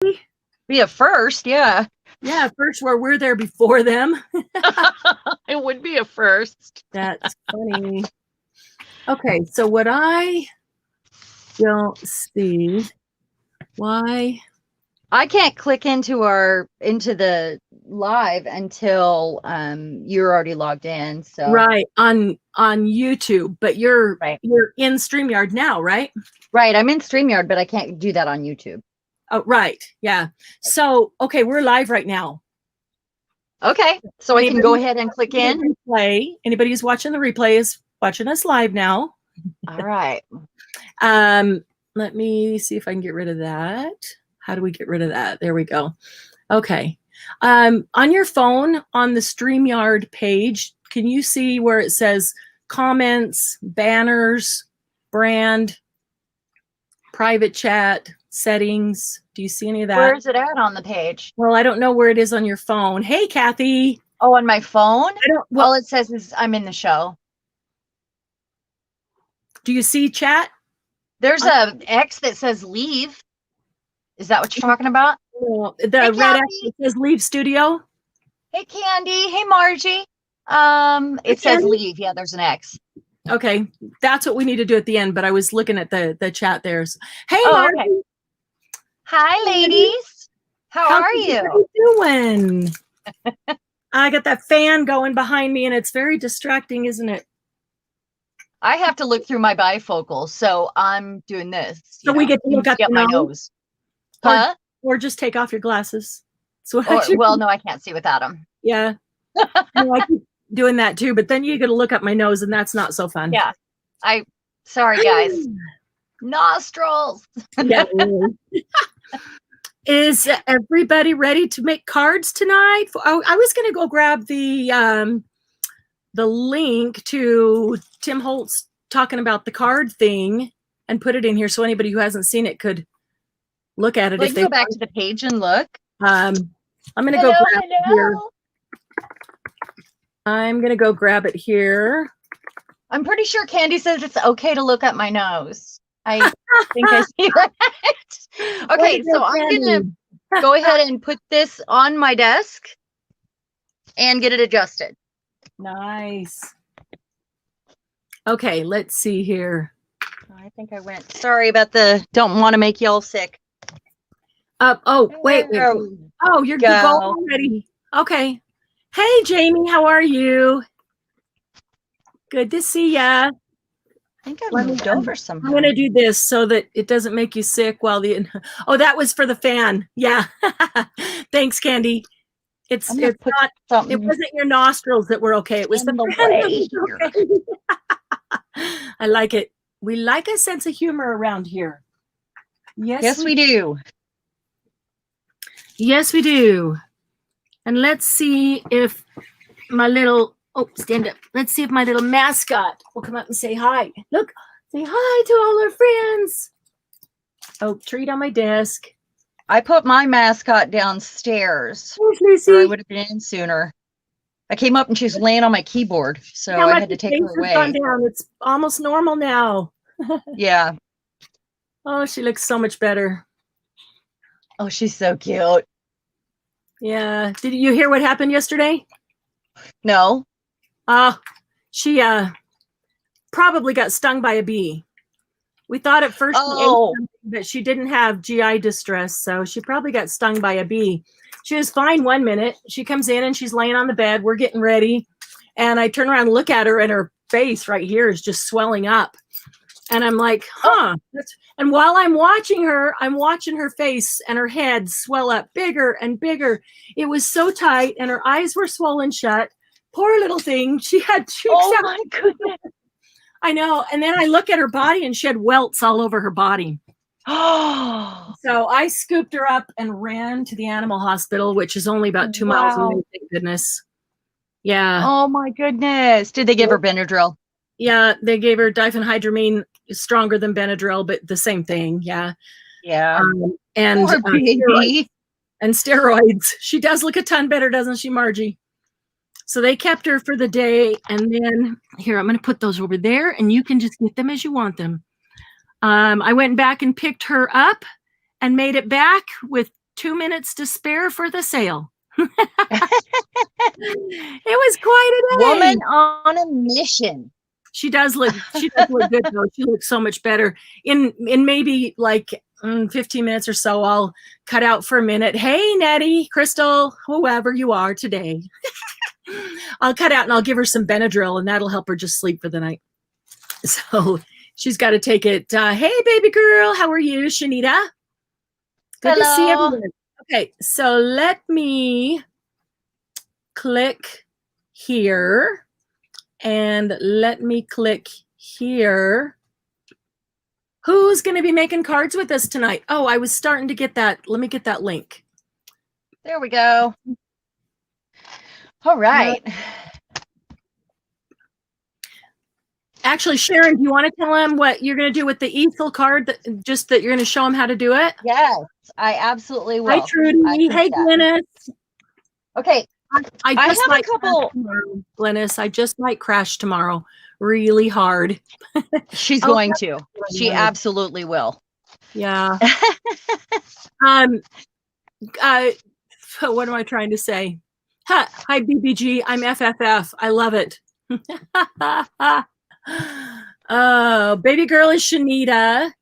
Be a first, yeah. Yeah, first where we're there before them. It would be a first. That's funny. Okay, so what I don't see, why? I can't click into the live until you're already logged in. So Right, on YouTube, but you're right. in StreamYard now, right? Right, I'm in StreamYard, but I can't do that on YouTube. Oh, right. Yeah. So, okay, we're live right now. Okay, so I can go ahead and click in. Replay. Anybody who's watching the replay is watching us live now. All right. Let me see if I can get rid of that. How do we get rid of that? There we go. Okay. On your phone, on the StreamYard page, can you see where it says comments, banners, brand, private chat, settings? Do you see any of that? Where is it at on the page? Well, I don't know where it is on your phone. Hey, Kathy. Oh, on my phone? I don't, well, all it says is I'm in the show. Do you see chat? There's a X that says leave. Is that what you're talking about? The hey, red X that says leave studio. Hey, Candy. Hey, Margie. It says leave. Yeah, there's an X. Okay, that's what we need to do at the end. But I was looking at the chat there. So, hey, Margie. Okay. Hi, ladies. How are you? How you doing? I got that fan going behind me, and it's very distracting, isn't it? I have to look through my bifocals, so I'm doing this. So we get to look at my nose. Huh? Or just take off your glasses. So well, no, I can't see without them. Yeah. No, I keep doing that too, but then you got to look up my nose, and that's not so fun. Yeah. Sorry, guys. Nostrils. Yeah. Is everybody ready to make cards tonight? I was going to go grab the link to Tim Holtz talking about the card thing and put it in here so anybody who hasn't seen it could look at it. If they go back to the page and look. I'm going to go grab it here. I'm going to go grab it here. I'm pretty sure Candy says it's okay to look at my nose. I think I see that. Okay, so I'm going to go ahead and put this on my desk and get it adjusted. Nice. Okay, let's see here. I think I went. Sorry about don't want to make y'all sick. Oh, wait. Oh, you're going already. Okay. Hey, Jamie, how are you? Good to see ya. I think I moved over somehow. I'm going to do this so that it doesn't make you sick while oh, that was for the fan. Yeah. Thanks, Candy. It wasn't your nostrils that were okay. It was the fan. I like it. We like a sense of humor around here. Yes, we do. Yes, we do. And let's see if my little, stand up. Let's see if my little mascot will come up and say hi. Look, say hi to all our friends. Oh, treat on my desk. I put my mascot downstairs. Yes, I would have been in sooner. I came up and she was laying on my keyboard, so I had to take her away. It's almost normal now. Yeah. Oh, she looks so much better. Oh, she's so cute. Yeah. Did you hear what happened yesterday? No. She probably got stung by a bee. We thought at first she ate something, but she didn't have GI distress, so she probably got stung by a bee. She was fine 1 minute. She comes in and she's laying on the bed. We're getting ready. And I turn around and look at her, and her face right here is just swelling up. And I'm like, huh. And while I'm watching her face and her head swell up bigger and bigger. It was so tight, and her eyes were swollen shut. Poor little thing. She had cheeks. Oh, my goodness. I know. And then I look at her body, and she had welts all over her body. Oh. So I scooped her up and ran to the animal hospital, which is only about 2 miles away, thank goodness. Yeah. Oh, my goodness. Did they give her Benadryl? Yeah, they gave her diphenhydramine, stronger than Benadryl, but the same thing. Yeah. Yeah. And steroids. She does look a ton better, doesn't she, Margie? So they kept her for the day. And then here, I'm going to put those over there, and you can just get them as you want them. I went back and picked her up and made it back with 2 minutes to spare for the sale. It was quite a day. Woman on a mission. She does look good though. She looks so much better. In maybe like 15 minutes or so, I'll cut out for a minute. Hey, Nettie, Crystal, whoever you are today. I'll cut out and I'll give her some Benadryl, and that'll help her just sleep for the night. So she's got to take it. Hey, baby girl, how are you, Shanita? Good to see everyone. Okay, so let me click here. And let me click here. Who's going to be making cards with us tonight? Oh, I was starting to get that. Let me get that link. There we go. All right. Actually, Sharon, do you want to tell them what you're going to do with the easel card? That you're going to show them how to do it? Yes, I absolutely will. Hi, Trudy. Hey, Glennis. Okay. I have a couple. Tomorrow, Glennis, I just might crash tomorrow really hard. She's going to. She absolutely will. Yeah. What am I trying to say? Hi, BBG. I'm FFF. I love it. Oh, baby girl is Shanita.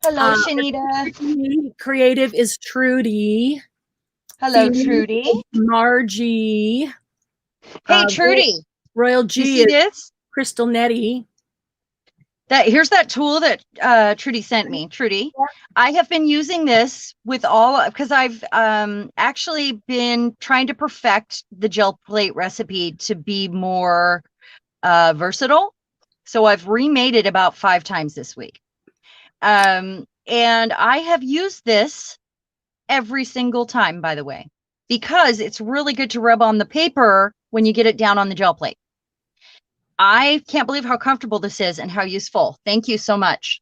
Hello, Shanita. Creative is Trudy. Hello, Trudy. Margie. Hey, Trudy. Royal G is Crystal Nettie. Here's that tool that Trudy sent me. Trudy, I have been using this with because I've actually been trying to perfect the gel plate recipe to be more versatile. So I've remade it about 5 times this week. And I have used this every single time, by the way, because it's really good to rub on the paper when you get it down on the gel plate. I can't believe how comfortable this is and how useful. Thank you so much.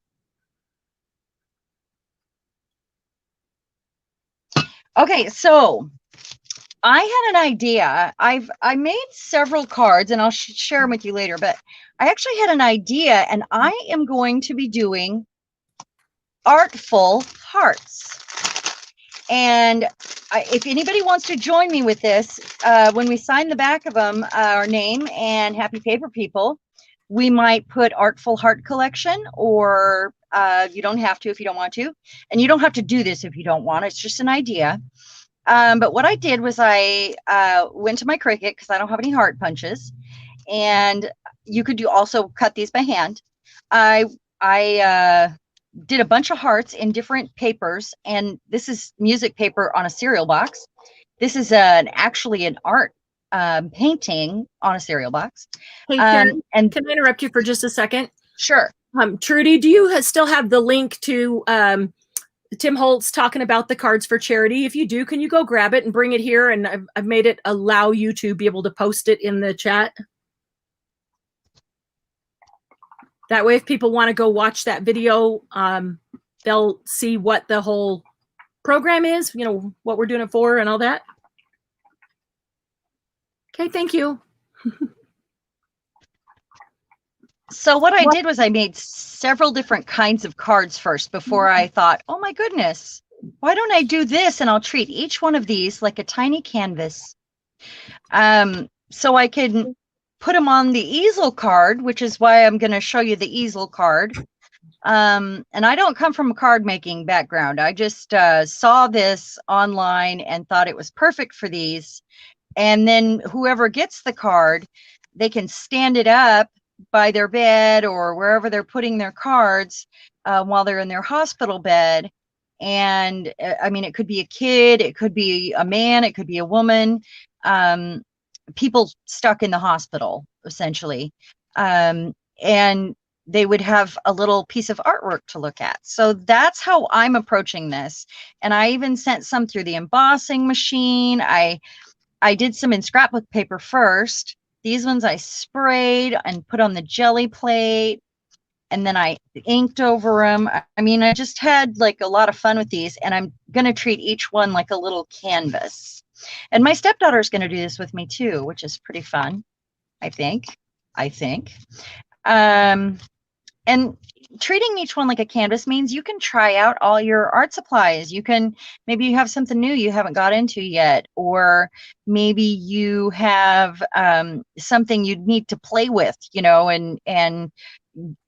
Okay, so I had an idea. I made several cards, and I'll share them with you later, but I actually had an idea, and I am going to be doing artful hearts. And if anybody wants to join me with this, when we sign the back of them, our name and Happy Paper People, we might put Artful Heart Collection, or you don't have to if you don't want to. And you don't have to do this if you don't want. It's just an idea. But what I did was I went to my Cricut because I don't have any heart punches. And you could also cut these by hand. I did a bunch of hearts in different papers, and this is music paper on a cereal box. This is actually an art painting on a cereal box. Hey, Karen, and can I interrupt you for just a second? Sure. Trudy, do you still have the link to Tim Holtz talking about the cards for charity? If you do, can you go grab it and bring it here? And I've made it allow you to be able to post it in the chat. That way, if people want to go watch that video, they'll see what the whole program is, you know, what we're doing it for and all that. Okay, thank you. So what I did was I made several different kinds of cards first before I thought, oh my goodness, why don't I do this? And I'll treat each one of these like a tiny canvas. So I can put them on the easel card, which is why I'm going to show you the easel card. And I don't come from a card making background. I just saw this online and thought it was perfect for these. And then whoever gets the card, they can stand it up by their bed or wherever they're putting their cards while they're in their hospital bed. And I mean, it could be a kid, it could be a man, it could be a woman. People stuck in the hospital, essentially. And they would have a little piece of artwork to look at. So that's how I'm approaching this. And I even sent some through the embossing machine. I did some in scrapbook paper first. These ones I sprayed and put on the jelly plate. And then I inked over them. I mean, I just had like a lot of fun with these. And I'm going to treat each one like a little canvas. And my stepdaughter is going to do this with me too, which is pretty fun, I think. and treating each one like a canvas means you can try out all your art supplies. Maybe you have something new you haven't got into yet, or maybe you have something you need to play with,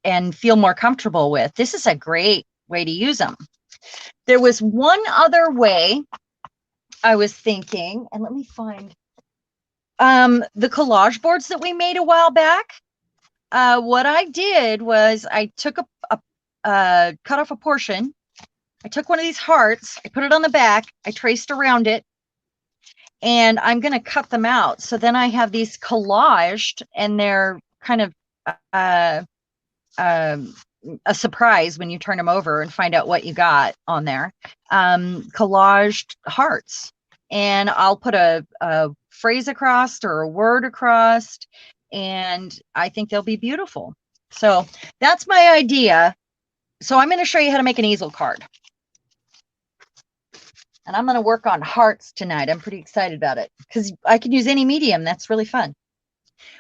and feel more comfortable with. This is a great way to use them. There was one other way I was thinking, and let me find the collage boards that we made a while back. What I did was I took cut off a portion. I took one of these hearts, I put it on the back, I traced around it, and I'm going to cut them out. So then I have these collaged, and they're kind of a surprise when you turn them over and find out what you got on there. Collaged hearts, and I'll put a phrase across or a word across, and I think they'll be beautiful. So that's my idea. So I'm going to show you how to make an easel card. And I'm going to work on hearts tonight. I'm pretty excited about it because I can use any medium. That's really fun.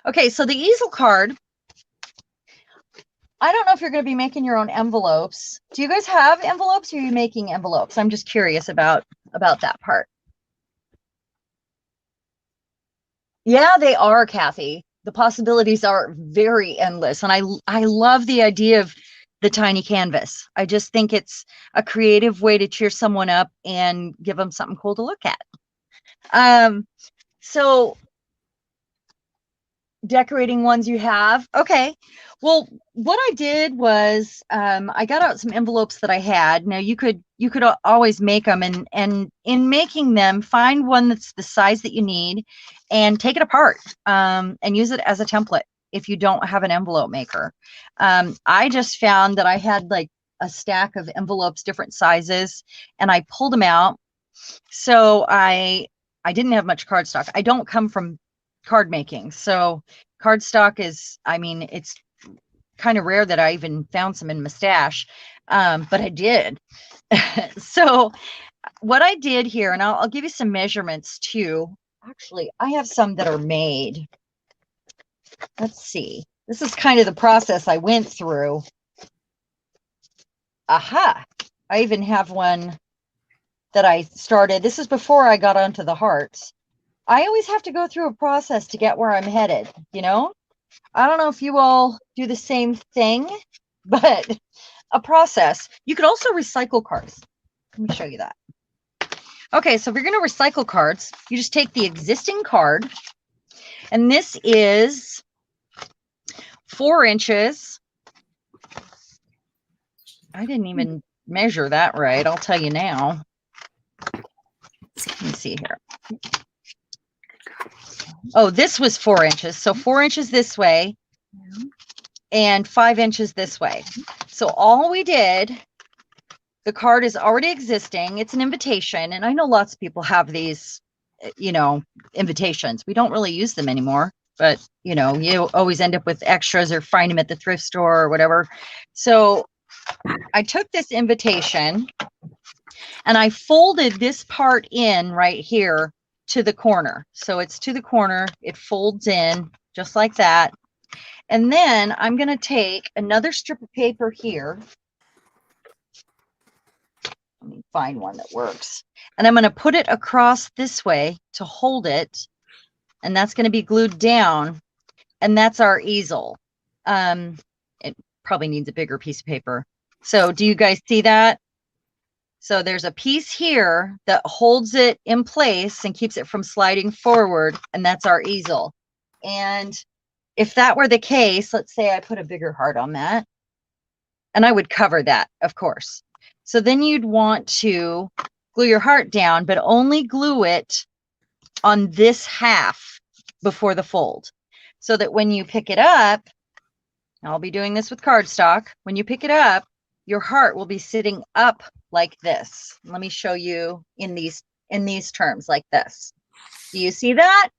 Okay, so the easel card, I don't know if you're going to be making your own envelopes. Do you guys have envelopes, or are you making envelopes? I'm just curious about that part. Yeah, they are, Kathy. The possibilities are very endless. And I love the idea of the tiny canvas. I just think it's a creative way to cheer someone up and give them something cool to look at. So decorating ones you have. Okay. Well, what I did was I got out some envelopes that I had. Now you could always make them, and in making them, find one that's the size that you need and take it apart and use it as a template if you don't have an envelope maker. I just found that I had like a stack of envelopes, different sizes, and I pulled them out. So I didn't have much cardstock. I don't come from card making, so cardstock is, I mean, it's kind of rare that I even found some in my stash, but I did. So what I did here, and I'll give you some measurements too. Actually, I have some that are made. Let's see. This is kind of the process I went through. Aha! I even have one that I started. This is before I got onto the hearts. I always have to go through a process to get where I'm headed, you know? I don't know if you all do the same thing, but a process. You could also recycle cards. Let me show you that. Okay, so if you're going to recycle cards, you just take the existing card, and this is 4 inches. I didn't even measure that right. I'll tell you now. Let me see here. Oh, this was 4 inches. So 4 inches this way and 5 inches this way. So all we did, the card is already existing. It's an invitation. And I know lots of people have these, you know, invitations. We don't really use them anymore, but you know, you always end up with extras or find them at the thrift store or whatever. So I took this invitation and I folded this part in right here to the corner. So it's to the corner, it folds in just like that. And then I'm going to take another strip of paper here. Let me find one that works. And I'm going to put it across this way to hold it. And that's going to be glued down. And that's our easel. It probably needs a bigger piece of paper. So do you guys see that? So there's a piece here that holds it in place and keeps it from sliding forward, and that's our easel. And if that were the case, let's say I put a bigger heart on that, and I would cover that, of course. So then you'd want to glue your heart down, but only glue it on this half before the fold, so that when you pick it up, I'll be doing this with cardstock, when you pick it up, your heart will be sitting up like this. Let me show you in these terms, like this. Do you see that?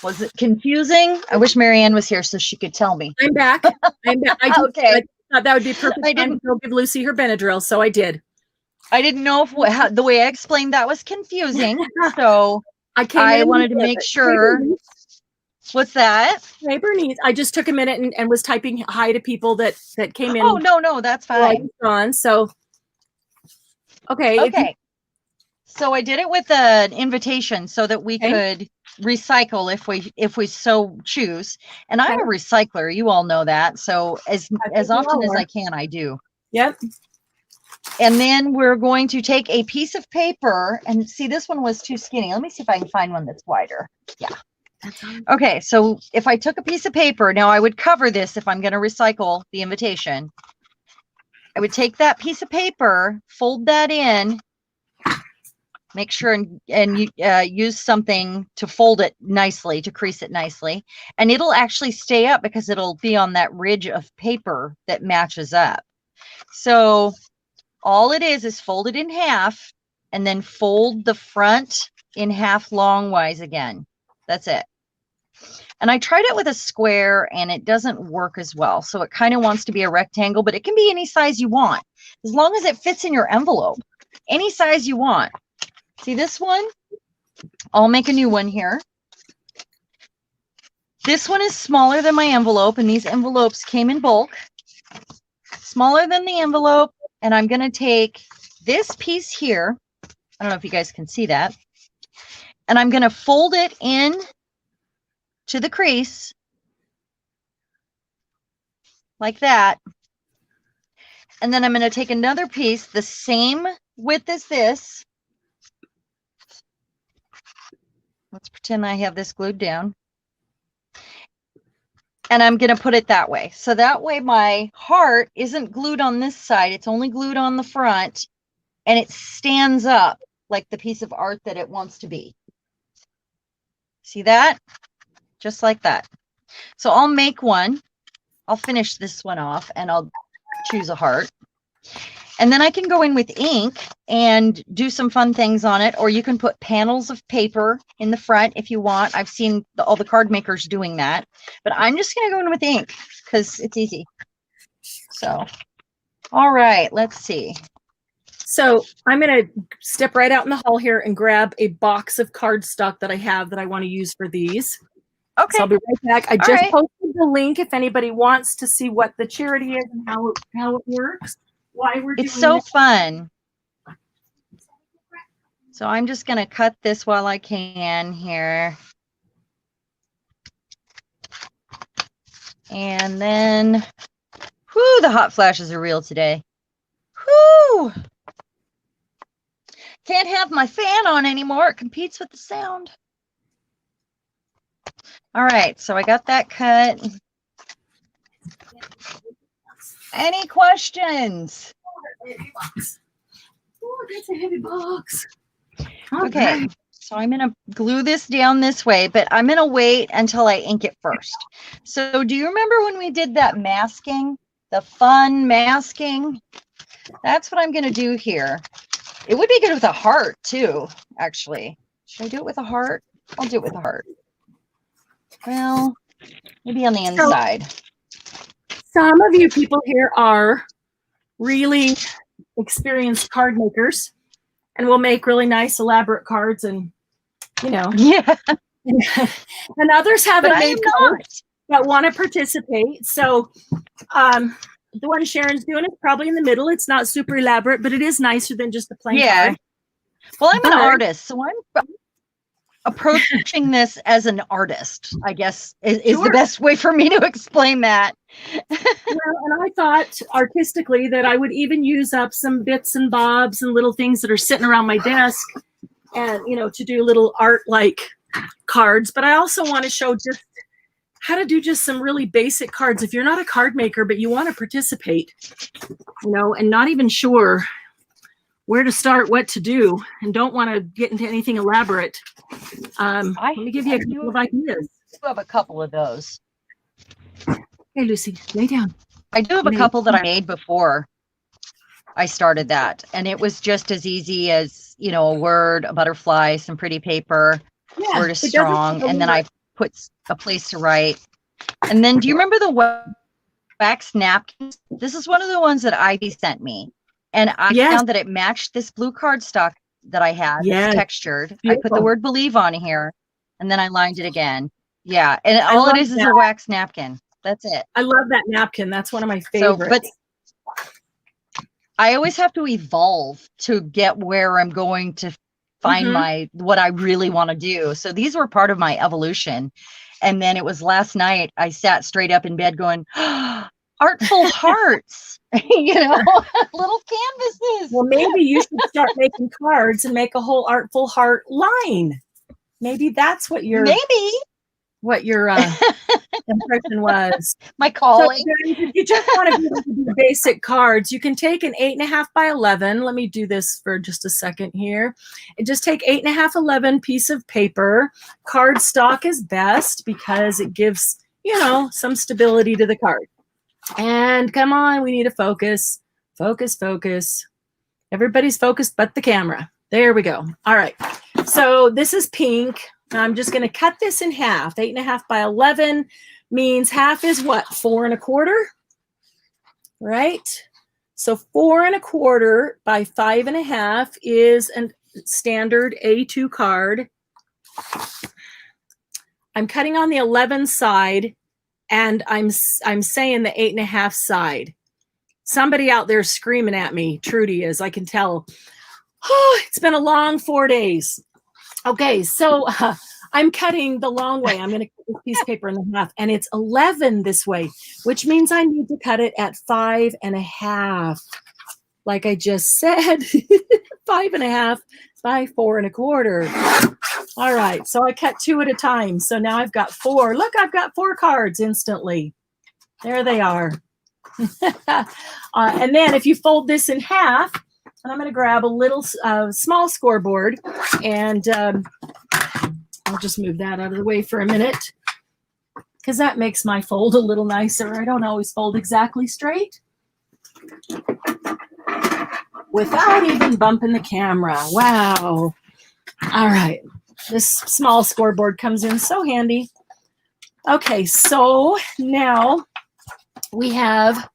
Was it confusing? I wish Marianne was here so she could tell me. I'm back. I'm back. Okay. I thought that would be perfect. I didn't go give Lucy her Benadryl, so I did. I didn't know if the way I explained that was confusing, so I wanted to make sure. What's that? Paper needs. I just took a minute and was typing hi to people that came in. Oh, no, that's fine. On, so okay. Okay. So I did it with an invitation so that we could recycle if we so choose. And I'm a recycler. You all know that. So as often as I can, I do. Yep. And then we're going to take a piece of paper and see, this one was too skinny. Let me see if I can find one that's wider. Yeah. Okay. So if I took a piece of paper, now I would cover this if I'm going to recycle the invitation. I would take that piece of paper, fold that in, make sure and use something to fold it nicely, to crease it nicely. And it'll actually stay up because it'll be on that ridge of paper that matches up. So all it is fold it in half and then fold the front in half longwise again. That's it. And I tried it with a square and it doesn't work as well. So it kind of wants to be a rectangle, but it can be any size you want, as long as it fits in your envelope, any size you want. See this one? I'll make a new one here. This one is smaller than my envelope, and these envelopes came in bulk. Smaller than the envelope, and I'm going to take this piece here. I don't know if you guys can see that. And I'm going to fold it in to the crease like that. And then I'm going to take another piece the same width as this. Let's pretend I have this glued down. And I'm going to put it that way. So that way my heart isn't glued on this side. It's only glued on the front. And it stands up like the piece of art that it wants to be. See that? Just like that. So I'll make one. I'll finish this one off and I'll choose a heart. And then I can go in with ink and do some fun things on it, or you can put panels of paper in the front if you want. I've seen all the card makers doing that, but I'm just going to go in with ink because it's easy. So, all right, let's see. So I'm going to step right out in the hall here and grab a box of cardstock that I have that I want to use for these. Okay. So I'll be right back. I just posted the link if anybody wants to see what the charity is and how it works. Why we're doing it's so fun. So I'm just going to cut this while I can here. And then, whoo, the hot flashes are real today. Whoo! Can't have my fan on anymore. It competes with the sound. All right, so I got that cut. Any questions? Oh, that's a heavy box. Okay, so I'm going to glue this down this way, but I'm going to wait until I ink it first. So do you remember when we did that masking, the fun masking? That's what I'm going to do here. It would be good with a heart too, actually. Should I do it with a heart? I'll do it with a heart. Well, maybe on the inside. Some of you people here are really experienced card makers and will make really nice elaborate cards, and yeah. And others haven't made cards that want to participate. So the one Sharon's doing is probably in the middle. It's not super elaborate, but it is nicer than just a plain card. Well, I'm an artist, so I'm approaching this as an artist, I guess, is the best way for me to explain that. Well, and I thought artistically that I would even use up some bits and bobs and little things that are sitting around my desk and, to do little art like cards. But I also want to show just how to do just some really basic cards. If you're not a card maker, but you want to participate, and not even sure where to start, what to do, and don't want to get into anything elaborate. Let me give you a couple of ideas. I have a couple of those. Hey, Lucy, lay down. I do have a couple that I made before I started that, and it was just as easy as, a word, a butterfly, some pretty paper, word is strong, and then I put a place to write. And then, do you remember the wax napkins? This is one of the ones that Ivy sent me. And I found that it matched this blue cardstock that I had. It's textured. Beautiful. I put the word believe on here, and then I lined it again. Yeah, and I all it love is that. a wax napkin. That's it. I love that napkin. That's one of my So, favorites. but I always have to evolve to get where I'm going to find what I really want to do. So these were part of my evolution. And then it was last night I sat straight up in bed going, artful hearts, little canvases. Well, maybe you should start making cards and make a whole artful heart line. Maybe that's what your impression was. My calling. So, if you just want to do basic cards, you can take an 8.5 by 11. Let me do this for just a second here. And just take 8.5, 11 piece of paper. Cardstock is best because it gives, some stability to the card. And come on, we need to focus. Focus, focus. Everybody's focused but the camera. There we go. All right. So this is pink. I'm just going to cut this in half. 8.5 by 11 means half is what? 4 1/4, right? So 4 1/4 by 5 1/2 is a standard A2 card. I'm cutting on the 11 side, and I'm saying the 8.5 side. Somebody out there screaming at me. Trudy is. I can tell. Oh, it's been a long 4 days. Okay, so I'm cutting the long way. I'm going to cut this piece of paper in half, and it's 11 this way, which means I need to cut it at 5 1/2. Like I just said, 5 1/2 by 4 1/4. All right, so I cut 2 at a time. So now I've got 4. Look, I've got 4 cards instantly. There they are. And then if you fold this in half, and I'm going to grab a little small scoreboard, and I'll just move that out of the way for a minute because that makes my fold a little nicer. I don't always fold exactly straight without even bumping the camera. Wow. All right. This small scoreboard comes in so handy. Okay, so now we have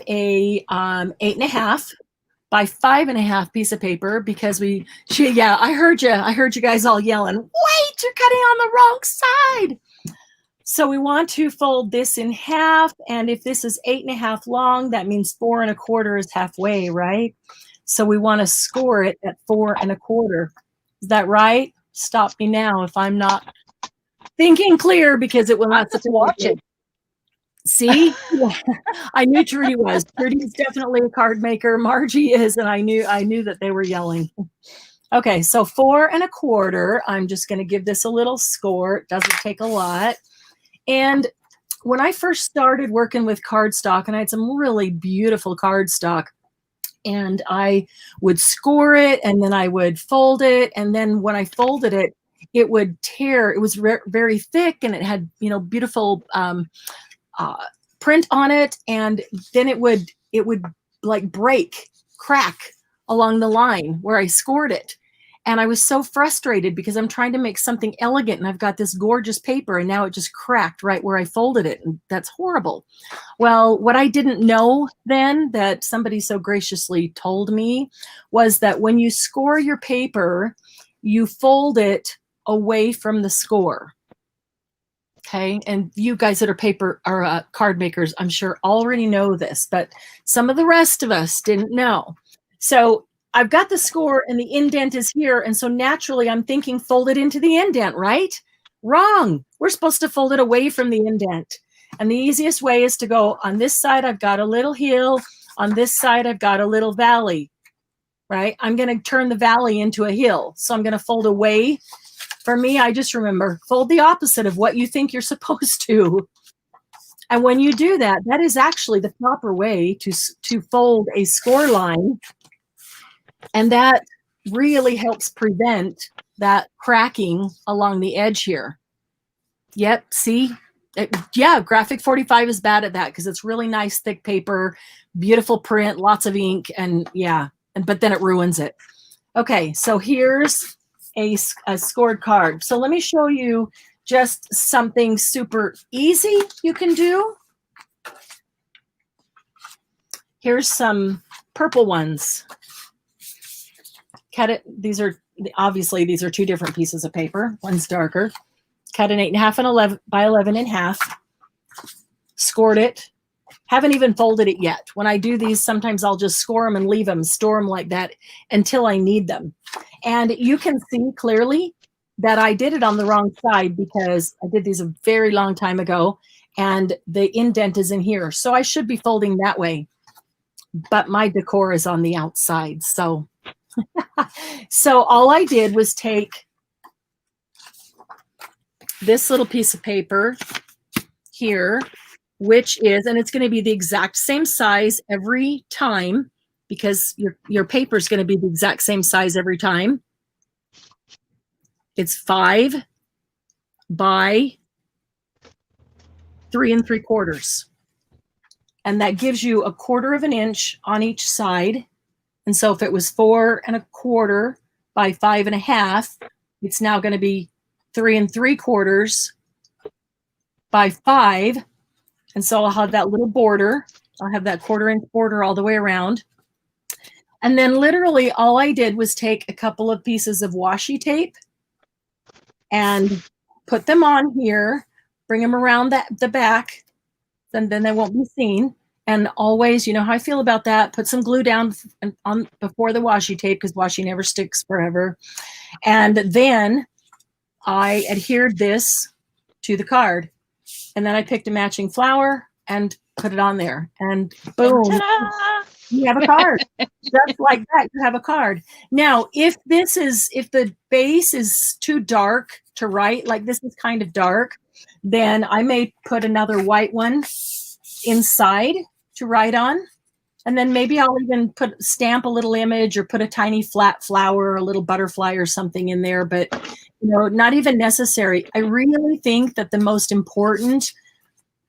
a 8.5 by 5 1/2 piece of paper because I heard you guys all yelling, wait, you're cutting on the wrong side. So we want to fold this in half, and if this is 8.5 long, that means 4 1/4 is halfway, right? So we want to score it at 4 1/4. Is that right? Stop me now if I'm not thinking clear, because it will not. Just watch it. See, I knew Trudy was. Trudy is definitely a card maker. Margie is, and I knew that they were yelling. Okay, so 4 1/4. I'm just going to give this a little score. It doesn't take a lot. And when I first started working with cardstock, and I had some really beautiful cardstock, and I would score it, and then I would fold it, and then when I folded it, it would tear. It was very thick, and it had beautiful print on it, and then it would like crack along the line where I scored it. And I was so frustrated because I'm trying to make something elegant, and I've got this gorgeous paper, and now it just cracked right where I folded it, and that's horrible. Well, what I didn't know then, that somebody so graciously told me, was that when you score your paper, you fold it away from the score. Okay, and you guys that are card makers, I'm sure already know this, but some of the rest of us didn't know. So I've got the score and the indent is here, and so naturally I'm thinking fold it into the indent, right? Wrong. We're supposed to fold it away from the indent. And the easiest way is to go on this side, I've got a little hill. On this side, I've got a little valley, right? I'm going to turn the valley into a hill. So I'm going to fold away. For me, I just remember, fold the opposite of what you think you're supposed to. And when you do that, that is actually the proper way to fold a score line. And that really helps prevent that cracking along the edge here. Yep, see? Yeah, Graphic 45 is bad at that because it's really nice, thick paper, beautiful print, lots of ink, and yeah, but then it ruins it. Okay, so here's a scored card. So let me show you just something super easy you can do. Here's some purple ones. cut it. These are two different pieces of paper. One's darker. Cut an 8.5 and 11 by 11 in half. Scored it. Haven't even folded it yet. When I do these, sometimes I'll just score them and leave them, store them like that until I need them. And you can see clearly that I did it on the wrong side because I did these a very long time ago and the indent is in here. So I should be folding that way, but my decor is on the outside. So, so all I did was take this little piece of paper here, which is, and it's going to be the exact same size every time because your paper is going to be the exact same size every time. It's 5 by 3 3/4. And that gives you 1/4 inch on each side. And so if it was 4 1/4 by 5 1/2, it's now going to be 3 3/4 by 5. And so I'll have that little border. I'll have that 1/4 inch border all the way around. And then literally all I did was take a couple of pieces of washi tape and put them on here, bring them around the back, then they won't be seen. And always, you know how I feel about that, put some glue down on before the washi tape because washi never sticks forever. And then I adhered this to the card. And then I picked a matching flower and put it on there. And boom, you have a card. Just like that, you have a card. Now, if the base is too dark to write, like this is kind of dark, then I may put another white one inside to write on. And then maybe I'll even stamp a little image or put a tiny flat flower, or a little butterfly or something in there, but you know, not even necessary. I really think that the most important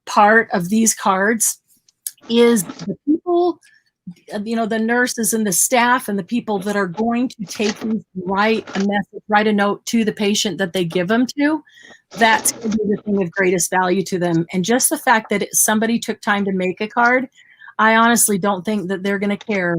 part of these cards is the people, you know, the nurses and the staff and the people that are going to take these, write a message, write a note to the patient that they give them to. That's going to be the thing of greatest value to them. And just the fact that somebody took time to make a card, I honestly don't think that they're going to care,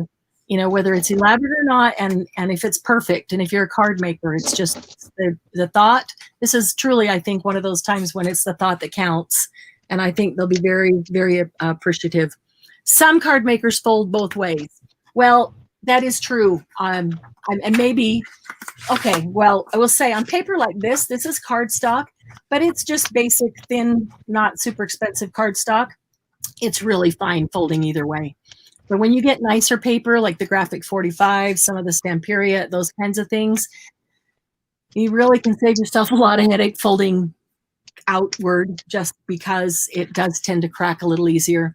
you know, whether it's elaborate or not, and if it's perfect. And if you're a card maker, it's just the thought. This is truly, I think, one of those times when it's the thought that counts. And I think they'll be very, very appreciative. Some card makers fold both ways. Well, that is true. And maybe, okay, well, I will say on paper like this is cardstock, but it's just basic, thin, not super expensive cardstock. It's really fine folding either way. But when you get nicer paper, like the Graphic 45, some of the Stamperia, those kinds of things, you really can save yourself a lot of headache folding outward just because it does tend to crack a little easier.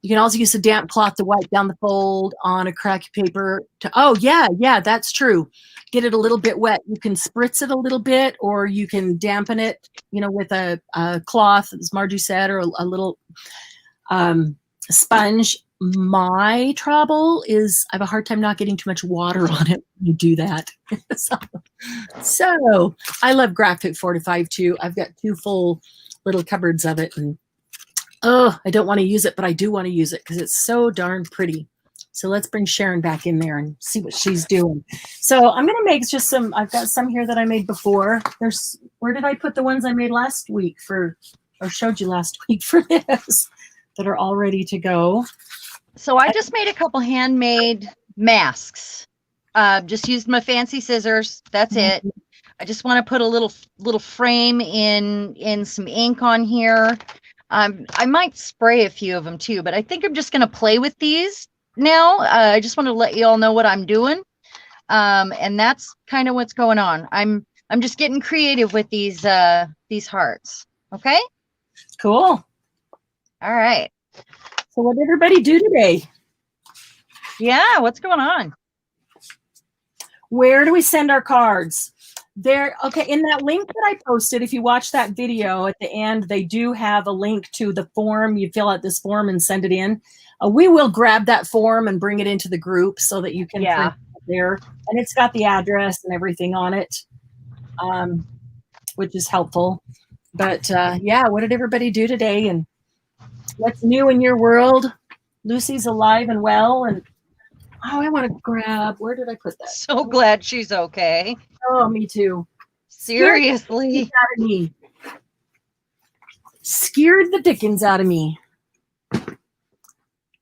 You can also use a damp cloth to wipe down the fold on a cracky paper. Oh, yeah, that's true. Get it a little bit wet. You can spritz it a little bit, or you can dampen it, you know, with a cloth, as Margie said, or a little sponge. My trouble is I have a hard time not getting too much water on it when you do that. So I love Graphic 45 too. I've got 2 full little cupboards of it, and I don't want to use it, but I do want to use it because it's so darn pretty. So let's bring Sharon back in there and see what she's doing. So I'm going to make just some, I've got some here that I made before. Where did I put the ones I made last week or showed you last week for this that are all ready to go? So I just made a couple handmade masks. Just used my fancy scissors. That's it. I just want to put a little frame in some ink on here. I might spray a few of them too, but I think I'm just going to play with these now. I just want to let you all know what I'm doing. And that's kind of what's going on. I'm just getting creative with these hearts. Okay. Cool. All right. So what did everybody do today? Yeah. What's going on? Where do we send our cards? There. Okay. In that link that I posted, if you watch that video at the end, they do have a link to the form. You fill out this form and send it in. We will grab that form and bring it into the group so that you can print it there. And it's got the address and everything on it, which is helpful. But yeah, what did everybody do today? And what's new in your world? Lucy's alive and well, and Oh, I want to grab, where did I put that? So glad she's okay. Oh, me too. Seriously. Out of me. Scared the dickens out of me.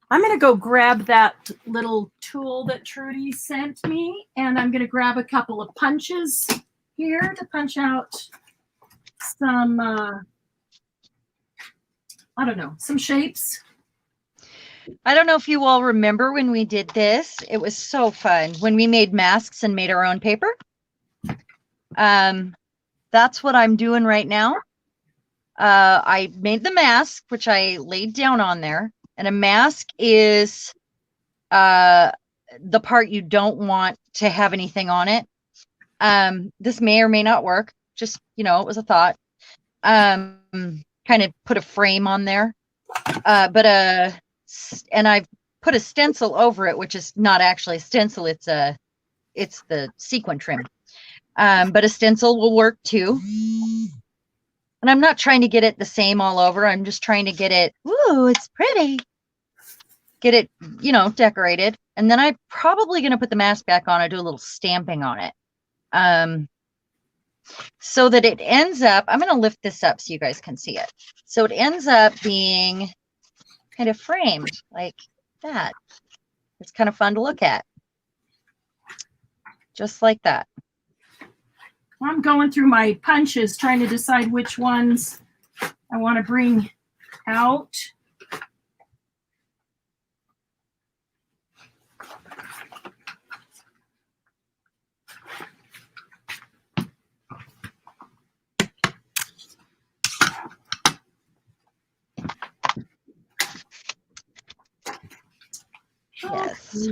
I'm going to go grab that little tool that Trudy sent me, and I'm going to grab a couple of punches here to punch out some, I don't know, some shapes. I don't know if you all remember when we did this. It was so fun when we made masks and made our own paper. That's what I'm doing right now. I made the mask, which I laid down on there. And a mask is the part you don't want to have anything on it. This may or may not work. Just, you know, it was a thought. Kind of put a frame on there. And I've put a stencil over it, which is not actually a stencil. It's the sequin trim. But a stencil will work too. And I'm not trying to get it the same all over. I'm just trying to get it, ooh, it's pretty. Get it, you know, decorated. And then I'm probably going to put the mask back on and do a little stamping on it. So that it ends up, I'm going to lift this up so you guys can see it. So it ends up being kind of framed like that. It's kind of fun to look at. Just like that. I'm going through my punches, trying to decide which ones I want to bring out. Yes.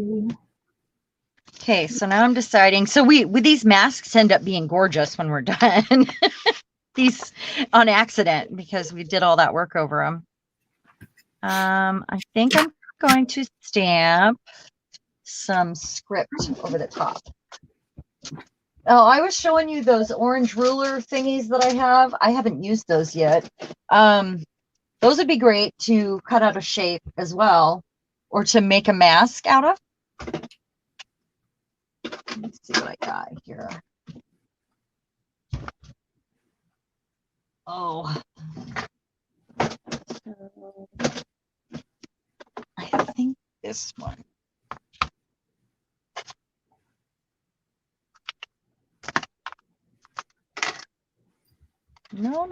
Okay, so now I'm deciding. So with these masks end up being gorgeous when we're done. These on accident because we did all that work over them. I think I'm going to stamp some script over the top. Oh, I was showing you those orange ruler thingies that I have. I haven't used those yet. Those would be great to cut out a shape as well, or to make a mask out of. Let's see what I got here. Oh, so I think this one. No.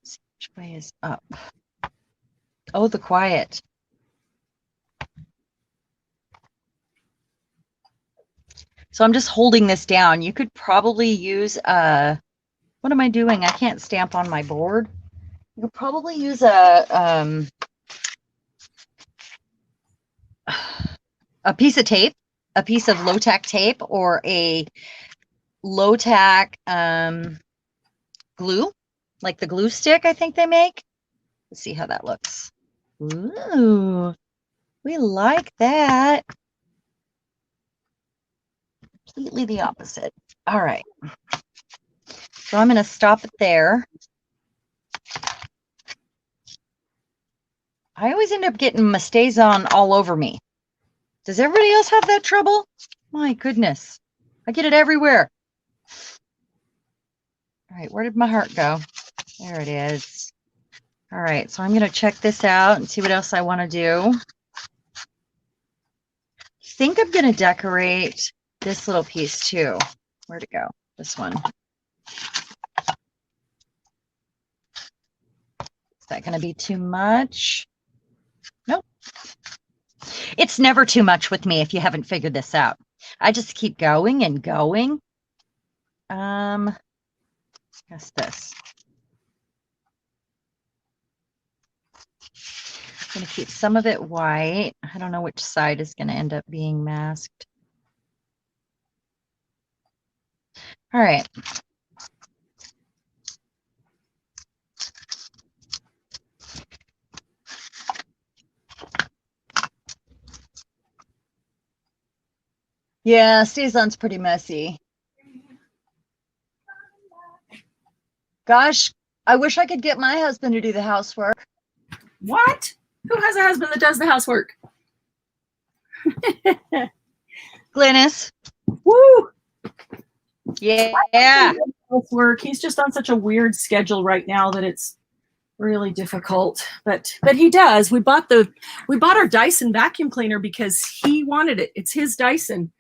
Which way is up? Oh, the quiet. So I'm just holding this down. You could probably use what am I doing? I can't stamp on my board. You could probably use a piece of tape, a piece of low-tack tape, or a low-tack glue, like the glue stick I think they make. Let's see how that looks. Ooh, we like that. Completely the opposite. All right. So I'm going to stop it there. I always end up getting Mastazon all over me. Does everybody else have that trouble? My goodness. I get it everywhere. All right, where did my heart go? There it is. All right, so I'm going to check this out and see what else I want to do. I think I'm going to decorate this little piece too. Where'd it go? This one. Is that going to be too much? Nope. It's never too much with me if you haven't figured this out. I just keep going and going. Guess this. I'm going to keep some of it white. I don't know which side is going to end up being masked. All right. Yeah, Stazon's pretty messy. Gosh, I wish I could get my husband to do the housework. What? Who has a husband that does the housework? Glynis. Woo! Yeah. Housework. He's just on such a weird schedule right now that it's really difficult. But he does. We bought our Dyson vacuum cleaner because he wanted it. It's his Dyson,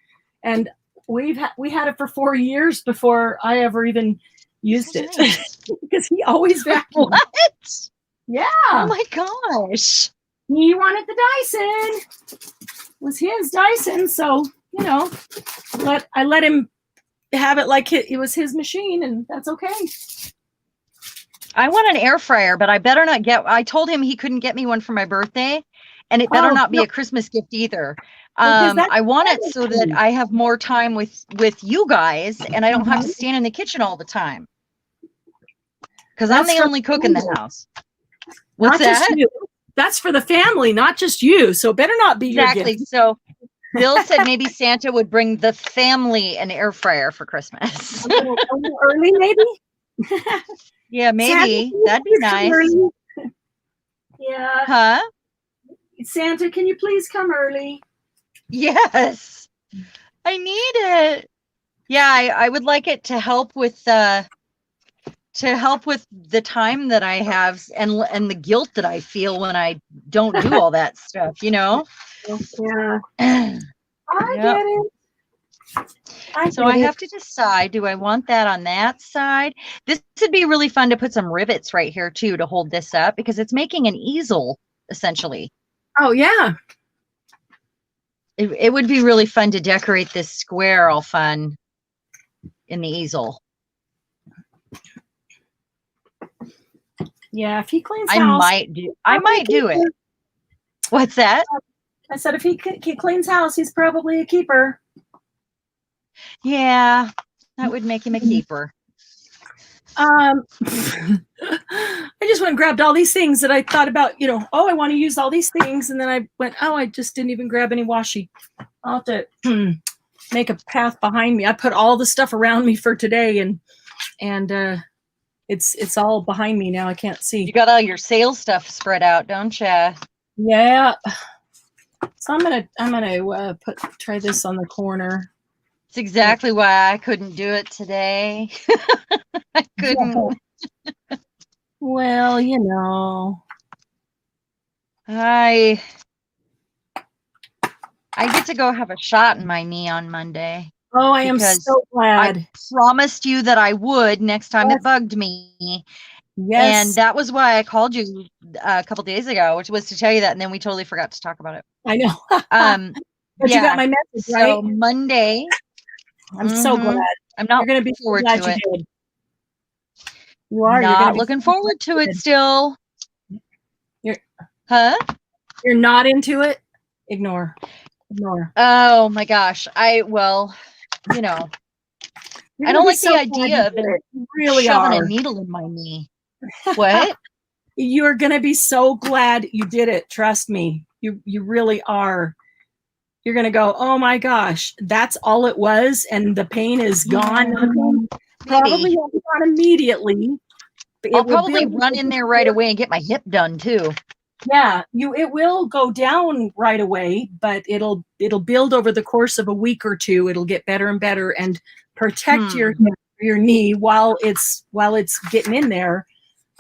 and we had it for 4 years before I ever even used it. Nice. Because he always vacuumed. What? Yeah. Oh my gosh. He wanted the Dyson. It was his Dyson, so I let him have it like it was his machine, and that's okay. I want an air fryer, but I better not I told him he couldn't get me one for my birthday, and it better not be a Christmas gift either. I want it so that I have more time with you guys, and I don't have to stand in the kitchen all the time. Because I'm the only cook in the house. What's that? Just you. That's for the family, not just you. So it better not be exactly. Your gift. So Bill said maybe Santa would bring the family an air fryer for Christmas. a little early, maybe. Yeah, maybe. Santa, that'd be nice. Yeah. Huh? Santa, can you please come early? Yes. I need it. Yeah, I would like it to help with the time that I have and the guilt that I feel when I don't do all that stuff, Yeah. I get it. I have to decide, do I want that on that side? This would be really fun to put some rivets right here too to hold this up, because it's making an easel essentially. Oh yeah. It would be really fun to decorate this square all fun in the easel. Yeah, if he cleans I house, might do it. What's that? I said if he cleans house, he's probably a keeper. Yeah, that would make him a keeper. I just went and grabbed all these things that I thought about, I want to use all these things. And then I went, I just didn't even grab any washi. I'll have to make a path behind me. I put all the stuff around me for today, and it's all behind me now. I can't see. You got all your sales stuff spread out, don't you? Yeah. So I'm gonna try this on the corner. It's exactly why I couldn't do it today. I couldn't. Well, I get to go have a shot in my knee on Monday. Oh, I am so glad. I promised you that I would next time it bugged me. Yes. And that was why I called you a couple days ago, which was to tell you that, and then we totally forgot to talk about it. I know. But yeah. You got my message, right? So Monday. I'm so glad. I'm not going to be forward glad to it. You did. You are. Not looking forward to it still. Huh? You're not into it? Ignore. Oh my gosh. I don't like the idea of really shoving a needle in my knee. What? You're going to be so glad you did it. Trust me. You really are. You're going to go, oh my gosh, that's all it was. And the pain is gone. Probably not immediately. I'll probably run in there right away and get my hip done too. Yeah, it will go down right away, but it'll build over the course of a week or two. It'll get better and better and protect your knee while it's getting in there.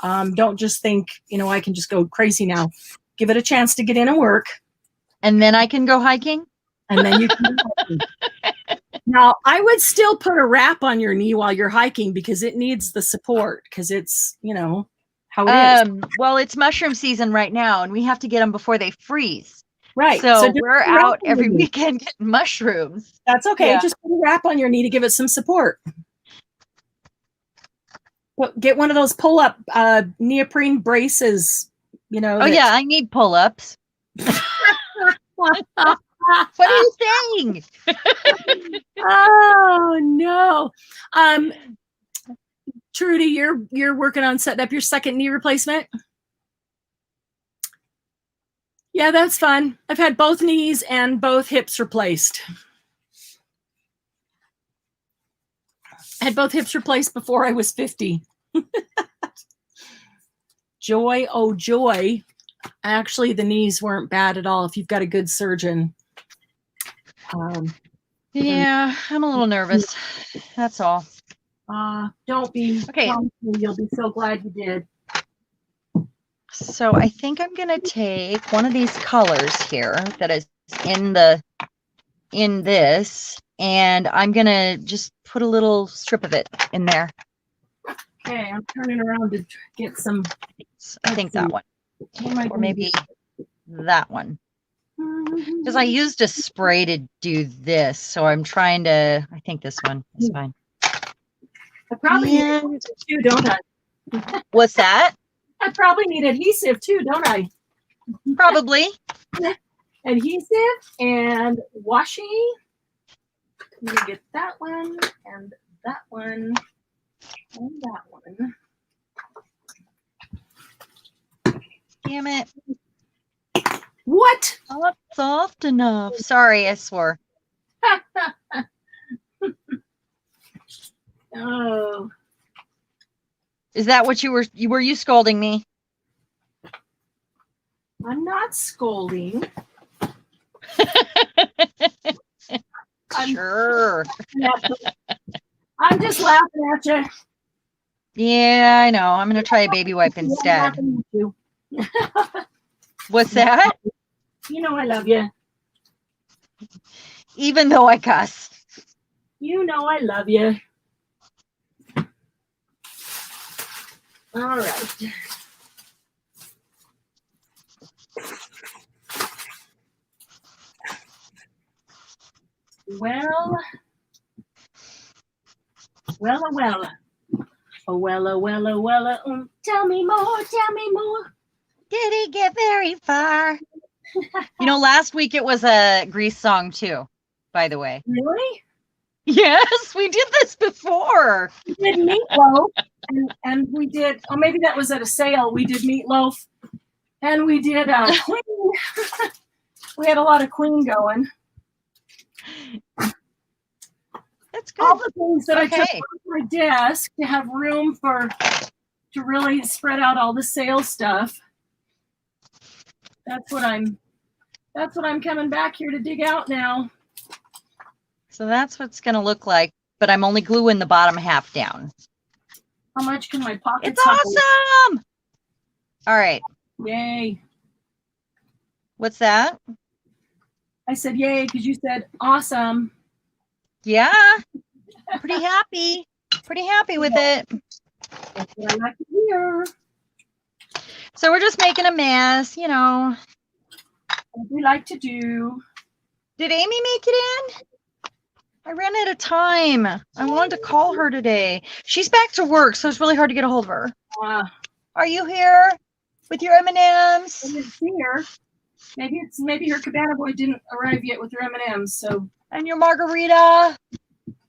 Don't just think, I can just go crazy now. Give it a chance to get in and work. And then I can go hiking? And then you can go hiking. Now, I would still put a wrap on your knee while you're hiking because it needs the support, because it's, how it is. Well, it's mushroom season right now, and we have to get them before they freeze. Right. So we're out every weekend getting mushrooms. That's okay. Yeah. Just put a wrap on your knee to give it some support. Get one of those pull-up neoprene braces, Oh, yeah, I need pull-ups. What are you saying? Oh, no. Trudy, you're working on setting up your second knee replacement? Yeah, that's fun. I've had both knees and both hips replaced. I had both hips replaced before I was 50. Joy, oh joy. Actually, the knees weren't bad at all if you've got a good surgeon. Yeah, I'm a little nervous. That's all. Don't be. Okay. You'll be so glad you did. So I think I'm going to take one of these colors here that is in this, and I'm going to just put a little strip of it in there. Okay, I'm turning around to get some. I think that one. Or maybe that one. Because I used a spray to do this, so I'm trying to, I think this one is fine. I probably need adhesive too, don't I? What's that? I probably need adhesive too, don't I? Probably. Adhesive and washi. I'm going to get that one and that one and that one. Damn it. What? Not soft enough. Sorry, I swore. Oh. Is that what you were you scolding me? I'm not scolding. Sure. I'm just laughing at you. Yeah, I know. I'm going to try a baby wipe instead. What's that? You know I love you. Even though I cuss. You know I love you. All right. Well. Tell me more. Did he get very far? You know, last week it was a Grease song too, by the way. Really? Yes, we did this before. We did Meatloaf, and we did, oh, maybe that was at a sale. We did Meatloaf, and we did Queen. We had a lot of Queen going. That's good. All the things that I took Okay. off my desk to have room to really spread out all the sales stuff. That's what I'm coming back here to dig out now. So that's what it's going to look like, but I'm only gluing the bottom half down. How much can my pockets It's awesome. All right. Yay. What's that? I said yay because you said awesome. Yeah. Pretty happy. Pretty happy with it. That's what I like to hear. So we're just making a mess, you know. What we like to do. Did Amy make it in? I ran out of time. I wanted to call her today. She's back to work, so it's really hard to get a hold of her. Are you here with your M&Ms? I didn't see her. Maybe her cabana boy didn't arrive yet with her M&Ms. So and your margarita.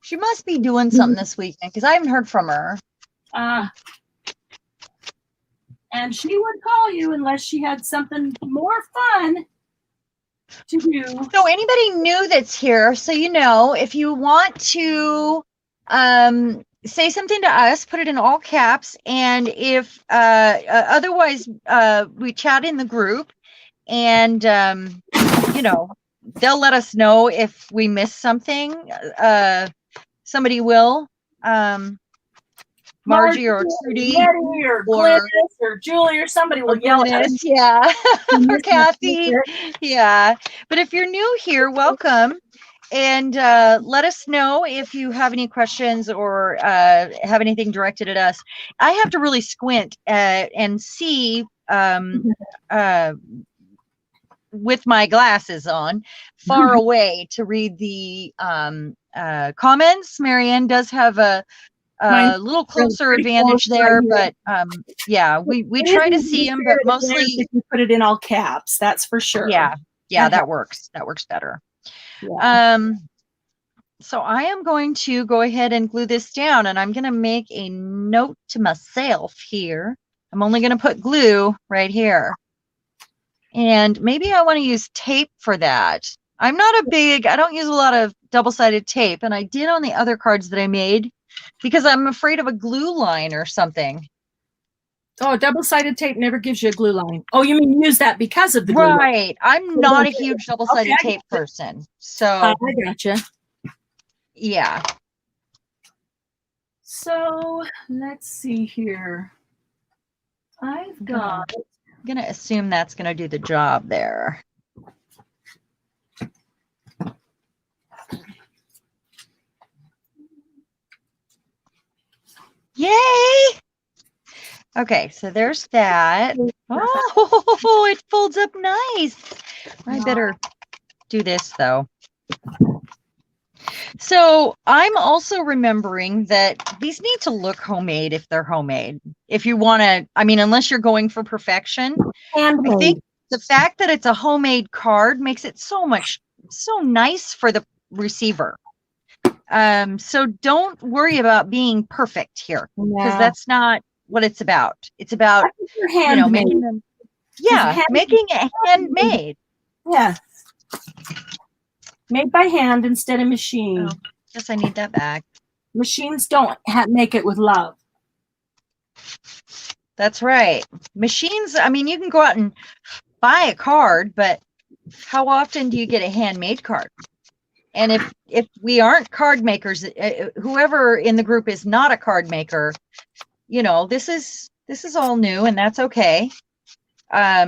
She must be doing something this weekend because I haven't heard from her. And she would call you unless she had something more fun to do. So anybody new that's here, so you know, if you want to say something to us, put it in all caps, and if otherwise we chat in the group, and you know, they'll let us know if we miss something. Somebody will. Margie or Trudy or Glennis or Julie or somebody will yell at us. Yeah. Or Kathy. Yeah. But if you're new here, welcome. And let us know if you have any questions or have anything directed at us. I have to really squint and see with my glasses on far away to read the comments. Marianne does have a little closer advantage there, but yeah, we try to see them, but mostly if you put it in all caps, that's for sure. Yeah, that works. That works better. Yeah. So I am going to go ahead and glue this down, and I'm going to make a note to myself here. I'm only going to put glue right here, and maybe I want to use tape for that. I don't use a lot of double-sided tape, and I did on the other cards that I made. because I'm afraid of a glue line or something. Oh, double-sided tape never gives you a glue line. Oh, you mean use that because of the glue line? Right. I'm not a huge double-sided tape person. So I gotcha. yeah. So let's see here. I've got. I'm gonna assume that's gonna do the job there. Yay! Okay, so there's that. Oh, it folds up nice. I better do this though. So I'm also remembering that these need to look homemade if they're homemade. If you want to, I mean, unless you're going for perfection, Handmade. I think the fact that it's a homemade card makes it so nice for the receiver. So don't worry about being perfect here, because that's not what it's about. It's about, you know, making them, making it handmade. Yeah. Made by hand instead of machine. Oh, guess I need that back. Machines don't make it with love. That's right. Machines, I mean, you can go out and buy a card, but how often do you get a handmade card? And if we aren't card makers, whoever in the group is not a card maker, you know, this is all new, and that's okay. I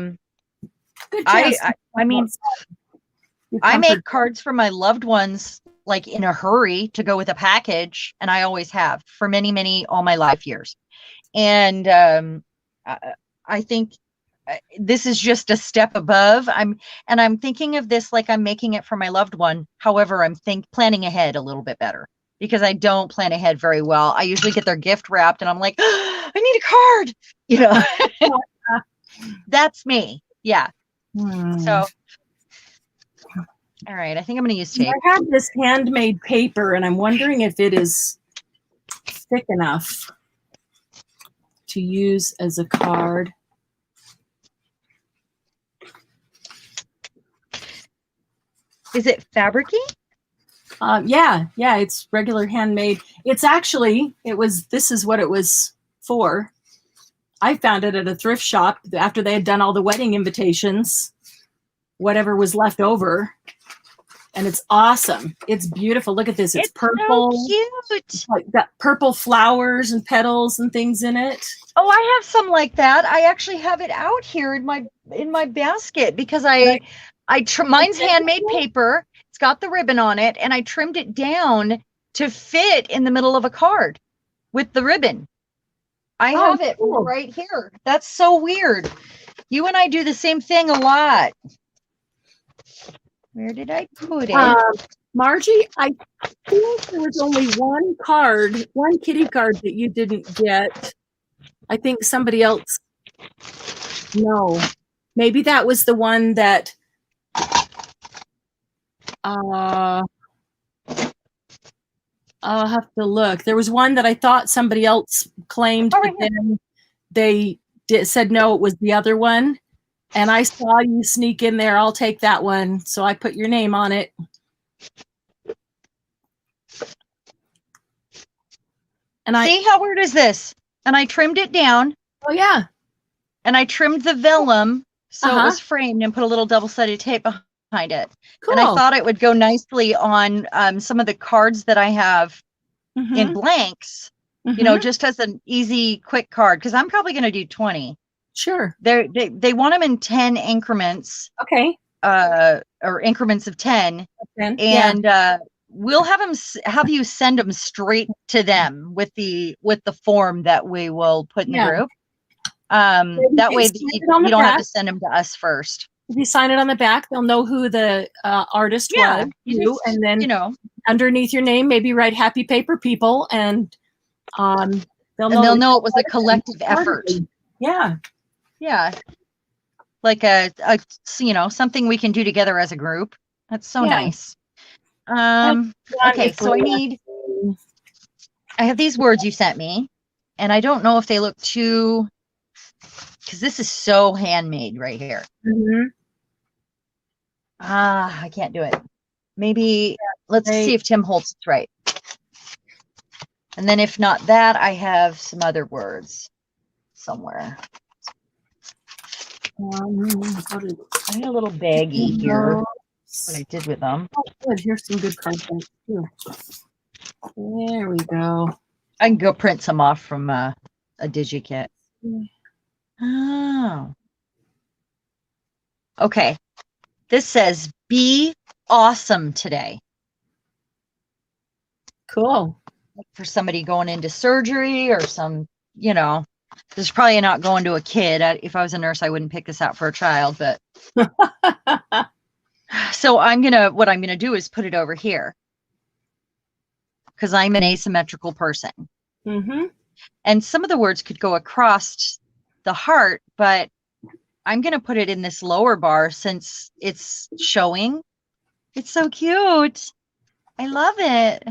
mean, I make cards for my loved ones like in a hurry to go with a package, and I always have for many all my life years. And I think this is just a step above. I'm thinking of this like I'm making it for my loved one. However, I'm planning ahead a little bit better, because I don't plan ahead very well. I usually get their gift wrapped and I'm like, oh, I need a card, you know. That's me. Yeah. So all right, I think I'm going to use tape. I have this handmade paper, and I'm wondering if it is thick enough to use as a card. Is it fabric-y? Yeah, it's regular handmade. It's actually, this is what it was for. I found it at a thrift shop after they had done all the wedding invitations, whatever was left over. And it's awesome. It's beautiful. Look at this. It's purple. So cute. It's like got purple flowers and petals and things in it. Oh, I have some like that. I actually have it out here in my basket, because mine's handmade paper. It's got the ribbon on it, and I trimmed it down to fit in the middle of a card with the ribbon. I have it right here. That's so weird. You and I do the same thing a lot. Where did I put it? Margie, I think there was only one kitty card that you didn't get. I think somebody else. No, maybe that was the one that. I'll have to look. There was one that I thought somebody else claimed, but then they said no, it was the other one. And I saw you sneak in there. I'll take that one. So I put your name on it. And see, how weird is this? And I trimmed it down. Oh yeah. And I trimmed the vellum so it was framed, and put a little double-sided tape behind it. Cool. And I thought it would go nicely on some of the cards that I have in blanks. You know, just as an easy, quick card, because I'm probably going to do 20. Sure. They want them in 10 increments. Okay. Or increments of 10. And we'll have you send them straight to them with the form that we will put in the group. That way you don't have to send them to us first. If you sign it on the back, they'll know who the artist was. And then, you know, underneath your name, maybe write "Happy Paper People," and they'll know it was a collective effort. Yeah. Yeah. Like a you know, something we can do together as a group. That's so nice. Okay, so I have these words you sent me, and I don't know if they look too, because this is so handmade right here. I can't do it. Maybe let's see if Tim Holtz is right. And then if not that, I have some other words somewhere. I need a little baggie here. What I did with them. Oh, good. Here's some good content too. There we go. I can go print some off from a DigiKit. Oh. Okay. This says, be awesome today. Cool. For somebody going into surgery or some, you know, this is probably not going to a kid. If I was a nurse, I wouldn't pick this out for a child, but. So what I'm going to do is put it over here. Because I'm an asymmetrical person. Mm-hmm. And some of the words could go across the heart, but I'm going to put it in this lower bar since it's showing. It's so cute. I love it.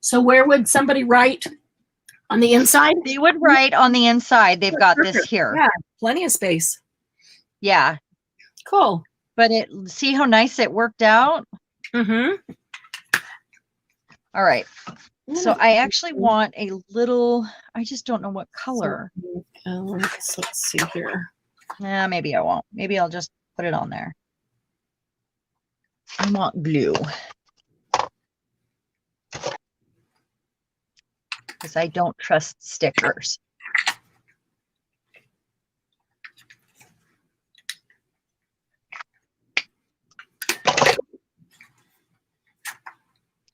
So where would somebody write? On the inside? They would write on the inside. They've got this here. Yeah, plenty of space. Yeah. Cool. But see how nice it worked out? Mm-hmm. All right. So I actually want a little, I just don't know what color. Let's see here. Maybe I won't. Maybe I'll just put it on there. I want blue. Because I don't trust stickers.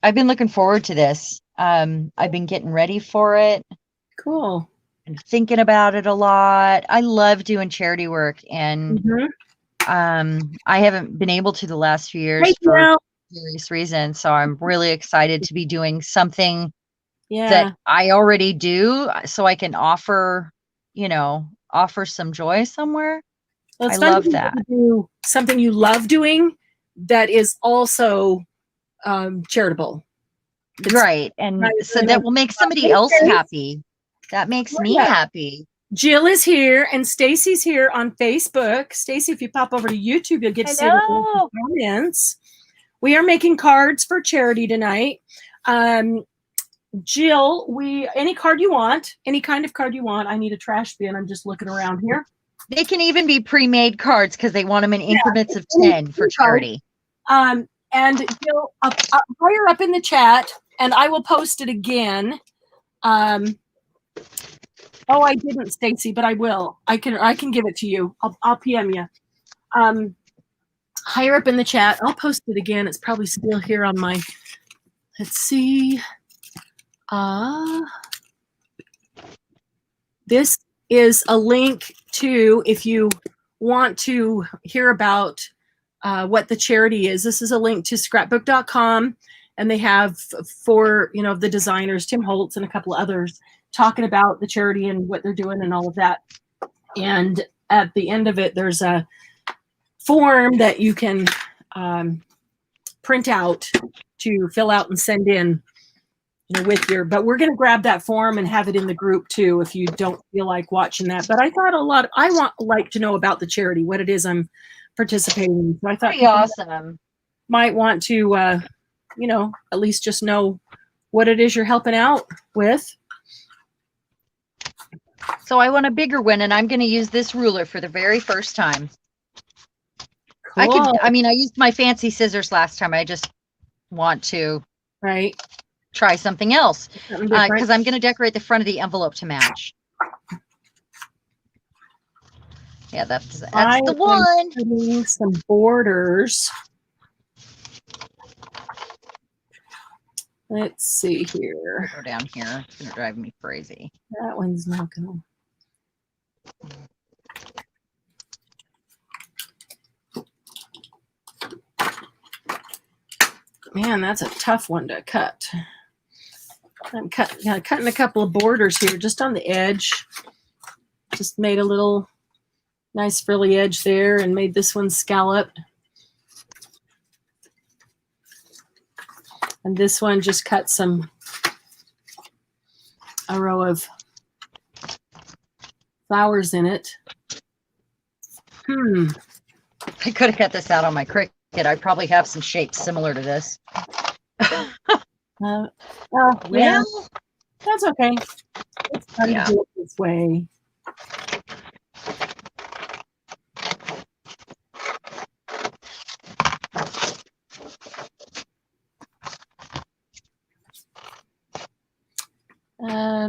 I've been looking forward to this. I've been getting ready for it. Cool. And thinking about it a lot. I love doing charity work, and I haven't been able to the last few years for various reasons. So I'm really excited to be doing something that I already do, so I can offer some joy somewhere. Well, I love that. Do something you love doing that is also charitable. Right. And so that will make somebody else happy. That makes me happy. Jill is here and Stacy's here on Facebook. Stacy, if you pop over to YouTube, you'll get to see the comments. We are making cards for charity tonight. Jill, any card you want, any kind of card you want. I need a trash bin. I'm just looking around here. They can even be pre-made cards because they want them in increments of 10 for charity. And Jill, higher up in the chat, and I will post it again. Oh, I didn't, Stacy, but I will. I can give it to you. I'll PM you. Higher up in the chat, I'll post it again. It's probably still here on my. Let's see. This is a link to, if you want to hear about what the charity is. This is a link to scrapbook.com, and they have four, the designers, Tim Holtz and a couple of others, talking about the charity and what they're doing and all of that. And at the end of it, there's a form that you can print out to fill out and send in with your, but we're going to grab that form and have it in the group too, if you don't feel like watching that. But I thought I like to know about the charity, what it is I'm participating in. So I thought pretty awesome. Might want to, at least just know what it is you're helping out with. So I want a bigger one, and I'm going to use this ruler for the very first time. Cool. I used my fancy scissors last time. I just want to try something else because I'm going to decorate the front of the envelope to match. Yeah, that's the one. Putting some borders. Let's see here. Go down here. It's going to drive me crazy. That one's not going to. Man, that's a tough one to cut. I'm cutting a couple of borders here just on the edge. Just made a little nice frilly edge there and made this one scalloped. And this one just cut a row of flowers in it. I could have cut this out on my Cricut. I probably have some shapes similar to this. Well, That's okay. It's fun Yeah. to do it this way. I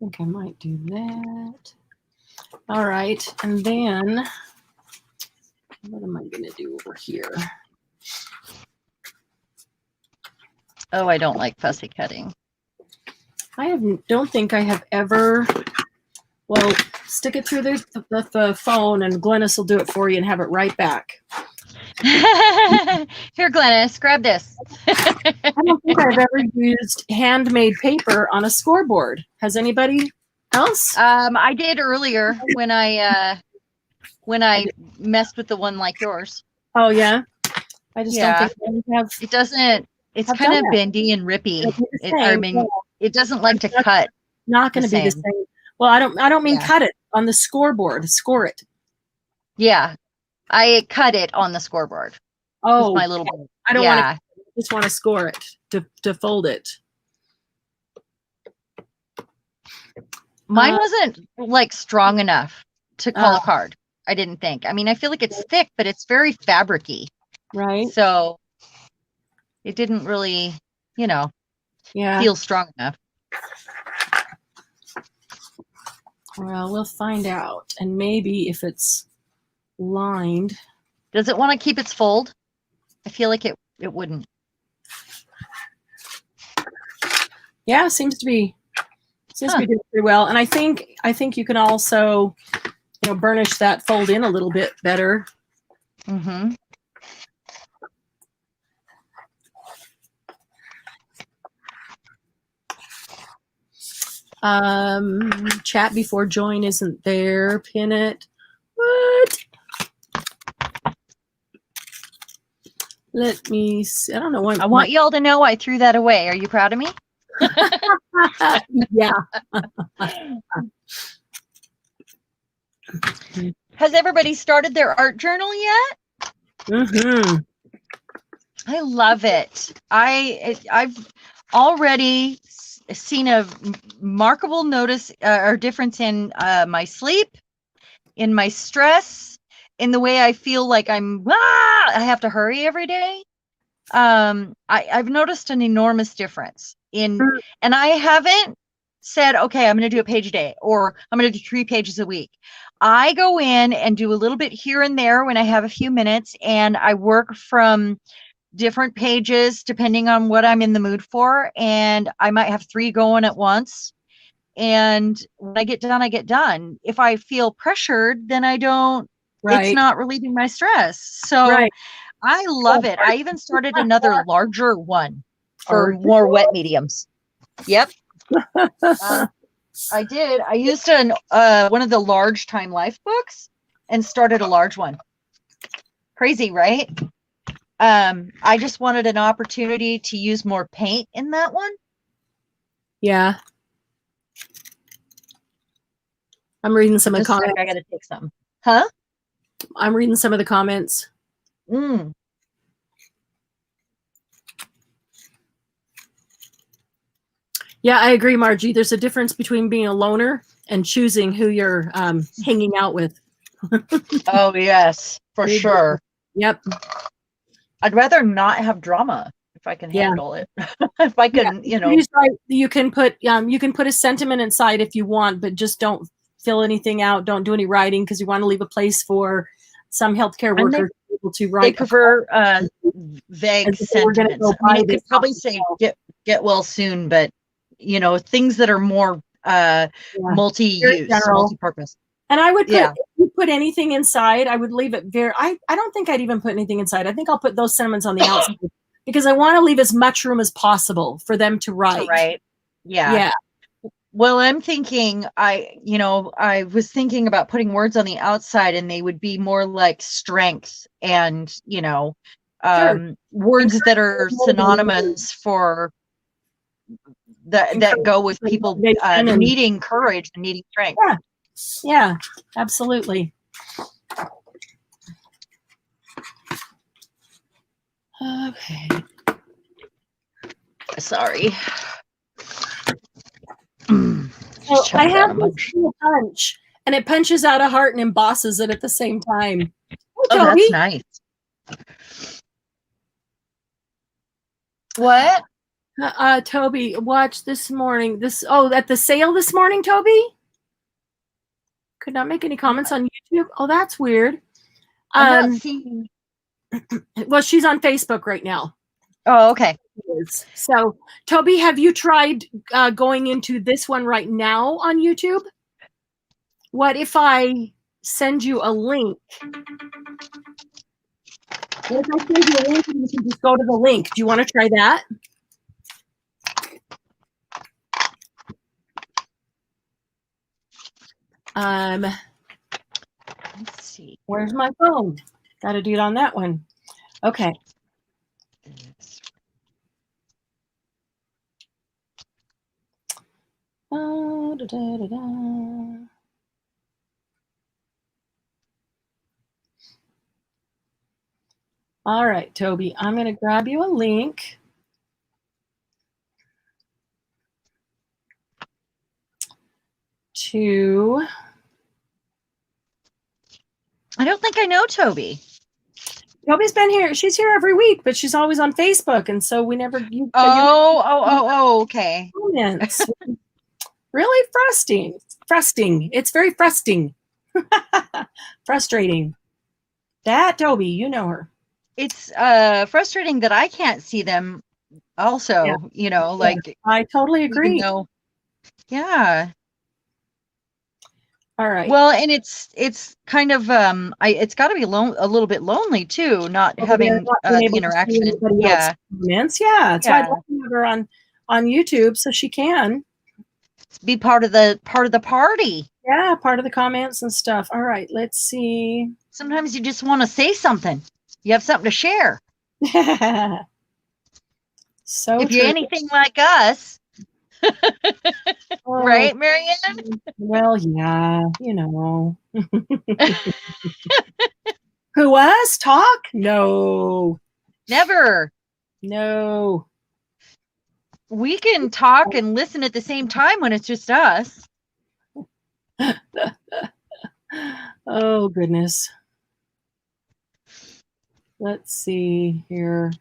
think I might do that. All right, and then what am I going to do over here? Oh, I don't like fussy cutting. Don't think I have ever. Well, stick it through the phone, and Glennis will do it for you and have it right back. Here, Glennis, grab this. I don't think I've ever used handmade paper on a scoreboard. Has anybody else? I did earlier when I messed with the one like yours. Oh yeah, I just don't think I have. It doesn't. It's kind of bendy and rippy. It doesn't like to cut. Not going to be the same. Well, I don't mean cut it on the scoreboard. Score it. Yeah, I cut it on the scoreboard. Oh, my little. I don't want to. Just want to score it to fold it. Mine wasn't like strong enough to call a card. I didn't think. I mean, I feel like it's thick, but it's very fabricy. Right. So it didn't really, feel strong enough. Well, we'll find out. And maybe if it's lined. Does it want to keep its fold? I feel like it wouldn't. Yeah, seems to be doing pretty well. And I think you can also, burnish that fold in a little bit better. Mm-hmm. Chat before join isn't there. Pin it. What? Let me see. I don't know why. I want y'all to know I threw that away. Are you proud of me? Yeah. Has everybody started their art journal yet? Mm-hmm. I love it. I've already seen a remarkable or difference in my sleep, in my stress, in the way I feel like I have to hurry every day. I've noticed an enormous difference and I haven't said, okay, I'm going to do a page a day or I'm going to do 3 pages a week. I go in and do a little bit here and there when I have a few minutes, and I work from different pages depending on what I'm in the mood for. And I might have 3 going at once. And when I get done, I get done. If I feel pressured, then I don't, it's not relieving my stress. So I love it. I even started another larger one for more wet mediums. Yep. I did. I used one of the large Time Life books and started a large one. Crazy, right? I just wanted an opportunity to use more paint in that one. Yeah. I'm reading some of the comments. I gotta take some. Huh? I'm reading some of the comments. Yeah, I agree, Margie. There's a difference between being a loner and choosing who you're hanging out with. Oh, yes, for sure. Yep. I'd rather not have drama if I can handle it. If I can, You can put a sentiment inside if you want, but just don't fill anything out. Don't do any writing because you want to leave a place for some healthcare workers to write. They prefer vague sentiments. You could probably say get well soon, but things that are more multi-use, multi-purpose. And I would if you put anything inside, I would leave it I don't think I'd even put anything inside. I think I'll put those sentiments on the outside because I want to leave as much room as possible for them to write. Right. Yeah. Yeah. Well, I'm thinking I was thinking about putting words on the outside and they would be more like strength and, words that are synonymous for that go with people needing courage and needing strength. Yeah, absolutely. Okay. Sorry. So shut I it down have a this bunch. cool punch, and it punches out a heart and embosses it at the same time. Oh, Oh, Toby. that's nice. What? Toby, watch this morning. At the sale this morning, Toby? Could not make any comments on YouTube. Oh, that's weird. I'm not seeing. Well, she's on Facebook right now. Oh, okay. So, Toby, have you tried going into this one right now on YouTube? What if I send you a link? What if I send you a link and you can just go to the link? Do you want to try that? Let's see. Where's my phone? Got to do it on that one. Okay. All right, Toby, I'm going to grab you a link. I don't think I know Toby. Toby's been here. She's here every week, but she's always on Facebook, and so we never. Okay. Comments. Really frustrating. It's very frustrating. Frustrating. That Toby, you know her. It's frustrating that I can't see them. Also, like I totally agree. Yeah. All right. Well, and it's kind of it's got to be a little bit lonely too, not having the interaction. Yeah. Comments. Yeah, that's why I'd love to have her on YouTube so she can be part of the party. Yeah, part of the comments and stuff. All right, let's see. Sometimes you just want to say something. You have something to share. So if you're anything like us. Right, Marianne? Well, yeah, Who us? Talk? No. Never. No. We can talk and listen at the same time when it's just us. Oh, goodness. Let's see here.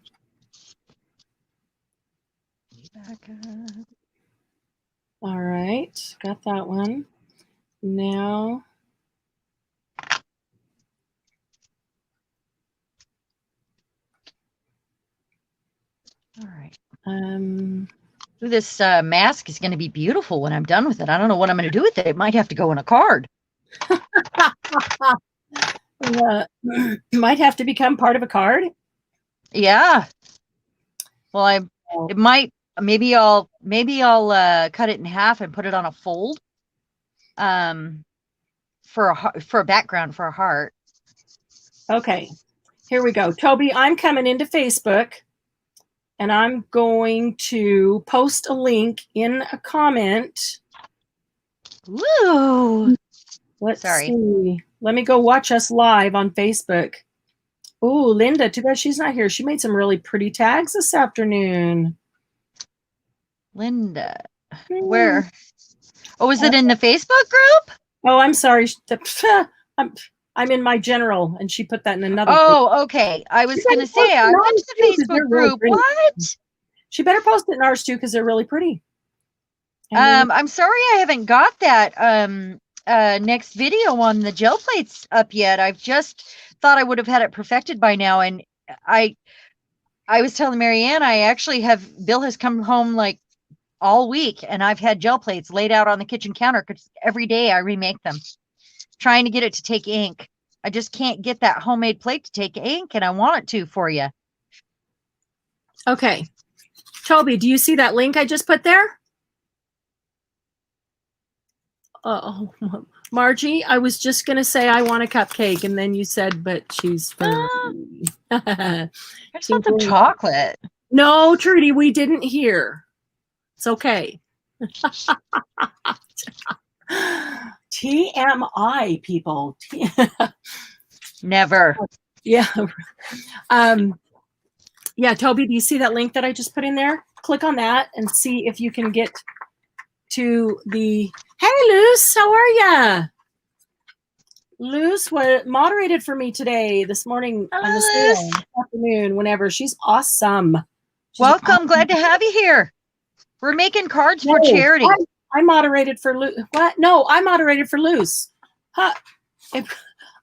All right, got that one. Now. All right. This mask is going to be beautiful when I'm done with it. I don't know what I'm going to do with it. It might have to go in a card. Might have to become part of a card. Yeah. Well, it might. Maybe I'll cut it in half and put it on a fold. For a background for a heart. Okay. Here we go. Toby, I'm coming into Facebook. And I'm going to post a link in a comment. Woo! Let's see. Let me go watch us live on Facebook. Oh, Linda, too bad she's not here. She made some really pretty tags this afternoon. Linda, where? Oh, is it in the Facebook group? Oh, I'm sorry. I'm in my general, and she put that in another. Oh, okay. I was going to say, I watched the Facebook group. What? She better post it in ours too, because they're really pretty. I'm sorry I haven't got that next video on the gel plates up yet. I've just thought I would have had it perfected by now, and I was telling Marianne Bill has come home like all week, and I've had gel plates laid out on the kitchen counter because every day I remake them. Trying to get it to take ink. I just can't get that homemade plate to take ink, and I want it to for you. Okay. Toby, do you see that link I just put there? Oh, Margie, I was just going to say I want a cupcake, and then you said, but she's fine. I just want some chocolate. No, Trudy, we didn't hear. It's okay. TMI, people. Never. Yeah. Yeah, Toby, do you see that link that I just put in there? Click on that and see if you can get to the Hey, Luce, how are ya? Luce moderated for me today, this morning on the Hello, sale, Liz. this afternoon, whenever. She's awesome. She's Welcome. Glad to have you here. We're making cards for No, charity. I moderated for Luce. What? No, I moderated for Luce. Huh.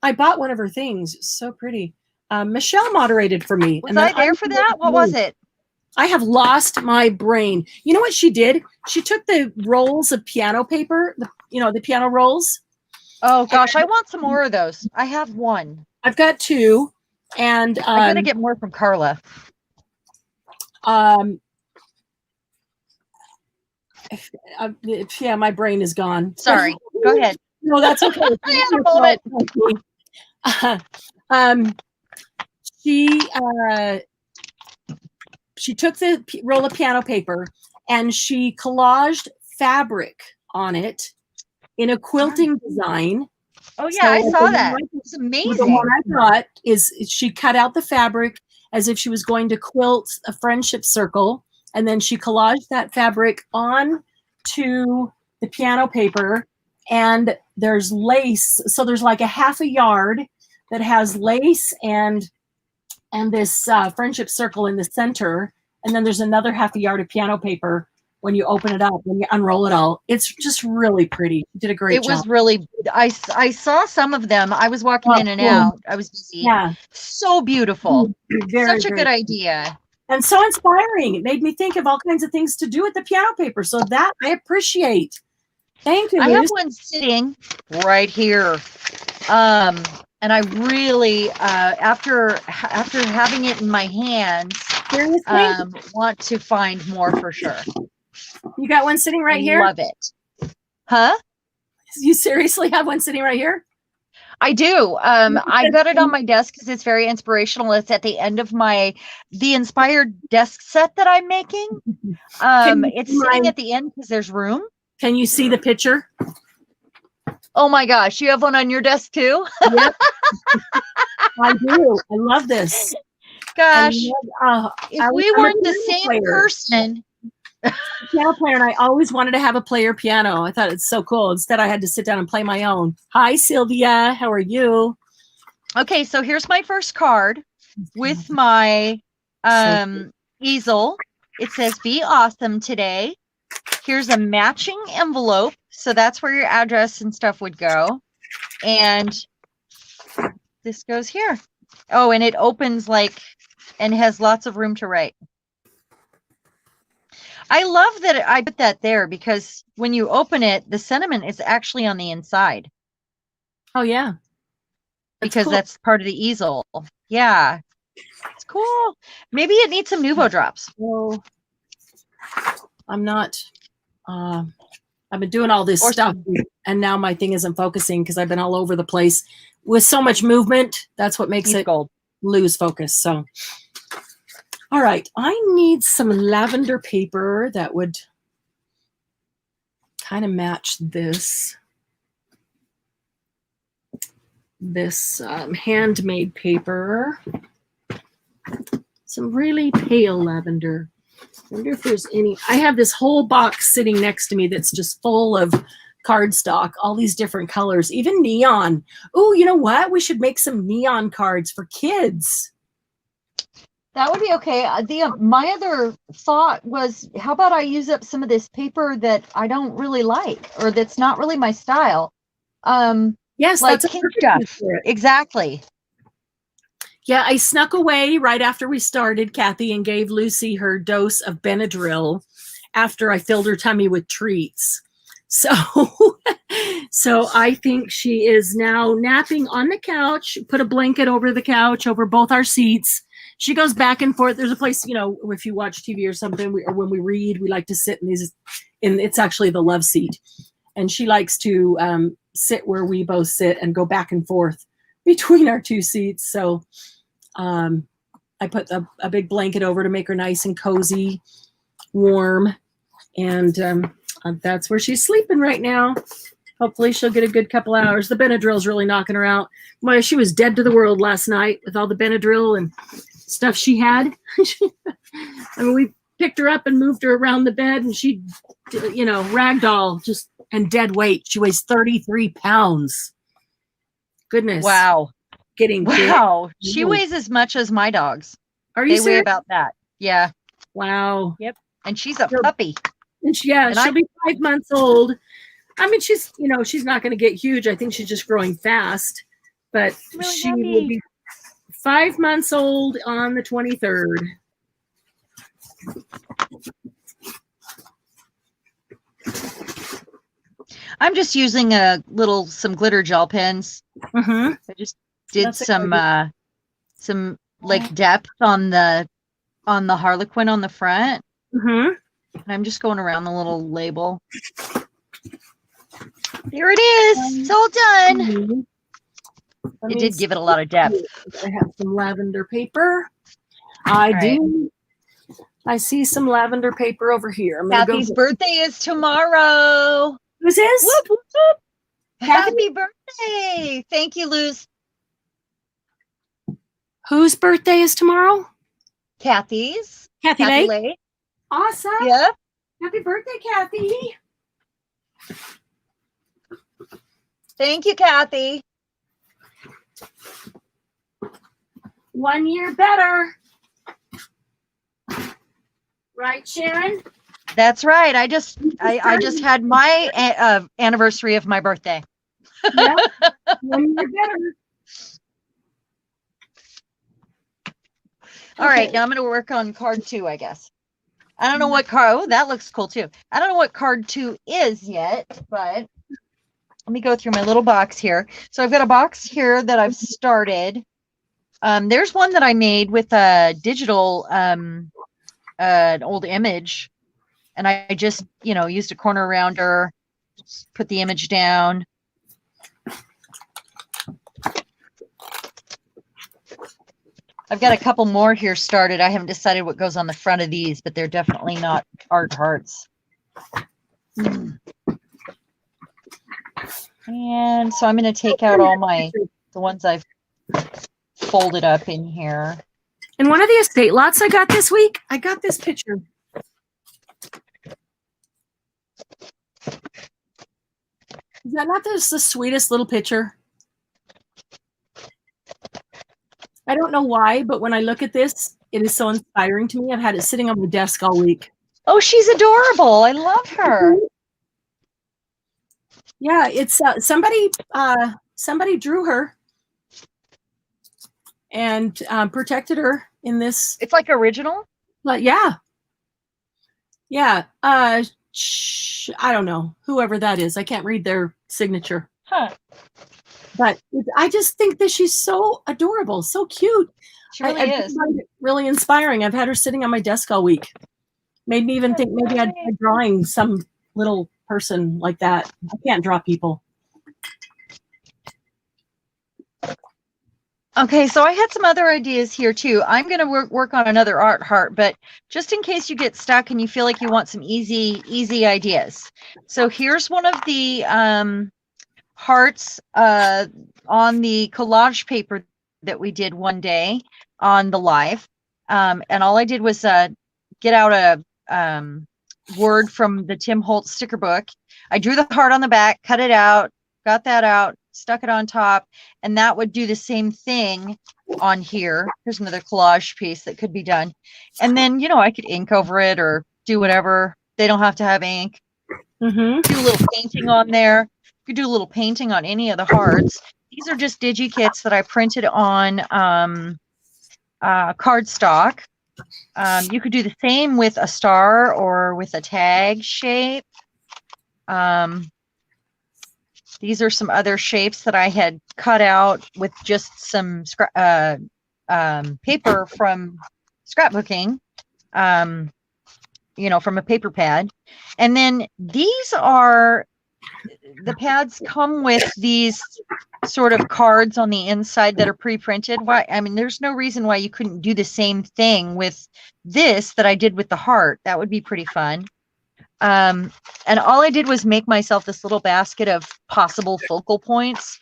I bought one of her things. So pretty. Michelle moderated for me. Was I there for that? What was it? I have lost my brain. You know what she did? She took the rolls of piano paper, the piano rolls. Oh gosh, I want some more of those. I have one. I've got two, and I gotta get more from Carla. Yeah, my brain is gone. Sorry. Go ahead. No, that's okay. I had a moment. She took the roll of piano paper and she collaged fabric on it in a quilting design. Oh yeah, I saw that. It's amazing. The one I got is she cut out the fabric as if she was going to quilt a friendship circle, and then she collaged that fabric on to the piano paper, and there's lace. So there's like a half a yard that has lace and this friendship circle in the center, and then there's another half a yard of piano paper when you open it up, when you unroll it all. It's just really pretty. You did a great job. It was really, I saw some of them. I was walking in and out. I was busy. Yeah. So beautiful. Very, Such a good idea. And so inspiring. It made me think of all kinds of things to do with the piano paper. So that I appreciate. Thank you. I have one sitting right here. And I really, after having it in my hands, want to find more for sure. You got one sitting right here? Love it. Huh? You seriously have one sitting right here? I do. I've got it on my desk because it's very inspirational. It's at the end of the inspired desk set that I'm making. It's sitting at the end because there's room. Can you see the picture? Oh my gosh, you have one on your desk too? Yep. I do. I love this. Gosh, if we weren't the same person. Piano player, and I always wanted to have a player piano. I thought it's so cool. Instead, I had to sit down and play my own. Hi, Sylvia. How are you? Okay, so here's my first card with my easel. It says, "Be awesome today." Here's a matching envelope. So that's where your address and stuff would go. And this goes here. Oh, and it opens and has lots of room to write. I love that I put that there because when you open it, the sentiment is actually on the inside. Oh, yeah. Because that's part of the easel. Yeah. It's cool. Maybe it needs some Nuvo drops. Well, I'm not. I've been doing all this stuff, and now my thing isn't focusing because I've been all over the place with so much movement. That's what makes it lose focus. So, all right, I need some lavender paper that would kind of match this handmade paper. Some really pale lavender. I wonder if there's any. I have this whole box sitting next to me that's just full of cardstock, all these different colors, even neon. Oh, you know what? We should make some neon cards for kids. That would be okay. My other thought was, how about I use up some of this paper that I don't really like, or that's not really my style? Yes, like that's kid stuff. Exactly. Yeah, I snuck away right after we started, Kathy, and gave Lucy her dose of Benadryl after I filled her tummy with treats. So I think she is now napping on the couch, put a blanket over the couch, over both our seats. She goes back and forth. There's a place, if you watch TV or something, or when we read, we like to sit in these, and it's actually the love seat. And she likes to sit where we both sit and go back and forth between our two seats. So I put a big blanket over to make her nice and cozy, warm. And that's where she's sleeping right now. Hopefully she'll get a good couple hours. The Benadryl's really knocking her out. Well, she was dead to the world last night with all the Benadryl and stuff she had. I mean, we picked her up and moved her around the bed, and she, ragdoll, just and dead weight. She weighs 33 pounds. Goodness. Wow. Getting big. Wow. She weighs as much as my dogs. Are you They weigh serious? about that. Yeah. Wow. Yep. And she's a puppy. And she'll be 5 months old. I mean, she's not going to get huge. I think she's just growing fast. But Really she happy. will be 5 months old on the 23rd. I'm just using some glitter gel pens. Mm-hmm. I just did That's some like depth on the Harlequin on the front. Mm-hmm. And I'm just going around the little label. There it is. It's all done. It did give it a lot of depth. I have some lavender paper. I do. I see some lavender paper over here. Kathy's birthday is tomorrow. Who's his? Whoop, whoop, whoop. Happy birthday. Thank you, Luz. Whose birthday is tomorrow? Kathy's. Kathy Lake. Awesome. Yep. Happy birthday, Kathy. Thank you, Kathy. 1 year better. Right, Sharon? That's right. I just had my anniversary of my birthday. Yeah. 1 year better. All right, now I'm going to work on card 2, I guess. I don't know what card. Oh, that looks cool too. I don't know what card 2 is yet, but let me go through my little box here. So I've got a box here that I've started. There's one that I made with a digital, an old image, and I just, used a corner rounder, just put the image down. I've got a couple more here started. I haven't decided what goes on the front of these, but they're definitely not art hearts. And so I'm going to take out all the ones I've folded up in here. In one of the estate lots I got this week, I got this picture. Is that not the sweetest little picture? I don't know why, but when I look at this, it is so inspiring to me. I've had it sitting on my desk all week. Oh, she's adorable. I love her. Yeah, it's somebody drew her and protected her in this. It's like original? But yeah. I don't know. Whoever that is. I can't read their signature. Huh. But I just think that she's so adorable, so cute. She really is. Find it really inspiring. I've had her sitting on my desk all week. Made me even think maybe I'd try drawing some little person like that. I can't draw people. Okay, so I had some other ideas here too. I'm going to work on another art heart, but just in case you get stuck and you feel like you want some easy ideas. So here's one of the hearts on the collage paper that we did one day on the live. And all I did was get out a word from the Tim Holtz sticker book. I drew the heart on the back, cut it out, got that out, stuck it on top, and that would do the same thing on here. Here's another collage piece that could be done. And then, I could ink over it or do whatever. They don't have to have ink. Mm-hmm. Do a little painting on there. You could do a little painting on any of the hearts. These are just digi-kits that I printed on cardstock. You could do the same with a star or with a tag shape. These are some other shapes that I had cut out with just some paper from scrapbooking, from a paper pad. And then these are, the pads come with these sort of cards on the inside that are pre-printed. Why? I mean, there's no reason why you couldn't do the same thing with this that I did with the heart. That would be pretty fun. And all I did was make myself this little basket of possible focal points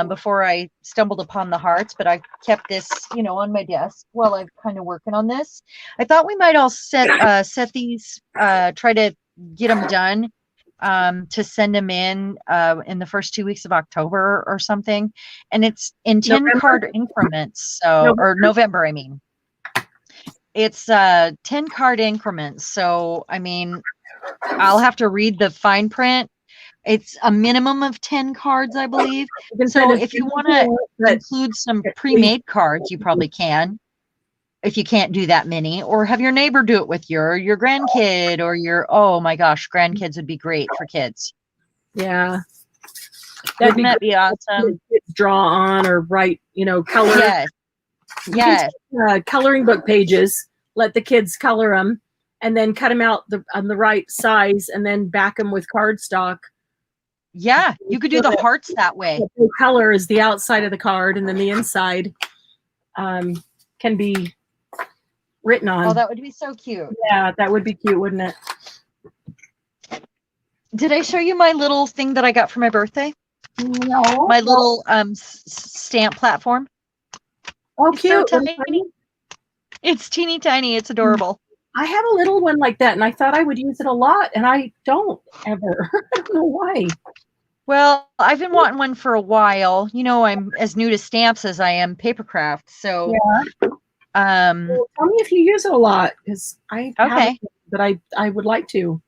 before I stumbled upon the hearts, but I kept this, on my desk while I'm kind of working on this. I thought we might all set these, try to get them done to send them in the first 2 weeks of October or something. And it's in 10 November? card increments. So, or November, I mean. It's 10 card increments. So, I mean, I'll have to read the fine print. It's a minimum of 10 cards, I believe. So if you want to include some pre-made cards, you probably can. If you can't do that many, or have your neighbor do it with your grandkid or oh my gosh, grandkids would be great for kids. Yeah. Wouldn't that be awesome? Draw on or write, color. Yes. Yes. Coloring book pages, let the kids color them and then cut them out on the right size and then back them with cardstock. Yeah, you could do the hearts that way. The color is the outside of the card and then the inside can be written on. Oh, that would be so cute. Yeah, that would be cute, wouldn't it? Did I show you my little thing that I got for my birthday? No. My little stamp platform. Oh, it's cute. So tiny. It's teeny tiny. It's adorable. I have a little one like that, and I thought I would use it a lot, and I don't ever. I don't know why. Well, I've been wanting one for a while. I'm as new to stamps as I am papercraft. So, yeah. Well, tell me if you use it a lot, because haven't, but I would like to.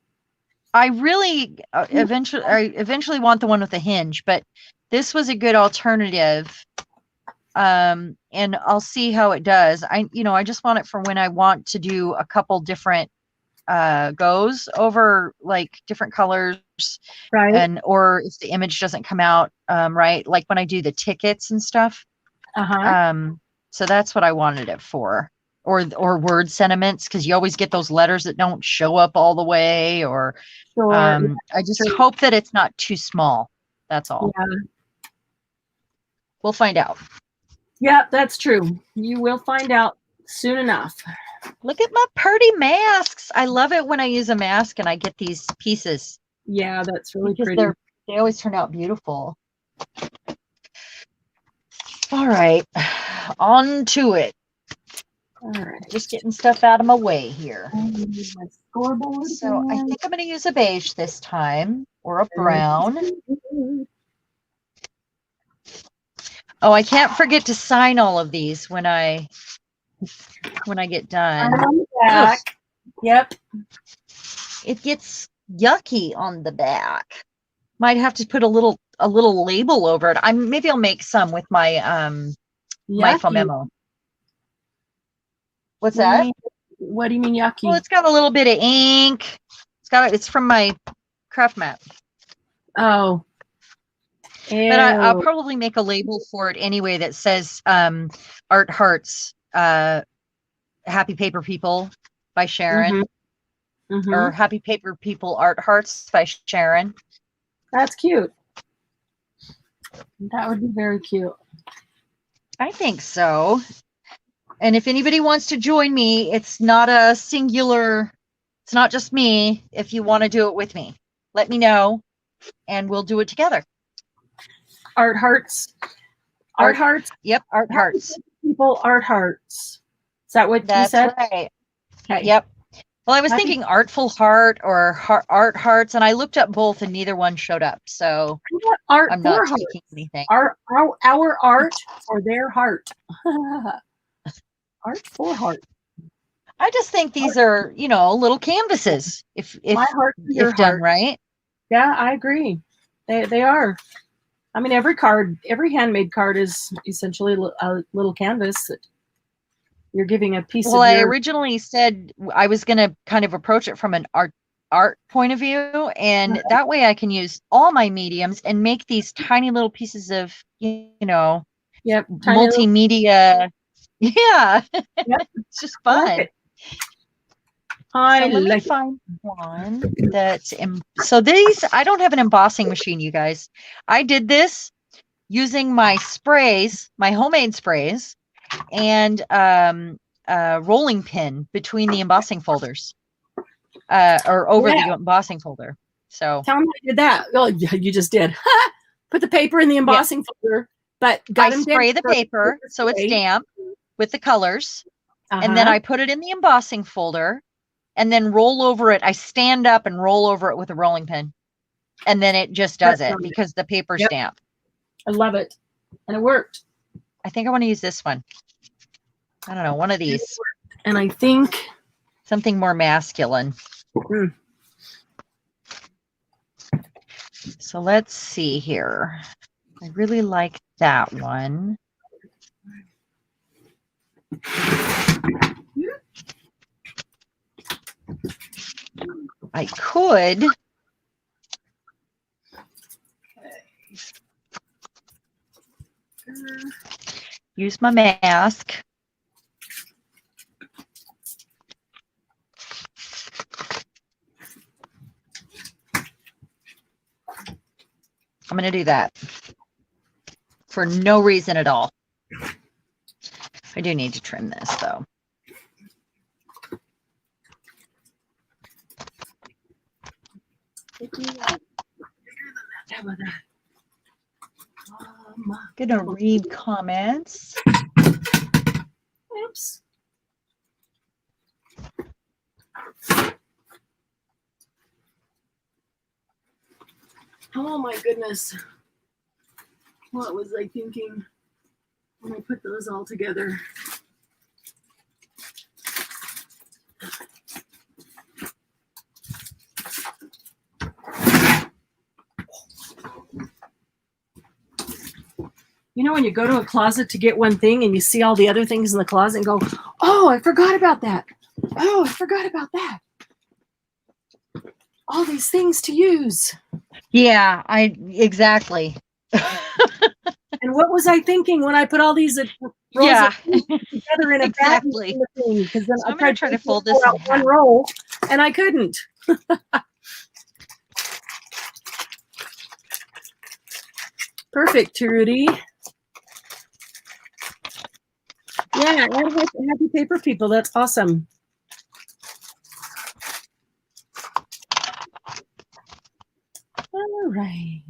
I really eventually want the one with the hinge, but this was a good alternative. And I'll see how it does. I just want it for when I want to do a couple different goes over like different colors, right? Or if the image doesn't come out right, like when I do the tickets and stuff. So that's what I wanted it for, or word sentiments, because you always get those letters that don't show up all the way, or sure. I just hope that it's not too small. That's all. Yeah. We'll find out. Yeah, that's true. You will find out soon enough. Look at my pretty masks. I love it when I use a mask and I get these pieces. Yeah, that's really because pretty. They always turn out beautiful. All right, on to it. All right. Just getting stuff out of my way here. I need my scoreboard. So I think I'm going to use a beige this time, or a brown. Oh, I can't forget to sign all of these when I get done. On the back. Yep. It gets yucky on the back. Might have to put a little label over it. Maybe I'll make some with my my memo. What's that? What do you mean yucky? Well, it's got a little bit of ink. It's from my craft mat. Oh. Ew. But I'll probably make a label for it anyway that says Art Hearts, Happy Paper People by Sharon. Mm-hmm. Or Happy Paper People Art Hearts by Sharon. That's cute. That would be very cute. I think so. And if anybody wants to join me, it's not a singular, it's not just me. If you want to do it with me, let me know and we'll do it together. Art Hearts. Art Hearts? Yep, Art Hearts. People Art Hearts. Is that what you said? That's right. Okay. Yep. Well, I was thinking Artful Heart or Art Hearts, and I looked up both and neither one showed up. So I'm not taking anything. Our art for their heart. Art for heart. I just think these are, little canvases. If done right. Yeah, I agree. They are. I mean, every handmade card is essentially a little canvas that you're giving a piece of I originally said I was going to kind of approach it from an art point of view, and that way I can use all my mediums and make these tiny little pieces of, multimedia. Yeah. Yep. It's just fun. Let me find one that's so these, I don't have an embossing machine, you guys. I did this using my sprays, my homemade sprays, and rolling pin between the embossing folders, or over the embossing folder. So tell me how you did that. Oh, you just did. Put the paper in the embossing folder, but I spray the paper so it's damp with the colors, and then I put it in the embossing folder, and then roll over it. I stand up and roll over it with a rolling pin. and then it just does That's it on it. because the paper Yep. stamp. I love it. And it worked. I think I want to use this one. I don't know, one of these. And I think Something more masculine. Mm. So let's see here. I really like that one. I could use my mask. I'm going to do that for no reason at all. I do need to trim this though. Gonna read comments. Oops. Oh my goodness. What was I thinking when I put those all together? You know, when you go to a closet to get one thing and you see all the other things in the closet and go, oh, I forgot about that. Oh, I forgot about that. All these things to use. Yeah, exactly. And what was I thinking when I put all these rolls Yeah, together in a exactly. bag? Because then So I I'm gonna try to fold this out in one half. roll, and I couldn't. Perfect, Trudy. Yeah, and happy paper people. That's awesome. All right.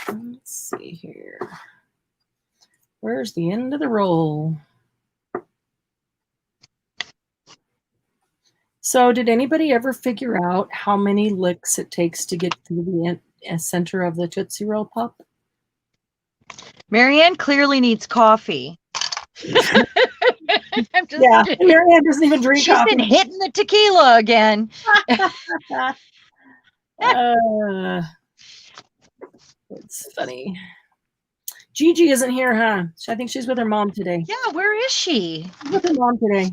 Let's see here. Where's the end of the roll? So did anybody ever figure out how many licks it takes to get through the center of the Tootsie Roll Pop? Marianne clearly needs coffee. I'm just Yeah, Marianne doesn't even drink She's coffee. been hitting the tequila again. It's funny. Gigi isn't here, huh? I think she's with her mom today. Yeah, where is she? She's with her mom today.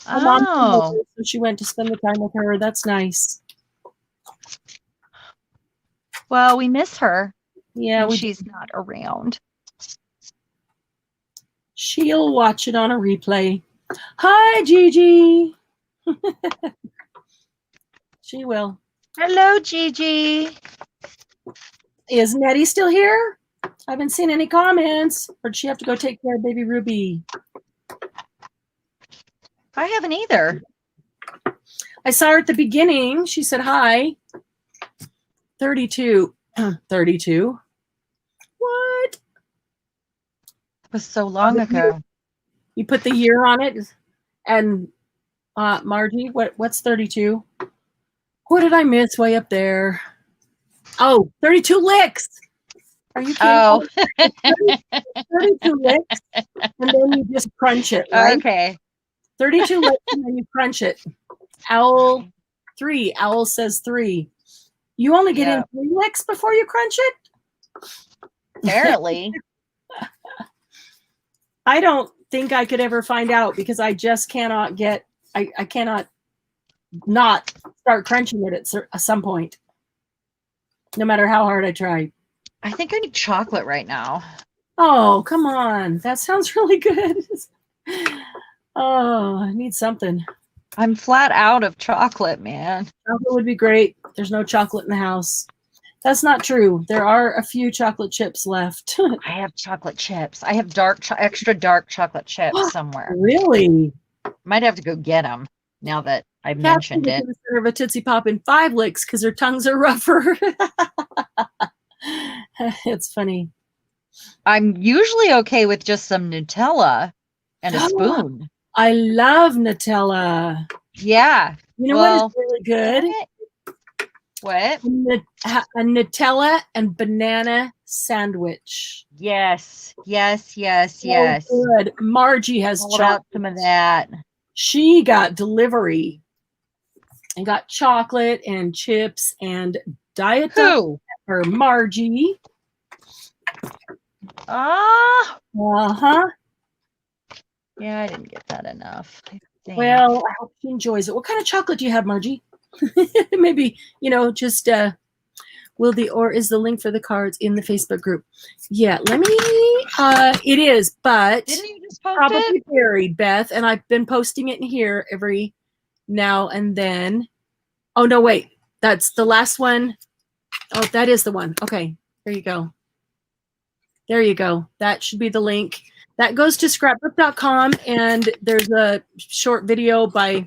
Her mom came over, so she went to spend the time with her. That's nice. Well, we miss her. Yeah, she's not around. She'll watch it on a replay. Hi, Gigi. She will. Hello, Gigi. Is Nettie still here? I haven't seen any comments. Or did she have to go take care of baby Ruby? I haven't either. I saw her at the beginning. She said hi. 32. 32. What? It was so long ago. You put the year on it. And Margie, what's 32? What did I miss way up there? Oh, 32 licks. Are you kidding? Oh. 32 licks, and then you just crunch it, right? Okay. 32 licks, and then you crunch it. Owl 3. Owl says 3. You only get in 3 licks before you crunch it? Apparently. I don't think I could ever find out because I just cannot get, I cannot not start crunching it at some point, no matter how hard I try. I think I need chocolate right now. Oh, come on. That sounds really good. Oh, I need something. I'm flat out of chocolate, man. Chocolate would be great. There's no chocolate in the house. That's not true. There are a few chocolate chips left. I have chocolate chips. I have extra dark chocolate chips somewhere. Really? Might have to go get them now that I've mentioned it. Serve a Tootsie Pop in 5 licks because their tongues are rougher. It's funny. I'm usually okay with just some Nutella and a spoon. I love Nutella. Yeah. You know what is really good? What? A Nutella and banana sandwich. Yes, yes, yes, So yes. good. Margie has All about some of that. She got delivery and got chocolate and chips and Diet Who? for Margie. Ah. Uh-huh. Yeah, I didn't get that enough. Well, I hope she enjoys it. What kind of chocolate do you have, Margie? Maybe, just or is the link for the cards in the Facebook group? Yeah, let me it is, but didn't you just post probably it? buried, Beth, and I've been posting it in here every now and then. Oh no, wait. That's the last one. Oh, that is the one. Okay. There you go. There you go. That should be the link. That goes to scrapbook.com, and there's a short video by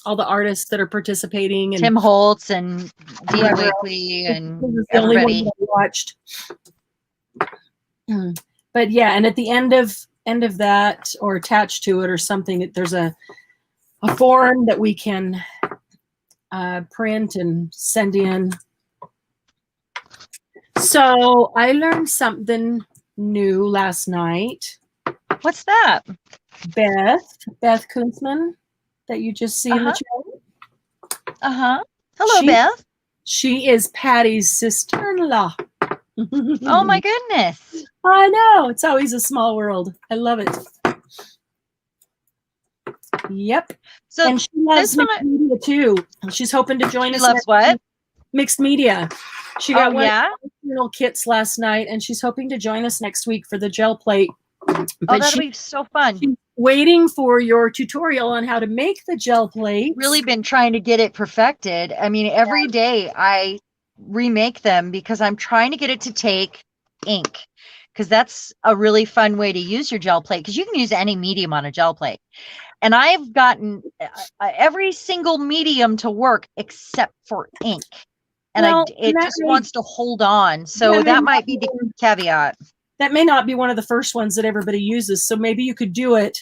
all the artists that are participating. And Tim Holtz and Dean Wakely and the everybody. only one that I watched. But yeah, and at the end of that, or attached to it or something, there's a form that we can print and send in. So I learned something new last night. What's that? Beth Kunzman, that you just see in the chat. Hello, Beth. She is Patty's sister-in-law. Oh my goodness. I know. It's always a small world. I love it. Yep. So and she loves mixed media too. She's hoping to join us. She loves what? Mixed media. She got one yeah? little kits last night, and she's hoping to join us next week for the gel plate. But that'll be so fun. She's waiting for your tutorial on how to make the gel plate. Really been trying to get it perfected. I mean, every day I remake them because I'm trying to get it to take ink, because that's a really fun way to use your gel plate, because you can use any medium on a gel plate. And I've gotten every single medium to work except for ink. And it just wants to hold on. So that might be the caveat. That may not be one of the first ones that everybody uses. So maybe you could do it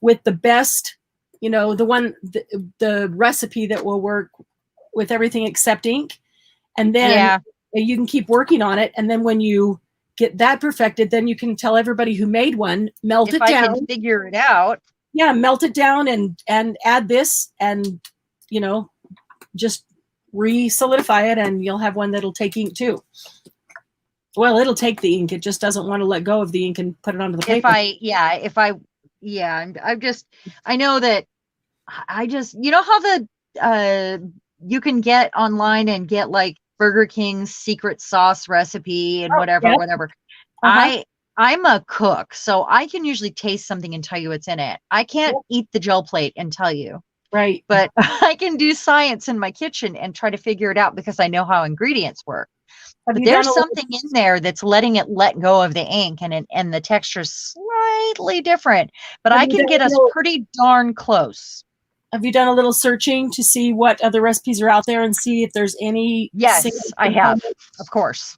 with the best, the recipe that will work with everything except ink. And then you can keep working on it. And then when you get that perfected, then you can tell everybody who made one, melt it down. If I can figure it out. Yeah, melt it down and add this and, just re-solidify it, and you'll have one that'll take ink too. Well, it'll take the ink. It just doesn't want to let go of the ink and put it onto the paper. I know that how you can get online and get like Burger King's secret sauce recipe and whatever. I'm a cook, so I can usually taste something and tell you what's in it. I can't eat the gel plate and tell you. Right. But I can do science in my kitchen and try to figure it out because I know how ingredients work. But there's something in there that's letting it let go of the ink, and the texture's slightly different. But I can get us pretty darn close. Have you done a little searching to see what other recipes are out there and see if there's any? Yes, I have. Of course.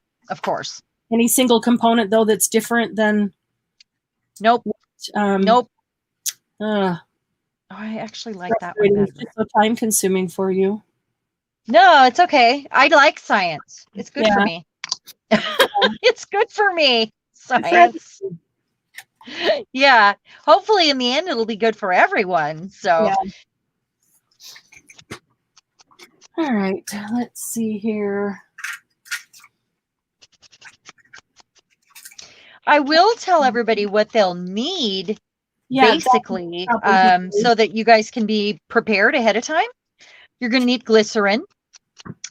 Any single component though that's different than? Nope. Nope. I actually like that one better. It's so time consuming for you. No, it's okay. I like science. It's good for me. It's good for me. Science. Yeah. Hopefully in the end it'll be good for everyone. So. Yeah. All right. Let's see here. I will tell everybody what they'll need, basically, so that you guys can be prepared ahead of time. You're going to need glycerin.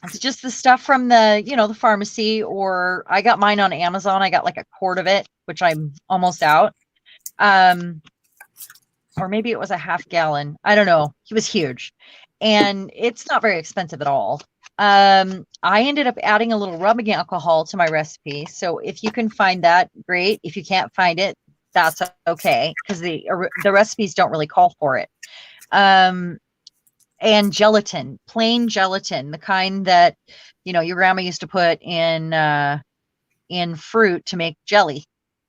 It's just the stuff from the, the pharmacy, or I got mine on Amazon. I got like a quart of it, which I'm almost out. Or maybe it was a half gallon. I don't know. It was huge. And it's not very expensive at all. I ended up adding a little rubbing alcohol to my recipe. So if you can find that, great. If you can't find it, that's okay, because the recipes don't really call for it. And gelatin, plain gelatin, the kind that, your grandma used to put in fruit to make jelly,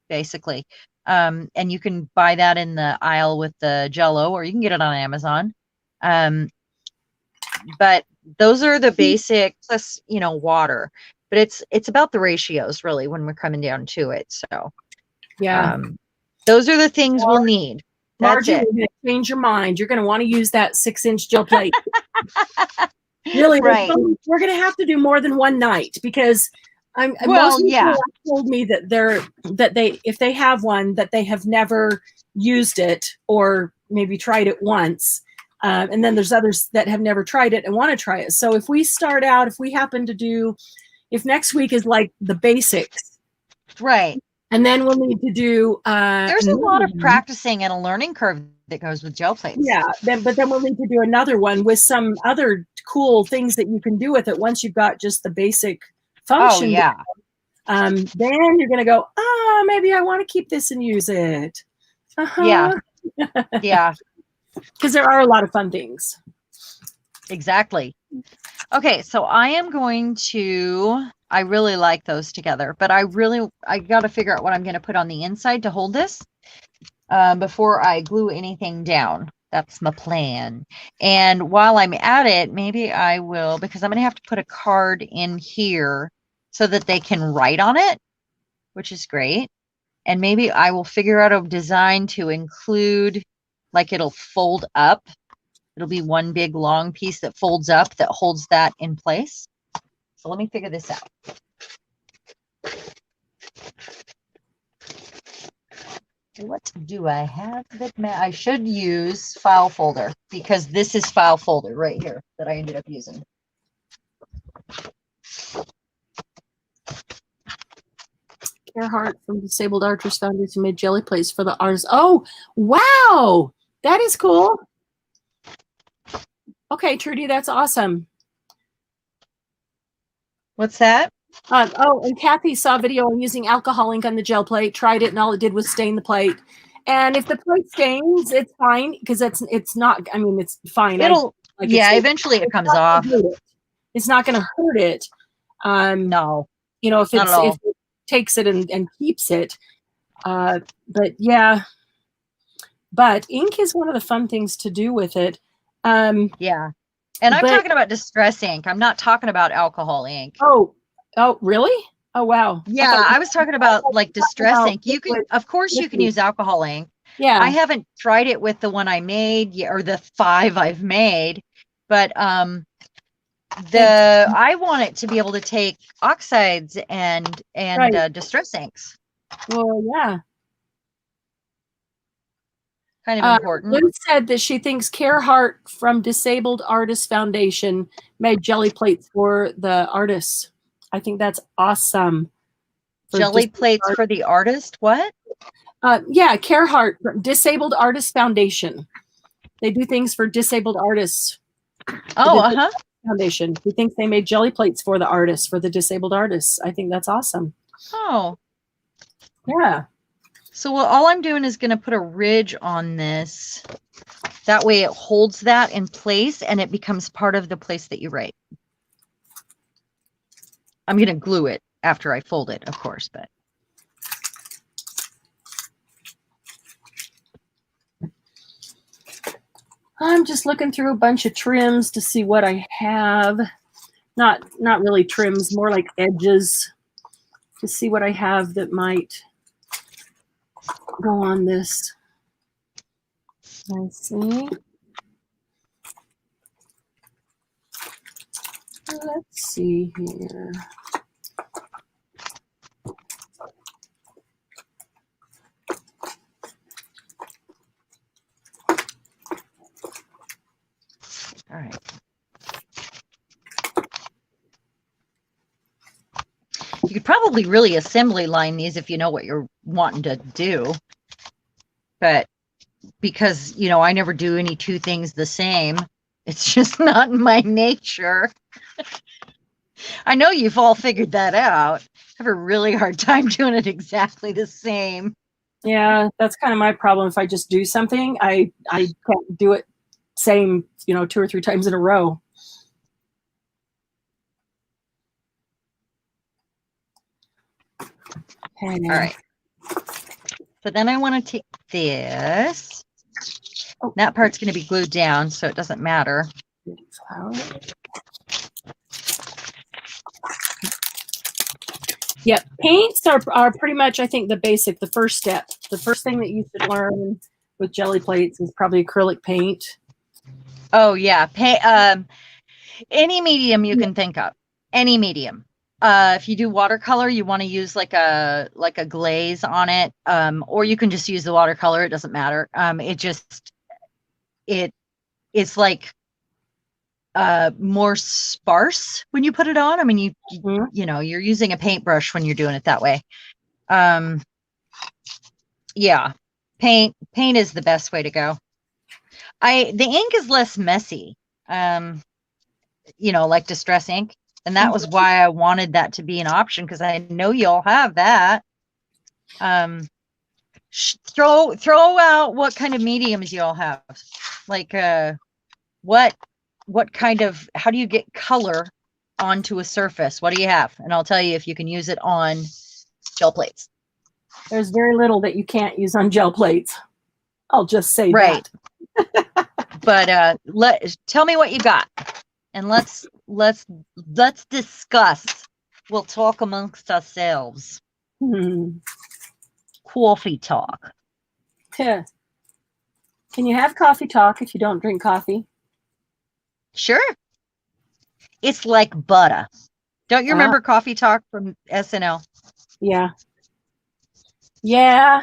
basically. And you can buy that in the aisle with the Jell-O, or you can get it on Amazon. But those are the basic plus, water, but it's about the ratios really when we're coming down to it. So Yeah. those are the things we'll need. That's Margie, it. you're going to change your mind. You're going to want to use that 6-inch gel plate. Really, Right. we're going to have to do more than one night because Well, most people yeah. have told me that if they have one, that they have never used it or maybe tried it once. And then there's others that have never tried it and want to try it. So if we start out, if we happen to do, if next week is like the basics. Right. And then we'll need to do. There's a lot of practicing and a learning curve that goes with gel plates. Yeah, but then we'll need to do another one with some other cool things that you can do with it once you've got just the basic function. Oh, yeah. Then you're going to go, maybe I want to keep this and use it. Yeah. Yeah. Because there are a lot of fun things. Exactly. Okay, so I am going to, I really like those together, but I got to figure out what I'm going to put on the inside to hold this before I glue anything down. That's my plan. And while I'm at it, maybe I will, because I'm going to have to put a card in here so that they can write on it, which is great. And maybe I will figure out a design to include, like it'll fold up. It'll be one big long piece that folds up that holds that in place. So let me figure this out. What do I have that I should use file folder, because this is file folder right here that I ended up using. Gerhart from Disabled Archers Foundation made jelly plates for the artists. Oh, wow. That is cool. Okay, Trudy, that's awesome. What's that? And Kathy saw a video on using alcohol ink on the gel plate, tried it, and all it did was stain the plate. And if the plate stains, it's fine because it's not, I mean, it's fine. Eventually it comes off. It's not going to hurt it. No. If it takes it and keeps it. But yeah. But ink is one of the fun things to do with it. Yeah. And I'm talking about distress ink. I'm not talking about alcohol ink. Oh, really? Oh, wow. Yeah, I was talking about like distress ink. You can, of course, you can use alcohol ink. Yeah. I haven't tried it with the one I made or the 5 I've made, but I want it to be able to take oxides and right. Distress inks. Well, yeah. Kind of important. Lynn said that she thinks Gerhart from Disabled Artists Foundation made jelly plates for the artists. I think that's awesome. Jelly plates for the artist? What? Yeah, Gerhart from Disabled Artists Foundation. They do things for disabled artists. Oh, Foundation. He thinks they made jelly plates for the artists, for the disabled artists. I think that's awesome. Oh. Yeah. So all I'm doing is going to put a ridge on this. That way it holds that in place and it becomes part of the place that you write. I'm going to glue it after I fold it, of course, but. I'm just looking through a bunch of trims to see what I have. Not really trims, more like edges to see what I have that might go on this. Let's see. Let's see here. All right. You could probably really assembly line these if you know what you're wanting to do. But because, I never do any two things the same, it's just not in my nature. I know you've all figured that out. I have a really hard time doing it exactly the same. Yeah, that's kind of my problem. If I just do something, I can't do it same, 2 or 3 times in a row. Okay. All right. So then I want to take this. That part's going to be glued down, so it doesn't matter. Yep. Paints are pretty much, I think, the basic, the first step. The first thing that you should learn with jelly plates is probably acrylic paint. Oh yeah, any medium you can think of, any medium. If you do watercolor, you want to use like a glaze on it, or you can just use the watercolor. It doesn't matter. It's like more sparse when you put it on. I mean, you know, you're using a paintbrush when you're doing it that way. Yeah, paint is the best way to go. The ink is less messy. You know, like distress ink. And that was why I wanted that to be an option, because I know you'll have that. Throw out what kind of mediums you all have. Like what kind of, how do you get color onto a surface? What do you have? And I'll tell you if you can use it on gel plates. There's very little that you can't use on gel plates. I'll just say right. that. But tell me what you got. And let's discuss. We'll talk amongst ourselves. Coffee talk. Yeah. Can you have coffee talk if you don't drink coffee? Sure. It's like butter. Don't you remember Coffee Talk from SNL? Yeah. Yeah.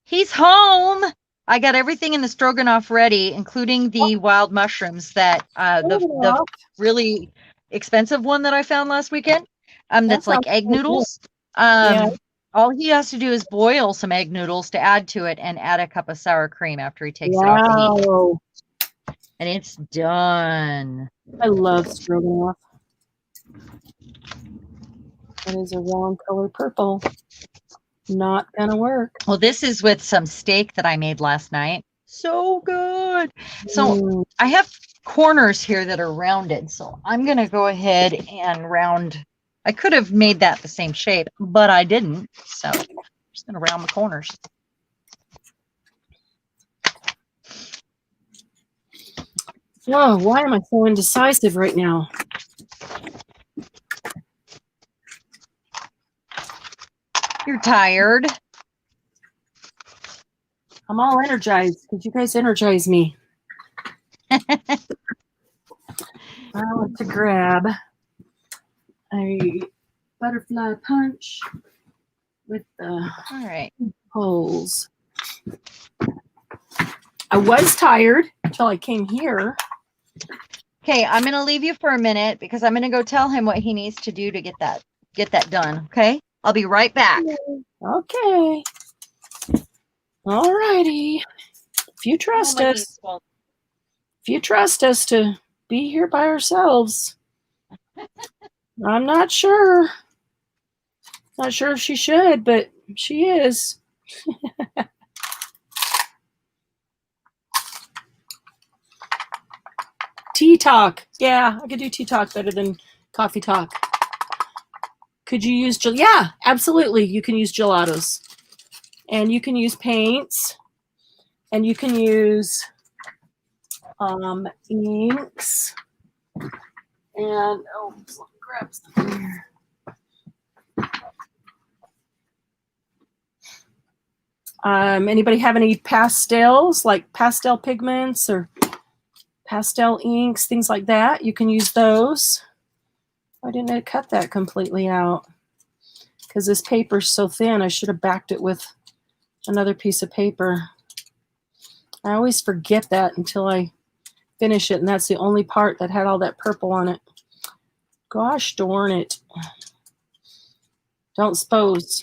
He's home. I got everything in the stroganoff ready, including the wild mushrooms that the really expensive one that I found last weekend. That's like egg noodles. All he has to do is boil some egg noodles to add to it and add a cup of sour cream after he takes it off the heat. And it's done. I love stroganoff. That is a wrong color purple. Not gonna work. Well, this is with some steak that I made last night. So good. So I have corners here that are rounded. So I'm going to go ahead and round. I could have made that the same shape, but I didn't. So I'm just going to round the corners. Oh, why am I so indecisive right now? You're tired. I'm all energized. Could you guys energize me? I want to grab a butterfly punch with the holes. I was tired until I came here. Okay, I'm going to leave you for a minute because I'm going to go tell him what he needs to do to get that done. Okay, I'll be right back. Okay. All righty. If you trust us, to be here by ourselves, I'm not sure. Not sure if she should, but she is. Tea talk. Yeah, I could do tea talk better than coffee talk. Could you use yeah, absolutely. You can use gelatos. And you can use paints. And you can use inks. And let me grab some here. Anybody have any pastels, like pastel pigments or pastel inks, things like that? You can use those. Why didn't I cut that completely out? Because this paper's so thin, I should have backed it with another piece of paper. I always forget that until I finish it, and that's the only part that had all that purple on it. Gosh darn it. Don't suppose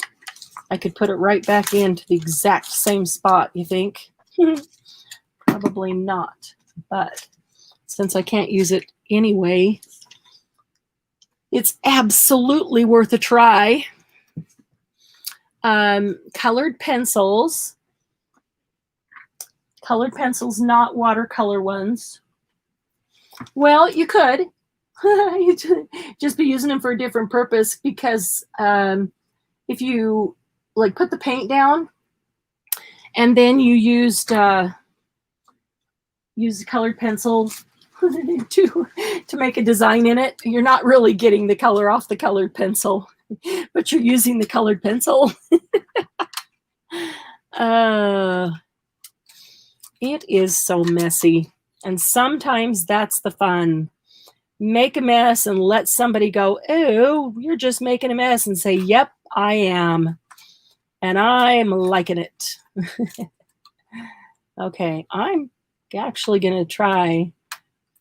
I could put it right back into the exact same spot, you think? Probably not. But since I can't use it anyway, it's absolutely worth a try. Colored pencils. Colored pencils, not watercolor ones. Well, you could. You just be using them for a different purpose, because if you like put the paint down and then you used use the colored pencil to make a design in it. You're not really getting the color off the colored pencil, but you're using the colored pencil. It is so messy. And sometimes that's the fun. Make a mess and let somebody go, oh, you're just making a mess, and say, yep, I am. And I'm liking it. Okay, I'm actually going to try.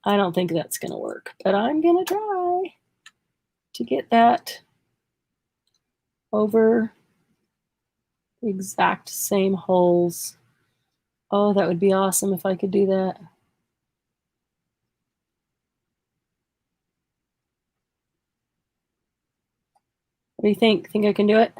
I don't think that's going to work, but I'm going to try to get that over the exact same holes. Oh, that would be awesome if I could do that. What do you think? Think I can do it?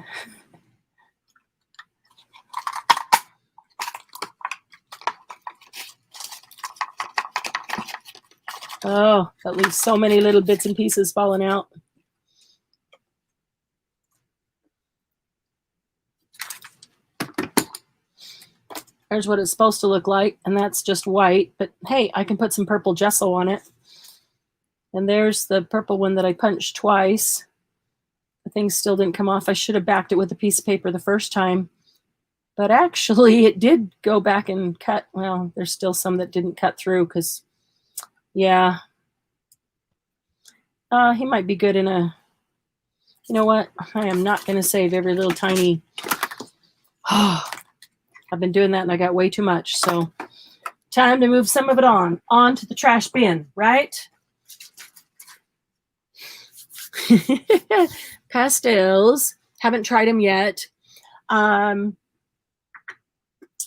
Oh, that leaves so many little bits and pieces falling out. There's what it's supposed to look like, and that's just white. But hey, I can put some purple gesso on it. And there's the purple one that I punched twice. The thing still didn't come off. I should have backed it with a piece of paper the first time. But actually, it did go back and cut. Well, there's still some that didn't cut through because, yeah. He might be good in a, you know what? I am not going to save every little tiny. I've been doing that and I got way too much. So time to move some of it onto the trash bin, right? Pastels. Haven't tried them yet.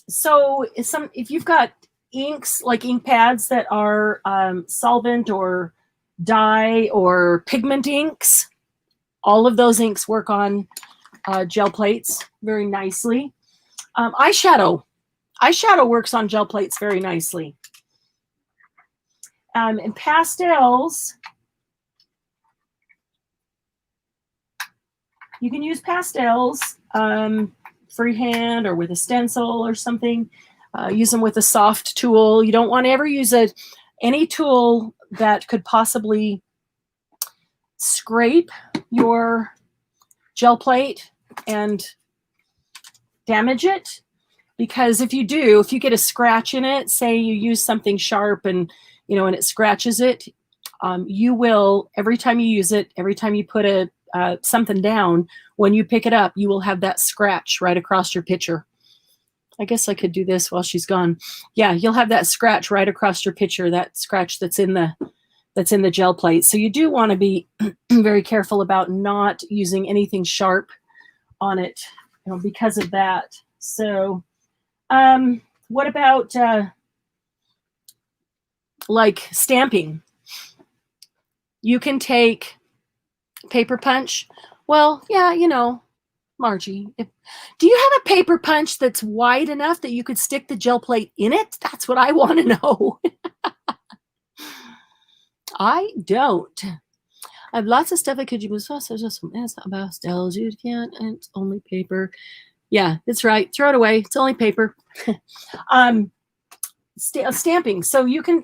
So if you've got inks, like ink pads that are solvent or dye or pigment inks, all of those inks work on gel plates very nicely. Eyeshadow works on gel plates very nicely. And pastels, you can use pastels freehand or with a stencil or something. Use them with a soft tool. You don't want to ever use any tool that could possibly scrape your gel plate and damage it. Because if you get a scratch in it, say you use something sharp and and it scratches it, you will, every time you use it, every time you put something down, when you pick it up, you will have that scratch right across your picture. I guess I could do this while she's gone. Yeah, you'll have that scratch right across your picture, that scratch that's in the gel plate. So you do want to be very careful about not using anything sharp on it, because of that. So what about like stamping? You can take paper punch. Well, yeah, Margie, do you have a paper punch that's wide enough that you could stick the gel plate in it? That's what I want to know. I don't. I have lots of stuff I could use. It's about pastels. You can't. It's only paper. Yeah, it's right. Throw it away. It's only paper. Stamping. So you can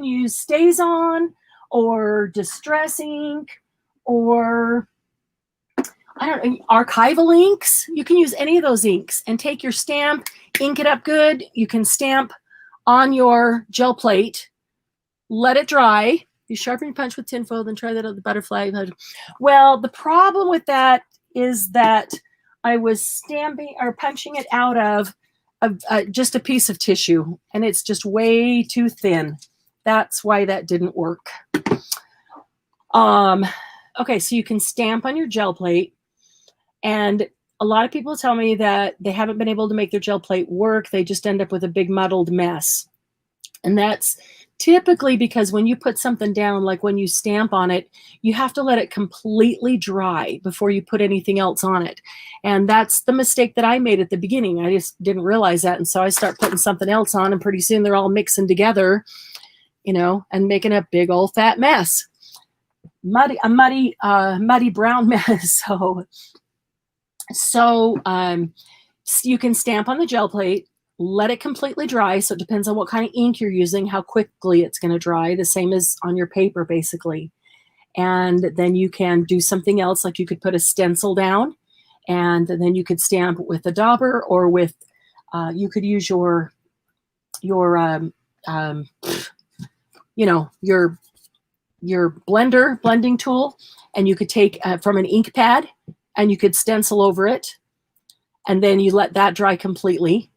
use StazOn or Distress ink or I don't know, archival inks. You can use any of those inks and take your stamp, ink it up good. You can stamp on your gel plate, let it dry. You sharpen your punch with tinfoil, then try that on the butterfly. Well, the problem with that is that I was stamping or punching it out of just a piece of tissue, and it's just way too thin. That's why that didn't work. Okay, so you can stamp on your gel plate, and a lot of people tell me that they haven't been able to make their gel plate work. They just end up with a big muddled mess. And that's typically because when you put something down, like when you stamp on it, you have to let it completely dry before you put anything else on it. And that's the mistake that I made at the beginning. I just didn't realize that. And so I start putting something else on, and pretty soon they're all mixing together, and making a big old fat mess. A muddy brown mess. So you can stamp on the gel plate, let it completely dry. So it depends on what kind of ink you're using, how quickly it's going to dry, the same as on your paper, basically. And then you can do something else, like you could put a stencil down, and then you could stamp with a dauber, or with, you could use your blending tool, and you could take from an ink pad, and you could stencil over it, and then you let that dry completely.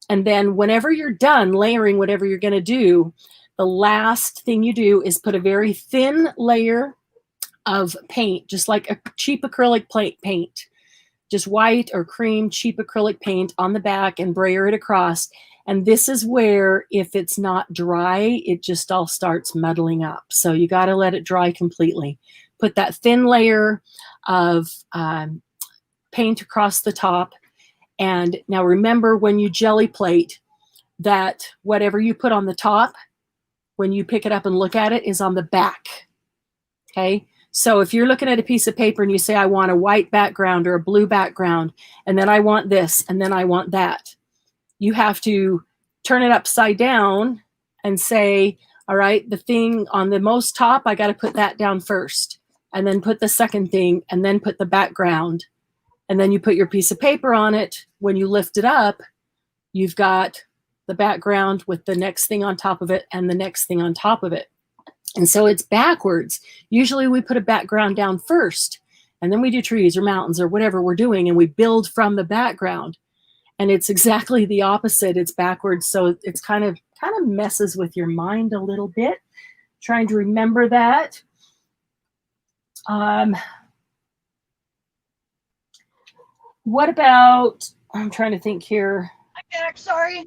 And then whenever you're done layering whatever you're going to do, the last thing you do is put a very thin layer of paint, just like a cheap acrylic paint, just white or cream cheap acrylic paint on the back, and brayer it across. And this is where, if it's not dry, it just all starts muddling up. So you got to let it dry completely. Put that thin layer of paint across the top. And now remember, when you jelly plate, that whatever you put on the top, when you pick it up and look at it, is on the back. Okay. So if you're looking at a piece of paper and you say, I want a white background or a blue background, and then I want this, and then I want that, you have to turn it upside down and say, all right, the thing on the most top, I got to put that down first, and then put the second thing, and then put the background. And then you put your piece of paper on it. When you lift it up, you've got the background with the next thing on top of it and the next thing on top of it. And so it's backwards. Usually we put a background down first, and then we do trees or mountains or whatever we're doing, and we build from the background. And it's exactly the opposite. It's backwards. So it's kind of messes with your mind a little bit, trying to remember that. What about, I'm trying to think here. I'm back, sorry.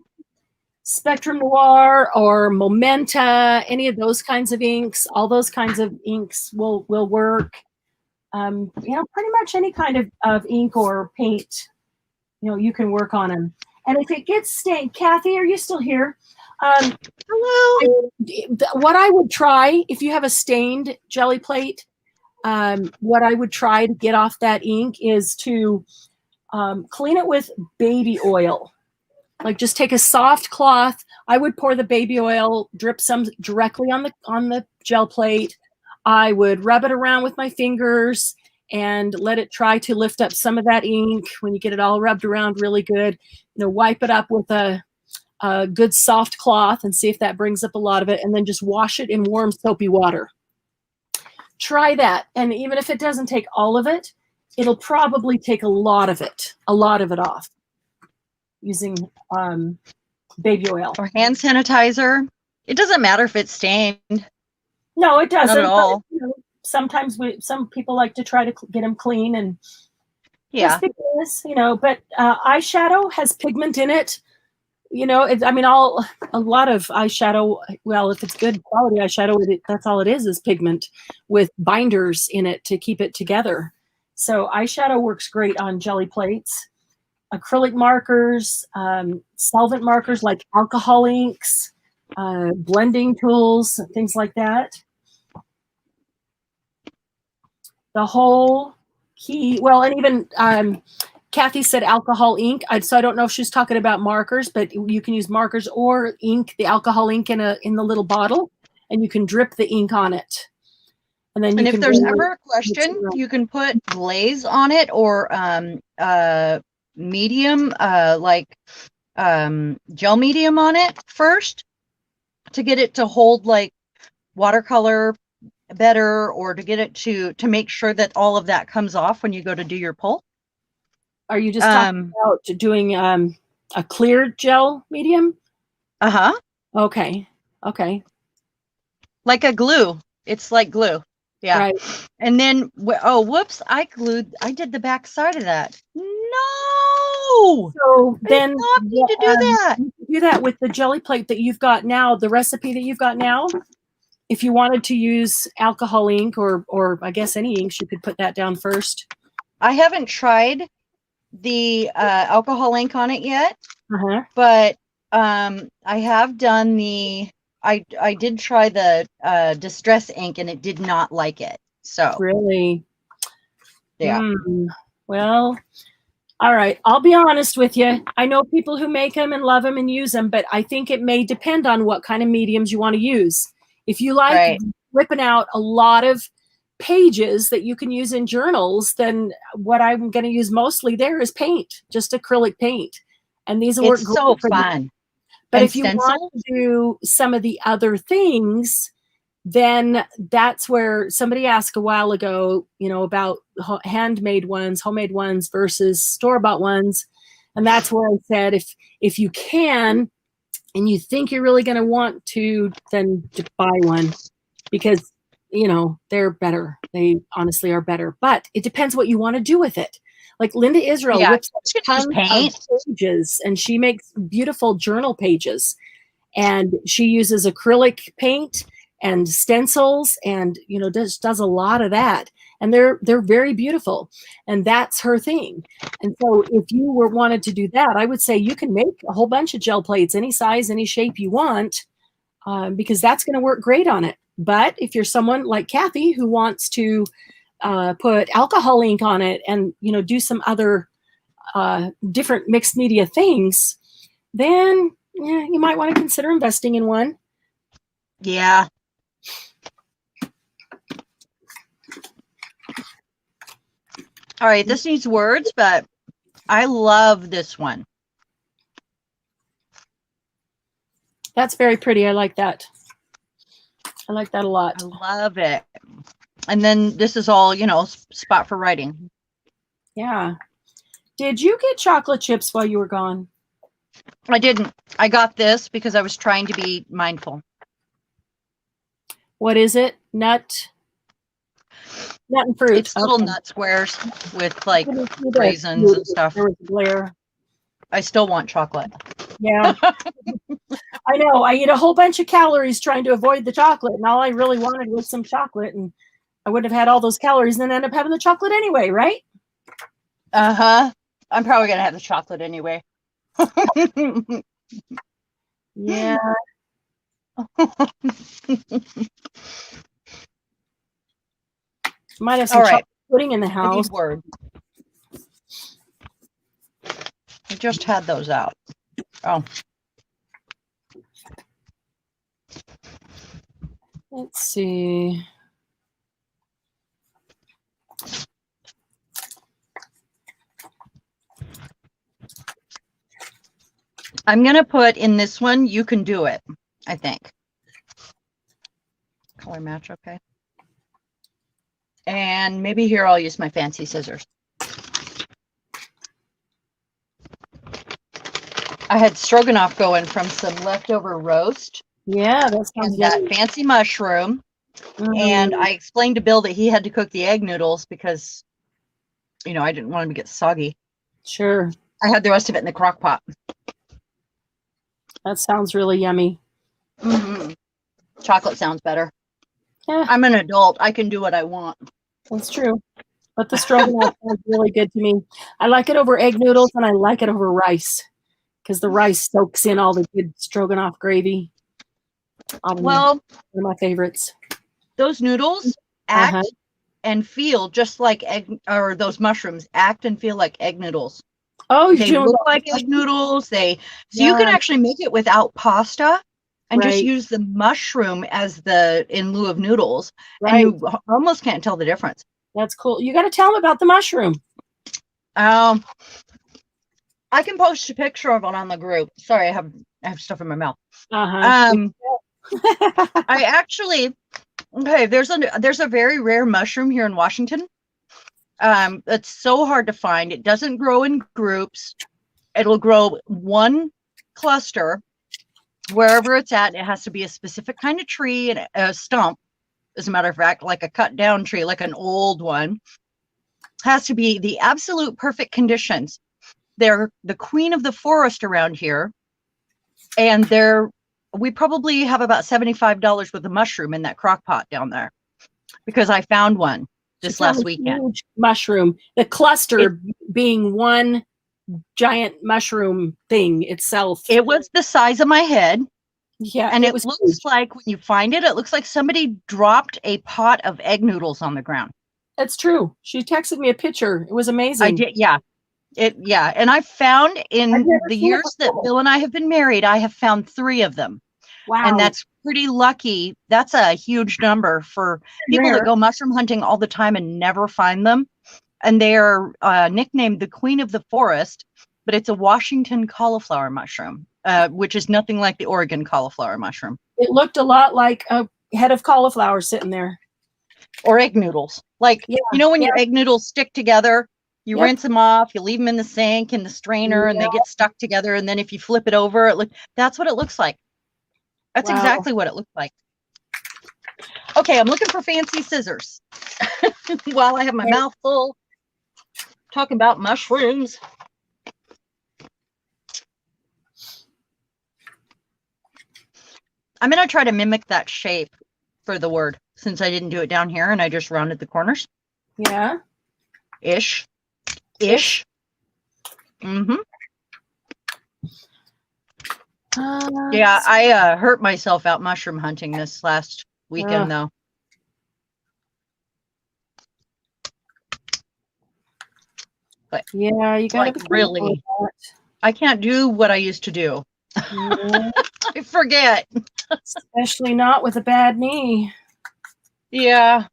Spectrum Noir or Momenta, any of those kinds of inks, all those kinds of inks will work. Pretty much any kind of ink or paint, you can work on them. And if it gets stained, Kathy, are you still here? Hello. What I would try, if you have a stained jelly plate, what I would try to get off that ink is to clean it with baby oil. Like, just take a soft cloth. I would pour the baby oil, drip some directly on the gel plate. I would rub it around with my fingers and let it try to lift up some of that ink. When you get it all rubbed around really good, wipe it up with a good soft cloth and see if that brings up a lot of it, and then just wash it in warm soapy water. Try that. And even if it doesn't take all of it, it'll probably take a lot of it off, using baby oil or hand sanitizer. It doesn't matter if it's stained. No, it doesn't. Not at all. But, sometimes some people like to try to get them clean, and yeah, but eyeshadow has pigment in it. A lot of eyeshadow, well, if it's good quality eyeshadow, that's all it is pigment with binders in it to keep it together. So eyeshadow works great on jelly plates. Acrylic markers, solvent markers like alcohol inks, blending tools, things like that. The whole key, well, and even Kathy said alcohol ink. So I don't know if she's talking about markers, but you can use markers or ink, the alcohol ink in the little bottle, and you can drip the ink on it. And then if there's ever a question, you can put glaze on it, or medium, gel medium on it first to get it to hold like watercolor better, or to get it to make sure that all of that comes off when you go to do your pull. Are you just talking about doing a clear gel medium? Okay. Like a glue. It's like glue. Yeah. Right. And then, whoops, I did the back side of that. No. So then I need to do that. Do that with the jelly plate that you've got now, the recipe that you've got now. If you wanted to use alcohol ink or I guess any inks, you could put that down first. I haven't tried the alcohol ink on it yet, but I have done I did try the distress ink, and it did not like it. So really, yeah. Well, All right. I'll be honest with you. I know people who make them and love them and use them, but I think it may depend on what kind of mediums you want to use. If you like Right. whipping out a lot of pages that you can use in journals, then what I'm going to use mostly there is paint, just acrylic paint. And these will work It's so great for you. fun. But And if you want to do some of the other things, then that's where somebody asked a while ago, about handmade ones, homemade ones versus store-bought ones. And that's where I said, if you can, and you think you're really going to want to, then just buy one, because, they're better. They honestly are better, but it depends what you want to do with it. Like Linda Israel whips tons of pages, and she makes beautiful journal pages, and she uses acrylic paint and stencils, and does a lot of that, and they're very beautiful, and that's her thing. And so if you wanted to do that, I would say you can make a whole bunch of gel plates, any size, any shape you want, because that's going to work great on it. But if you're someone like Kathy who wants to put alcohol ink on it and do some other different mixed media things, then you might want to consider investing in one. Yeah. All right, this needs words, but I love this one. That's very pretty. I like that. I like that a lot. I love it. And then this is all, spot for writing. Yeah. Did you get chocolate chips while you were gone? I didn't. I got this because I was trying to be mindful. What is it? Nut and fruit. It's little nut squares with like raisins and stuff. There was a glare. I still want chocolate. Yeah. I know. I eat a whole bunch of calories trying to avoid the chocolate, and all I really wanted was some chocolate, and I wouldn't have had all those calories and then end up having the chocolate anyway, right? Uh-huh. I'm probably going to have the chocolate anyway. Yeah. Might have some chocolate pudding in the house. Word. I just had those out. Oh. Let's see. I'm going to put in this one, you can do it, I think. Color match, okay. And maybe here I'll use my fancy scissors. I had stroganoff going from some leftover roast. Yeah, that sounds and that fancy mushroom. And I explained to Bill that he had to cook the egg noodles because, I didn't want them to get soggy. Sure. I had the rest of it in the crock pot. That sounds really yummy. Mm-hmm. Chocolate sounds better. Yeah. I'm an adult. I can do what I want. That's true. But the stroganoff sounds really good to me. I like it over egg noodles, and I like it over rice, because the rice soaks in all the good stroganoff gravy. Well, one of my favorites. Those noodles act and feel just like egg, or those mushrooms act and feel like egg noodles. Oh, they look like egg noodles. You can actually make it without pasta and just use the mushroom as in lieu of noodles, and you almost can't tell the difference. That's cool. You got to tell them about the mushroom. I can post a picture of it on the group. Sorry, I have stuff in my mouth. I actually, there's a very rare mushroom here in Washington. It's so hard to find. It doesn't grow in groups. It'll grow one cluster wherever it's at. It has to be a specific kind of tree and a stump. As a matter of fact, like a cut down tree, like an old one. Has to be the absolute perfect conditions. They're the queen of the forest around here. And we probably have about $75 worth of mushroom in that crock pot down there, because I found one this last weekend. Huge mushroom, the cluster being one giant mushroom thing itself. It was the size of my head. Yeah. And it looks huge. Like when you find it, it looks like somebody dropped a pot of egg noodles on the ground. That's true. She texted me a picture. It was amazing. I did. Yeah. Yeah. And I've found I've in never the seen it years that before. Bill and I have been married, I have found 3 of them. Wow. And that's pretty lucky. That's a huge number for people that Rare. go mushroom hunting all the time and never find them. And they are nicknamed the Queen of the Forest, but it's a Washington cauliflower mushroom, which is nothing like the Oregon cauliflower mushroom. It looked a lot like a head of cauliflower sitting there. Or egg noodles. Like, Yeah, you know, when yeah. your egg noodles stick together, you Yep. rinse them off, you leave them in the sink, in the strainer, and they get stuck together. And then if you flip it over, that's what it looks like. That's Wow. exactly what it looks like. Okay, I'm looking for fancy scissors while I have my mouth full talking about mushrooms. I'm going to try to mimic that shape for the word since I didn't do it down here and I just rounded the corners. Yeah. Ish. Mm-hmm. Yeah, I hurt myself out mushroom hunting this last weekend, though. But yeah, you gotta be really. I can't do what I used to do. Yeah. I forget. Especially not with a bad knee. Yeah.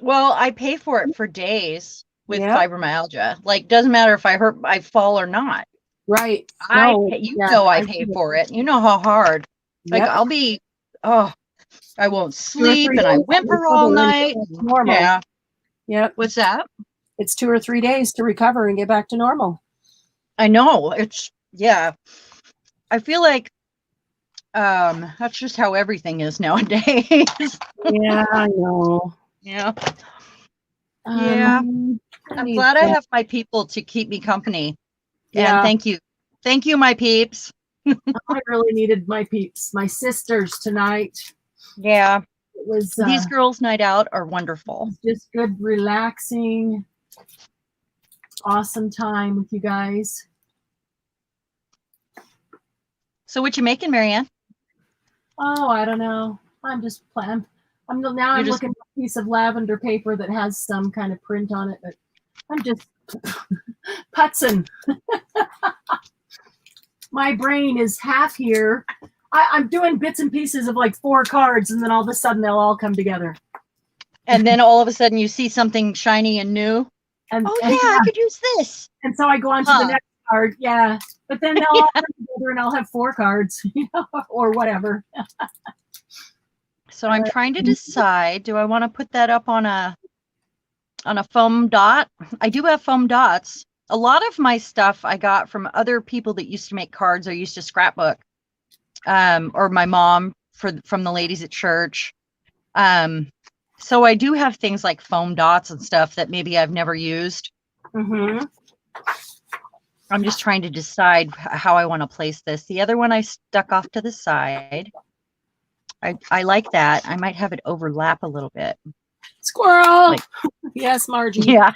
Well, I pay for it for days with Yep. fibromyalgia. Like, doesn't matter if I fall or not. Right. I I pay for it. You know how hard. Like, I'll be, I won't sleep and I whimper all night. Normal. Yeah. Yep. What's that? It's 2 or 3 days to recover and get back to normal. I know. Yeah. I feel like that's just how everything is nowadays. Yeah, I know. Yeah. Yeah. I'm glad I have my people to keep me company. Yeah. And thank you. Thank you, my peeps. I really needed my peeps, my sisters tonight. Yeah. It was these girls' night out are wonderful. Just good, relaxing, awesome time with you guys. So what you making, Marianne? Oh, I don't know. I'm just playing. I'm looking at a piece of lavender paper that has some kind of print on it, but I'm just putzing. My brain is half here. I'm doing bits and pieces of like 4 cards, and then all of a sudden they'll all come together. And then all of a sudden you see something shiny and new. And I could use this. And so I go on to the next card. Yeah. But then they'll all come together and I'll have 4 cards, or whatever. So I'm trying to decide, do I want to put that up on a foam dot? I do have foam dots. A lot of my stuff I got from other people that used to make cards or used to scrapbook, or my mom from the ladies at church. So I do have things like foam dots and stuff that maybe I've never used. Mm-hmm. I'm just trying to decide how I want to place this. The other one I stuck off to the side. I like that. I might have it overlap a little bit. Squirrel. Yes, Margie. Yeah.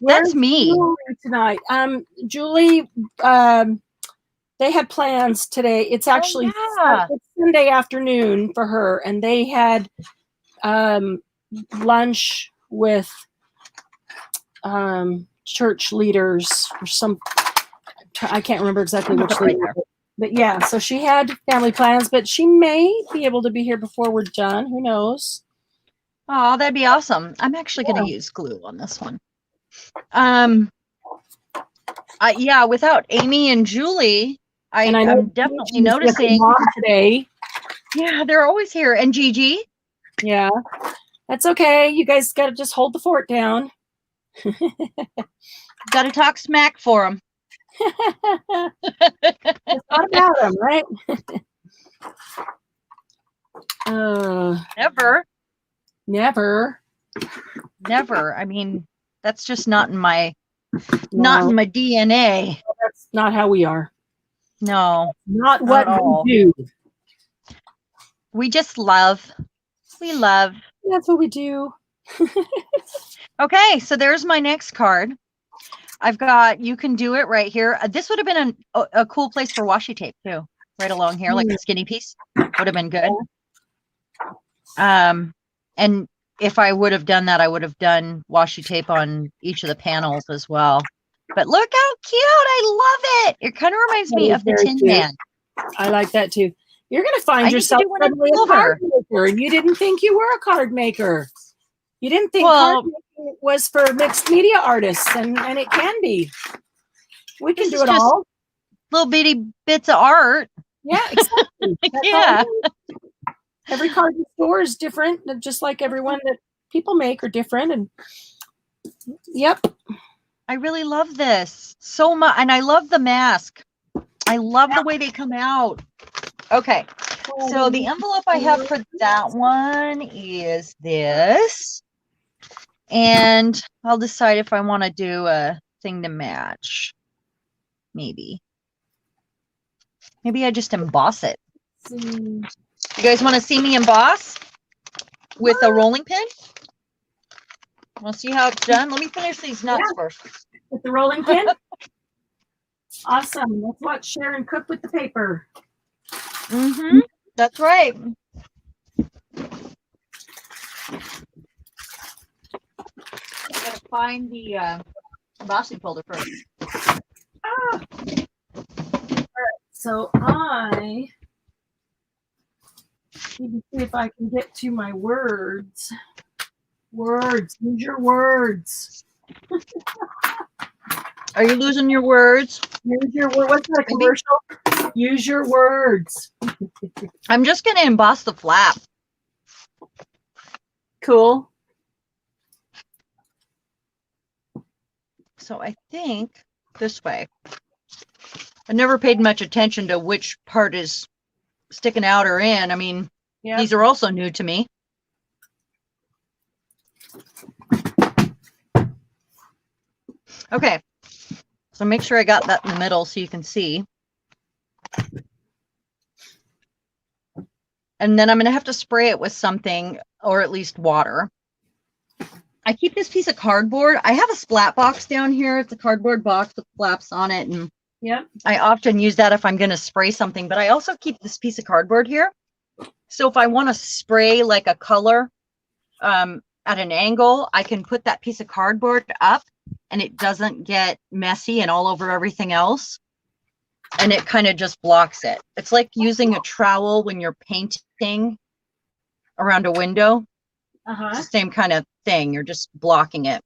That's me Julie tonight. Julie, they had plans today. It's actually it's Sunday afternoon for her, and they had lunch with church leaders or some. I can't remember exactly which leader. But yeah, so she had family plans, but she may be able to be here before we're done. Who knows? Oh, that'd be awesome. I'm actually going to use glue on this one. Yeah, without Amy and Julie, I'm definitely noticing today. Yeah, they're always here. And Gigi. Yeah, that's okay. You guys got to just hold the fort down. Got to talk smack for them. It's not about them, right? Never. I mean, that's just not in my DNA. That's not how we are. No, not what we do. We just love. We love. That's what we do. Okay, so there's my next card. I've got, you can do it right here. This would have been a cool place for washi tape too, right along here, like a skinny piece would have been good. And if I would have done that, I would have done washi tape on each of the panels as well. But look how cute. I love it. It kind of reminds me of the Very Tin cute. Man. I like that too. You're going to find I need to yourself do one in suddenly a silver. card maker, and you didn't think you were a card maker. You didn't think Well- card making was for mixed media artists, and it can be. We can This do is it just- all. Little bitty bits of art. Yeah, exactly. That's all Yeah. it is. Every card in store is different, just like everyone that people make are different. And yep. I really love this so much. And I love the mask. I love the way they come out. Okay. So the envelope I have for that one is this. And I'll decide if I want to do a thing to match. Maybe I just emboss it. You guys want to see me emboss with a rolling pin? Want to see how it's done? Let me finish these nuts first. With the rolling pin? Awesome. Let's watch Sharon cook with the paper. Mm-hmm. That's right. I gotta find the embossing folder first. Ah. So I need to see if I can get to my words. Words. Use your words. Are you losing your words? Use your word. What's that commercial? Use your words. I'm just gonna emboss the flap. Cool. So I think this way. I never paid much attention to which part is sticking out or in. I mean, these are also new to me. Okay. So make sure I got that in the middle so you can see. And then I'm going to have to spray it with something, or at least water. I keep this piece of cardboard. I have a splat box down here. It's a cardboard box with flaps on it. And I often use that if I'm going to spray something. But I also keep this piece of cardboard here. So if I want to spray like a color at an angle, I can put that piece of cardboard up and it doesn't get messy and all over everything else. And it kind of just blocks it. It's like using a trowel when you're painting around a window. It's the same kind of thing. You're just blocking it.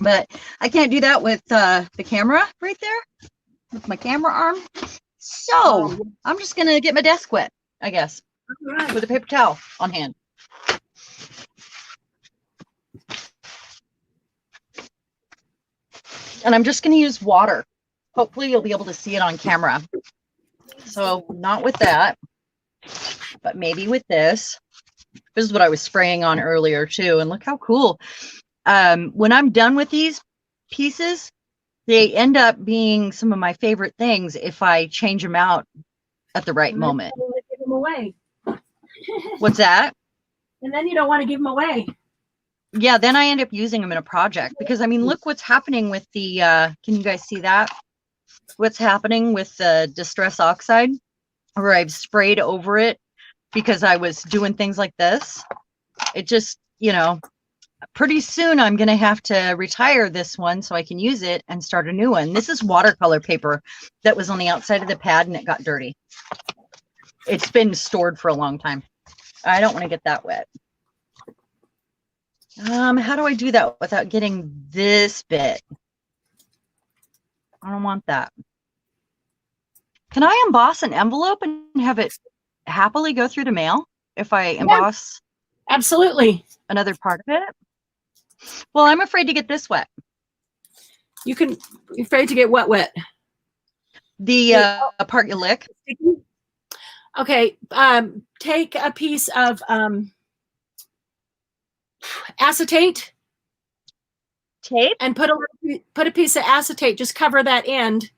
But I can't do that with the camera right there, with my camera arm. So I'm just going to get my desk wet, I guess, with a paper towel on hand. And I'm just going to use water. Hopefully you'll be able to see it on camera. So not with that, but maybe with this. This is what I was spraying on earlier too. And look how cool. When I'm done with these pieces, they end up being some of my favorite things if I change them out at the right moment. Give them away. What's that? And then you don't want to give them away. Yeah, then I end up using them in a project because I mean, look what's happening with the, can you guys see that? What's happening with the Distress Oxide, where I've sprayed over it because I was doing things like this. It just, you know, pretty soon I'm going to have to retire this one so I can use it and start a new one. This is watercolor paper that was on the outside of the pad and it got dirty. It's been stored for a long time. I don't want to get that wet. How do I do that without getting this bit? I don't want that. Can I emboss an envelope and have it happily go through the mail if I emboss absolutely another part of it? Well, I'm afraid to get this wet. You're afraid to get what wet? The part you lick. Okay, take a piece of acetate. Tape? And put a piece of acetate. Just cover that end.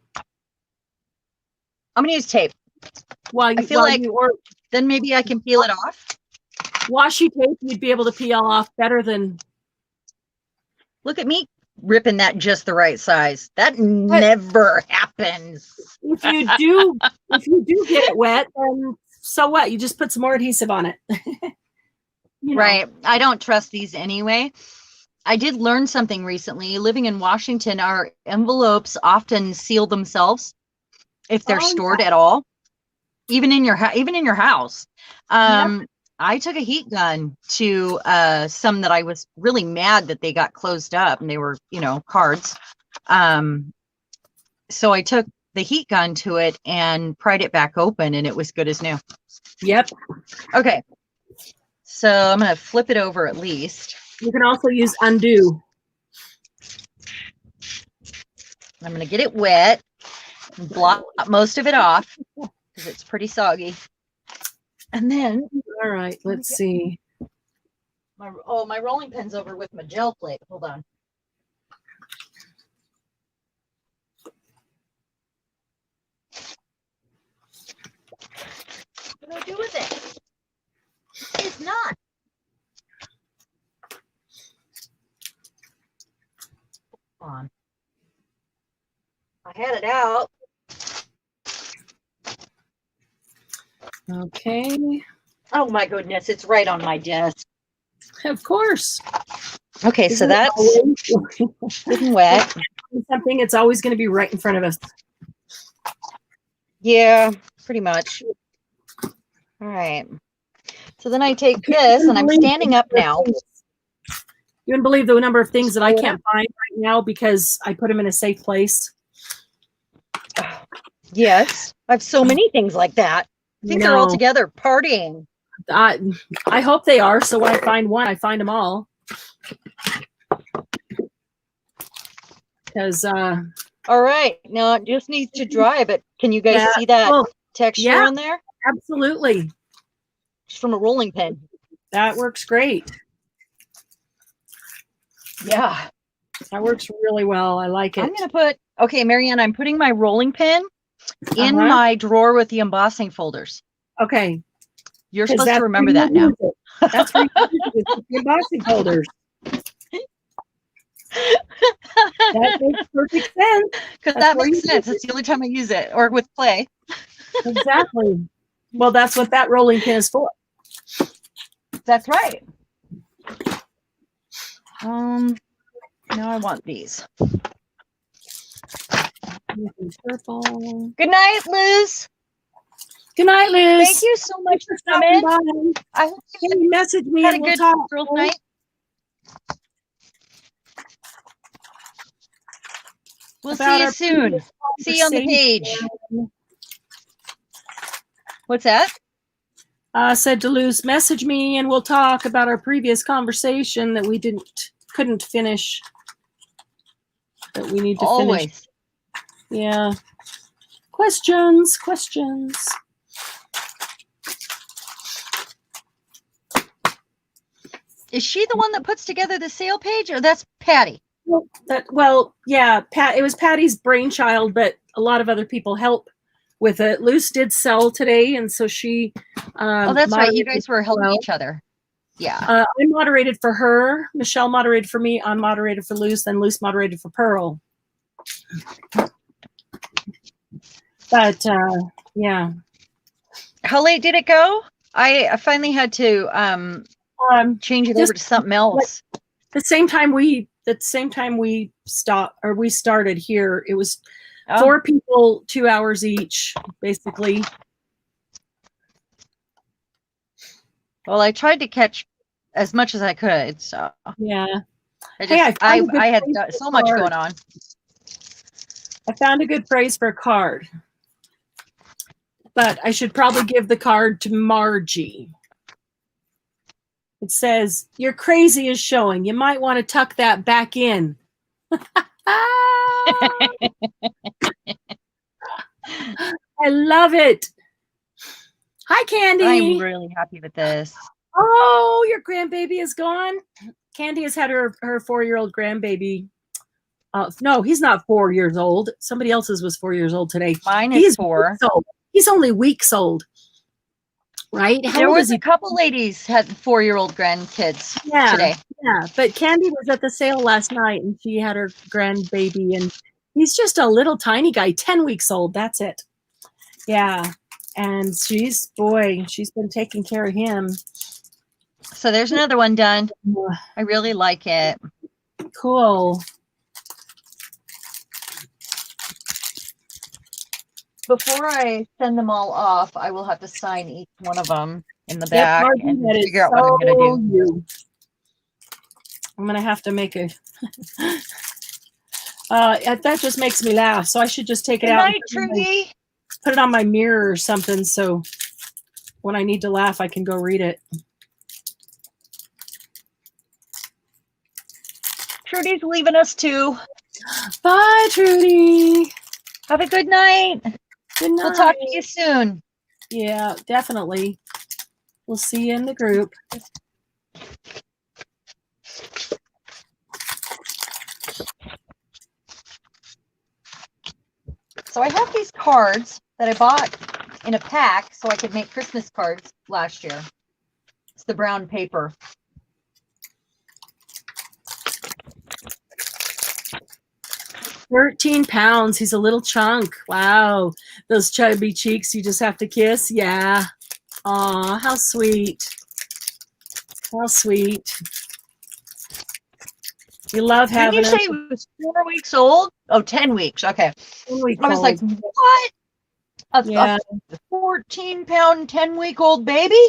I'm gonna use tape. While you, I feel like then maybe I can peel it off. Washi tape, you'd be able to peel off better than. Look at me ripping that just the right size. That never happens. If you do get it wet, then so what? You just put some more adhesive on it. You know. Right. I don't trust these anyway. I did learn something recently. Living in Washington, our envelopes often seal themselves if they're stored at all, even in your house. I took a heat gun to some that I was really mad that they got closed up, and they were, cards. So I took the heat gun to it and pried it back open, and it was good as new. Yep. Okay. So I'm going to flip it over at least. You can also use undo. I'm going to get it wet and blot most of it off because it's pretty soggy. And then, all right, let's see. My rolling pin's over with my gel plate. Hold on. What do I do with it? It's not. Come on. I had it out. Okay. Oh my goodness, it's right on my desk. Of course. Okay, so that's getting wet. Something, it's always going to be right in front of us. Yeah, pretty much. All right. So then I take this, and I'm standing up now. You wouldn't believe the number of things that I can't find right now because I put them in a safe place. Yes, I have so many things like that. I think they're all together partying. I hope they are. So when I find one, I find them all. Because all right, now it just needs to dry. But can you guys see that texture on there? Absolutely. It's from a rolling pin. That works great. Yeah, that works really well. I like it. I'm gonna put. Okay, Marianne, I'm putting my rolling pin in my drawer with the embossing folders. Okay. You're supposed to remember that now. That's where you use it, the embossing folders. That makes perfect sense. Because that makes sense. It's the only time I use it, or with clay. Exactly. Well, that's what that rolling pin is for. That's right. Now I want these. Purple. Good night, Liz. Good night, Liz. Thank you so much for coming. I hope you message me had and a we'll good talk. girls' night. We'll see you soon. See you on the page. What's that? Said to Luz, message me and we'll talk about our previous conversation that we couldn't finish. That we need to finish. Yeah. Questions. Is she the one that puts together the sale page, or that's Patty? Well, yeah, it was Patty's brainchild, but a lot of other people help with it. Luz did sell today, and so she. Oh, that's right. You guys were helping each other. Yeah. I moderated for her. Michelle moderated for me. I moderated for Luz. Then Luz moderated for Pearl. But yeah. How late did it go? I finally had to change it over to something else. The same time we started here, it was 4 people, 2 hours each, basically. Well, I tried to catch as much as I could, so yeah. I had so much going on. I found a good phrase for a card, but I should probably give the card to Margie. It says, "Your crazy is showing. You might want to tuck that back in." I love it. Hi, Candy. I'm really happy with this. Oh, your grandbaby is gone. Candy has had her 4-year-old grandbaby. No, he's not 4 years old. Somebody else's was 4 years old today. Mine is 4. He's only weeks old. Right? There was a couple ladies had 4-year-old grandkids today. Yeah, but Candy was at the sale last night and she had her grandbaby, and he's just a little tiny guy, 10 weeks old. That's it. Yeah. And she's been taking care of him. So there's another one done. I really like it. Cool. Before I send them all off, I will have to sign each one of them in the Yep, back Margie, and that is figure out what I'm going to so do. you. I'm going to have to make a... that just makes me laugh, so I should just take it Good out night, Trudy. put it on my mirror or something, so when I need to laugh, I can go read it. Trudy's leaving us too. Bye, Trudy. Have a good night. Good night. We'll talk to you soon. Yeah, definitely. We'll see you in the group. So I have these cards that I bought in a pack so I could make Christmas cards last year. It's the brown paper. £13. He's a little chunk. Wow. Those chubby cheeks you just have to kiss. Yeah. Aw, how sweet. How sweet. You love Did having you say it was 4 weeks old? Oh, 10 weeks. Okay. I was like, what? Yeah. A 14-pound, 10-week-old baby?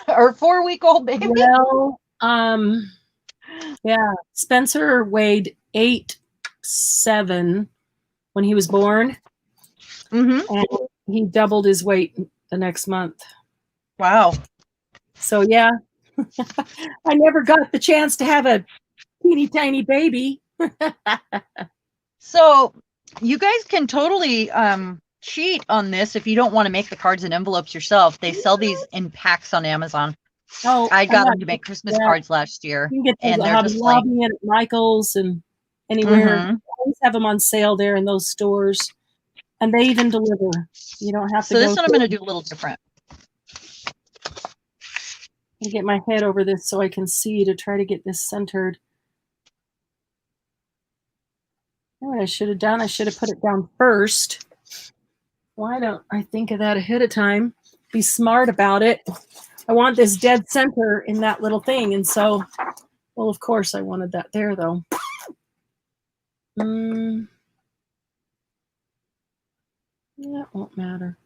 Or 4-week-old baby? Well, yeah. Spencer weighed 8'7" when he was born. Mm-hmm. And he doubled his weight the next month. Wow. So yeah, I never got the chance to have a teeny tiny baby. So you guys can totally cheat on this if you don't want to make the cards and envelopes yourself. They sell these in packs on Amazon. Oh, I got them to make Christmas cards last year. You can get those and at they're Hobby just like Lobby and at Michael's and anywhere. Mhm. Always have them on sale there in those stores, and they even deliver. You don't have to. So this one I'm going to do a little different. I'm get my head over this so I can see to try to get this centered. You know what I should have done? I should have put it down first. Why don't I think of that ahead of time? Be smart about it. I want this dead center in that little thing, and so, well, of course I wanted that there, though. That won't matter.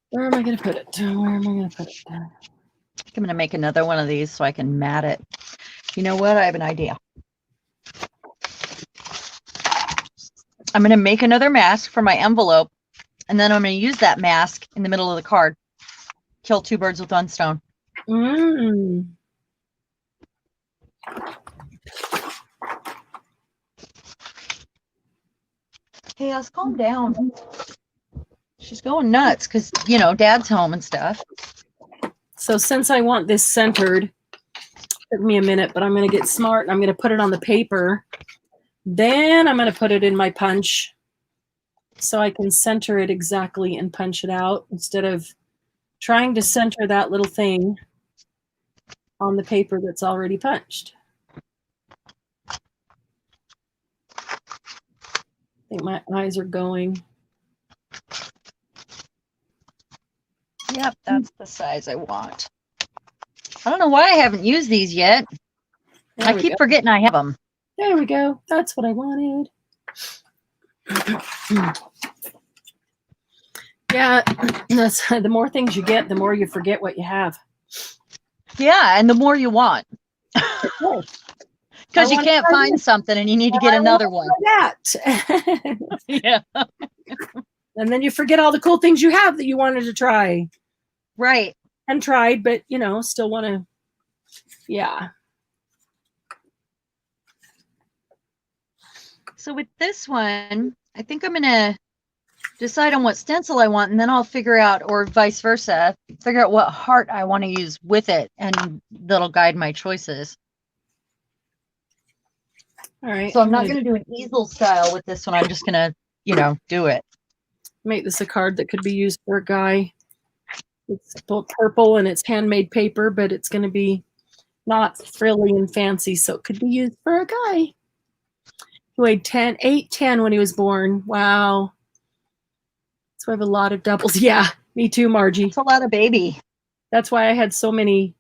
Where am I going to put it? Where am I going to put it? I'm going to make another one of these so I can mat it. You know what? I have an idea. I'm going to make another mask for my envelope, and then I'm going to use that mask in the middle of the card. Kill two birds with one stone. Hey, let's calm down. She's going nuts because, you know, Dad's home and stuff. So since I want this centered, took me a minute, but I'm going to get smart. I'm going to put it on the paper. Then I'm going to put it in my punch so I can center it exactly and punch it out instead of trying to center that little thing on the paper that's already punched. I think my eyes are going. Yep, that's the size I want. I don't know why I haven't used these yet. I keep forgetting I have them. There we go. That's what I wanted. Yeah, that's the more things you get, the more you forget what you have. Yeah, and the more you want. Because you can't find something and you need to get another one. Yeah. And then you forget all the cool things you have that you wanted to try. Right. And tried, but, you know, still want to, yeah. So with this one, I think I'm going to decide on what stencil I want, and then I'll figure out, or vice versa, figure out what heart I want to use with it, and that'll guide my choices. All right. So I'm not going to do an easel style with this one. I'm just going to, you know, do it. Make this a card that could be used for a guy. It's purple and it's handmade paper, but it's going to be not frilly and fancy, so it could be used for a guy. He weighed 8'10" when he was born. Wow. So I have a lot of doubles. Yeah, me too, Margie. It's a lot of baby. That's why I had so many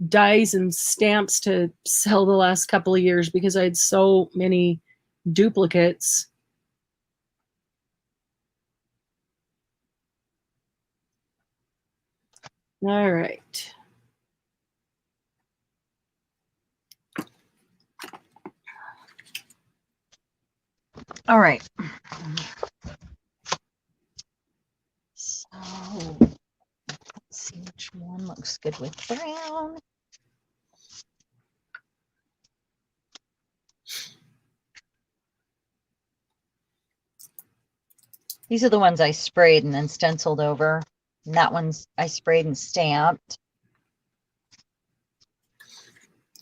dies and stamps to sell the last couple of years because I had so many duplicates. All right. All right. So let's see which one looks good with brown. These are the ones I sprayed and then stenciled over. And that one's I sprayed and stamped.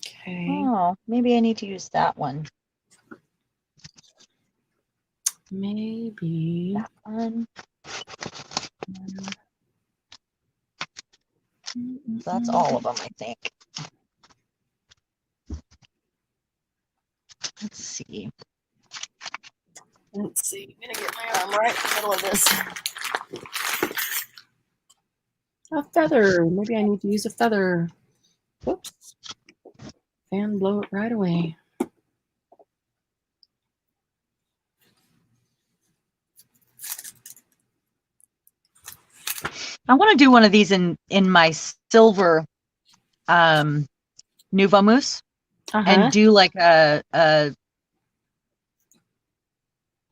Okay. Oh, maybe I need to use that one. Maybe. That one. That's all of them, I think. Let's see. Let's see. I'm gonna get my arm right in the middle of this. A feather. Maybe I need to use a feather. Whoops. And blow it right away. I want to do one of these in my silver Nouveau Mousse and do like a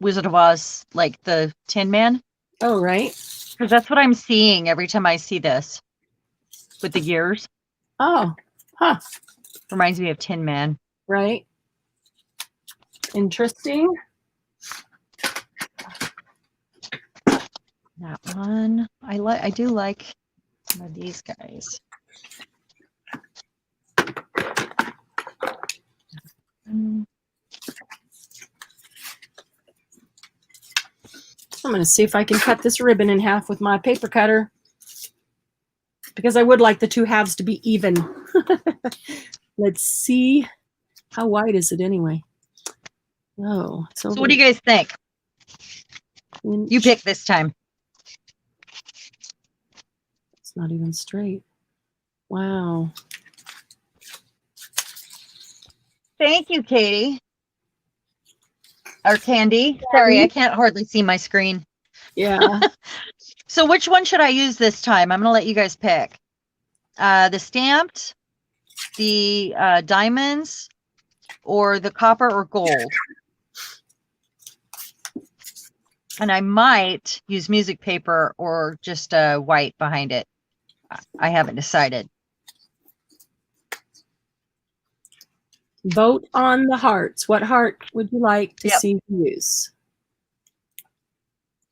Wizard of Oz, like the Tin Man. Oh, right. Because that's what I'm seeing every time I see this with the gears. Oh, huh. Reminds me of Tin Man. Right. Interesting. That one. I do like some of these guys. I'm going to see if I can cut this ribbon in half with my paper cutter because I would like the two halves to be even. Let's see. How wide is it anyway? Oh, so what do you guys think? You pick this time. It's not even straight. Wow. Thank you, Katie. Or Candy. Sorry, I can't hardly see my screen. Yeah. So which one should I use this time? I'm going to let you guys pick. The stamped, the diamonds, or the copper or gold. And I might use music paper or just white behind it. I haven't decided. Vote on the hearts. What heart would you like to see use?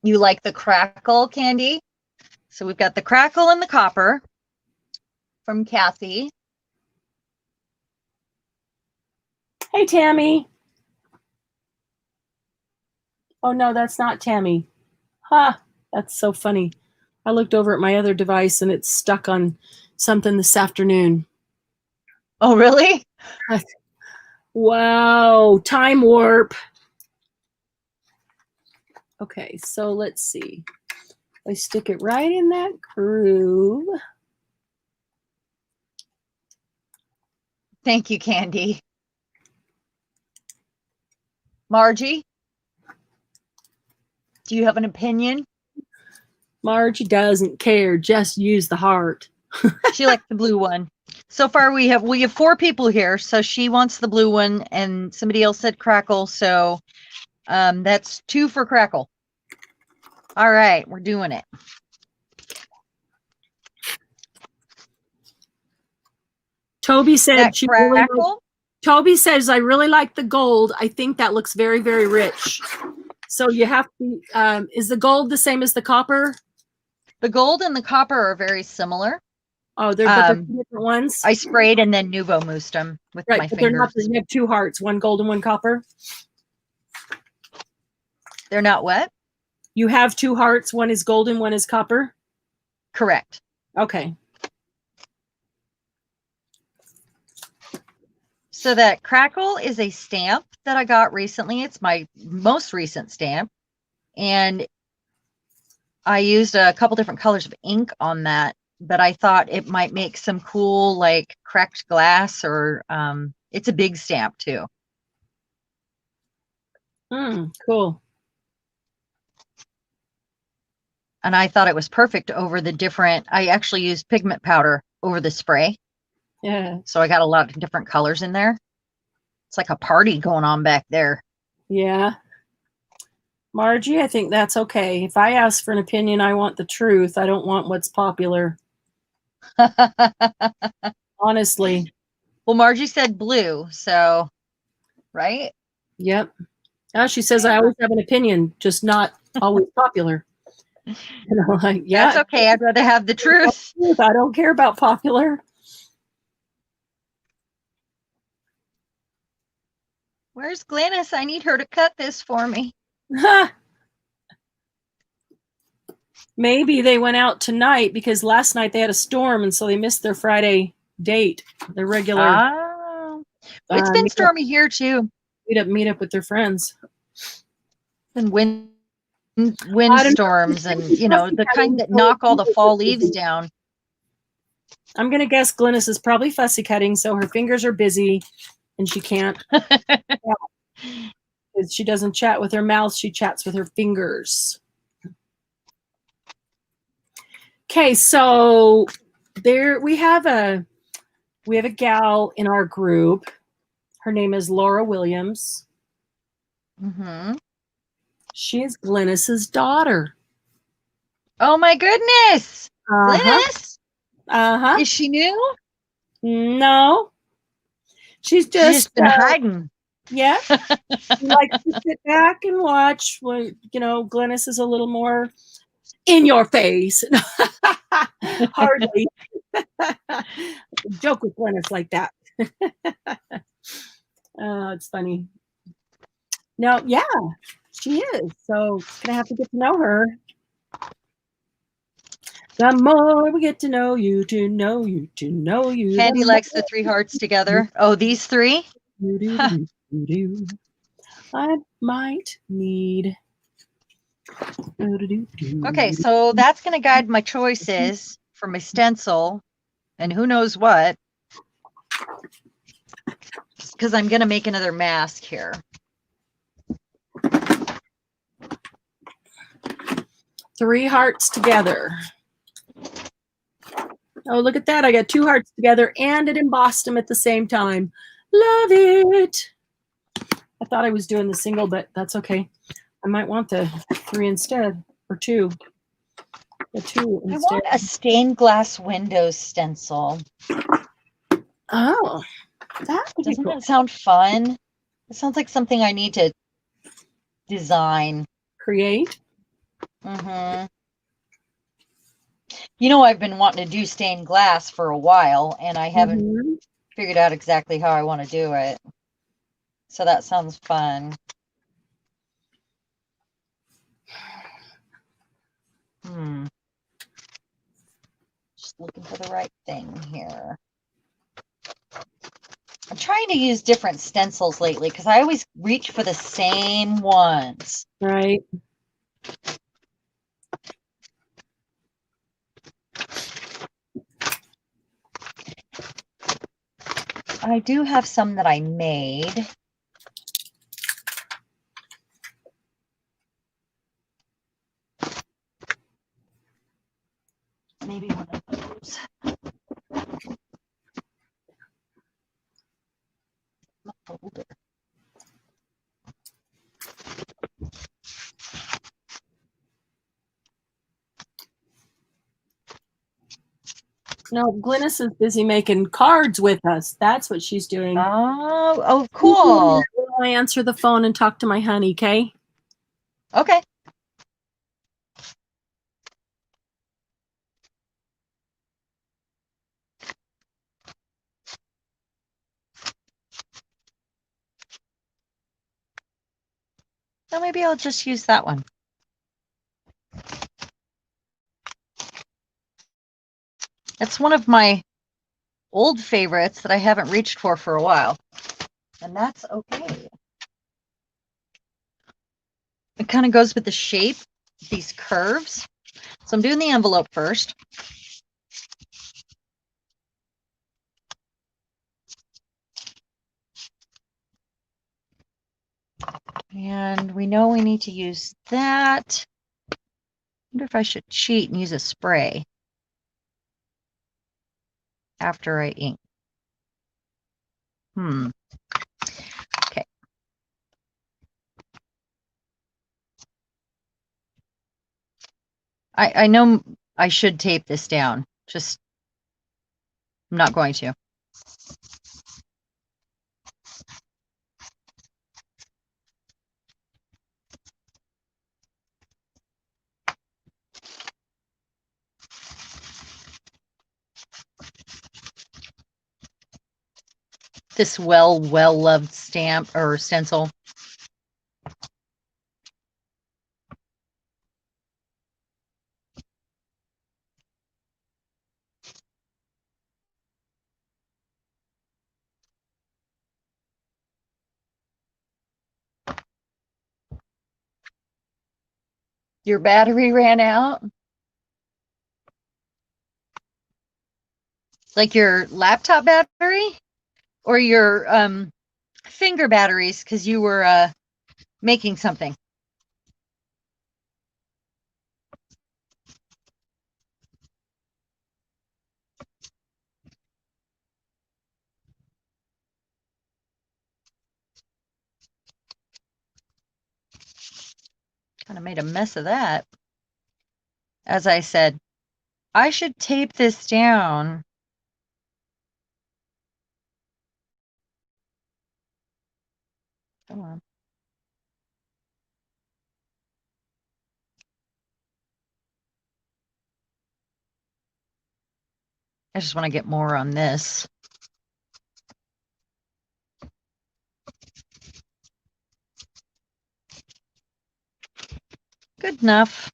You like the crackle, Candy? So we've got the crackle and the copper from Kathy. Hey, Tammy. Oh, no, that's not Tammy. Ha, that's so funny. I looked over at my other device and it's stuck on something this afternoon. Oh, really? Wow, time warp. Okay, so let's see. I stick it right in that groove. Thank you, Candy. Margie, do you have an opinion? Margie doesn't care. Just use the heart. She likes the blue one. So far, we have 4 people here. So she wants the blue one, and somebody else said crackle. So that's 2 for crackle. All right, we're doing it. Toby said she really Toby says, I really like the gold. I think that looks very, very rich. So you have to, is the gold the same as the copper? The gold and the copper are very similar. Oh, they're 2 different ones? I sprayed and then Nouveau Moused them with my fingers. They're not, you have 2 hearts, one gold and one copper? They're not what? You have 2 hearts, one is gold and one is copper? Correct. Okay. So that crackle is a stamp that I got recently. It's my most recent stamp. And I used a couple different colors of ink on that but I thought it might make some cool, like cracked glass, or it's a big stamp too. Cool. And I thought it was perfect over the different, I actually used pigment powder over the spray. Yeah. So I got a lot of different colors in there. It's like a party going on back there. Yeah. Margie, I think that's okay. If I ask for an opinion, I want the truth. I don't want what's popular. Honestly. Well, Margie said blue, so, right? Yep. She says I always have an opinion, just not always popular. Like, yeah. That's okay. I'd rather have the truth. I don't care about popular. Where's Glennis? I need her to cut this for me. Maybe they went out tonight because last night they had a storm, and so they missed their Friday date, their regular. Oh, it's been stormy here too. Meet up with their friends. And windstorms, and the kind that knock all the fall leaves down. I'm gonna guess Glennis is probably fussy cutting, so her fingers are busy, and she can't. She doesn't chat with her mouth; she chats with her fingers. Okay, so there we have a gal in our group. Her name is Laura Williams. Mm-hmm. She is Glennis's daughter. Oh my goodness! Glennis? Uh-huh. Is she new? No. She's just been hiding. Yeah. She likes to sit back and watch when, Glennis is a little more in your face. Hardly. Joke with Glennis like that. It's funny. No, yeah, she is. So gonna have to get to know her. The more we get to know you, to know you, to know you. Candy likes the 3 hearts together. Oh, these 3? I might need. Okay, so that's going to guide my choices for my stencil and who knows what. Because I'm going to make another mask here. 3 hearts together. Oh, look at that. I got 2 hearts together and it embossed them at the same time. Love it. I thought I was doing the single, but that's okay. I might want the 3 instead, or 2. The 2 instead. I want a stained glass window stencil. Oh, doesn't that sound fun? It sounds like something I need to design. Create? Mm-hmm. I've been wanting to do stained glass for a while, and I haven't figured out exactly how I want to do it. So that sounds fun. Just looking for the right thing here. I'm trying to use different stencils lately because I always reach for the same ones. Right. I do have some that I made. Maybe one of those. Folder. No, Glennis is busy making cards with us. That's what she's doing. Oh, cool. I answer the phone and talk to my honey, okay? Okay. So maybe I'll just use that one. It's one of my old favorites that I haven't reached for a while. And that's okay. It kind of goes with the shape, these curves. So I'm doing the envelope first. And we know we need to use that. I wonder if I should cheat and use a spray after I ink. Okay. I know I should tape this down. Just, I'm not going to. This well-loved stamp or stencil. Your battery ran out? Like your laptop battery? Or your finger batteries because you were making something? Kind of made a mess of that. As I said, I should tape this down. Come on. I just want to get more on this. Good enough.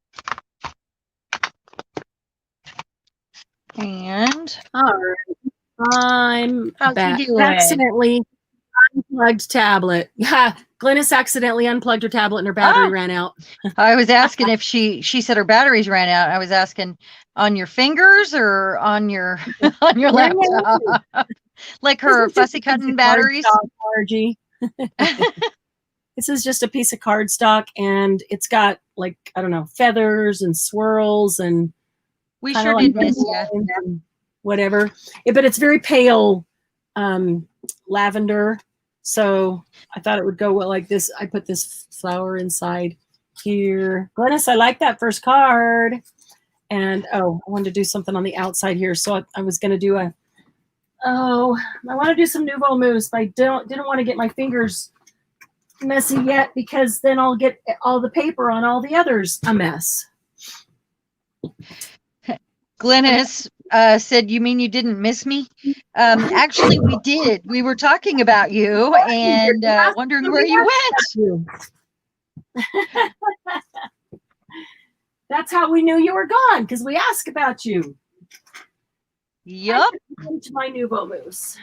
And all right, I'm how's back. you doing? Accidentally unplugged tablet. Yeah, Glennis accidentally unplugged her tablet and her battery ran out. I was asking if she said her batteries ran out. I was asking on your fingers or on your laptop, like her fussy cutting batteries. This is just a piece of cardstock, and it's got, like, I don't know, feathers and swirls, and we sure did miss you. Whatever, but it's very pale lavender, so I thought it would go well like this. I put this flower inside here. Glennis, I like that first card. And I wanted to do something on the outside here, so I was going to do I want to do some Nouveau Mousse, but I didn't want to get my fingers messy yet, because then I'll get all the paper on all the others a mess. Glennis said, "You mean you didn't miss me?" Actually, we did. We were talking about you and wondering where you went. That's how we knew you were gone, because we asked about you. Yep. Into my Nouveau Mousse.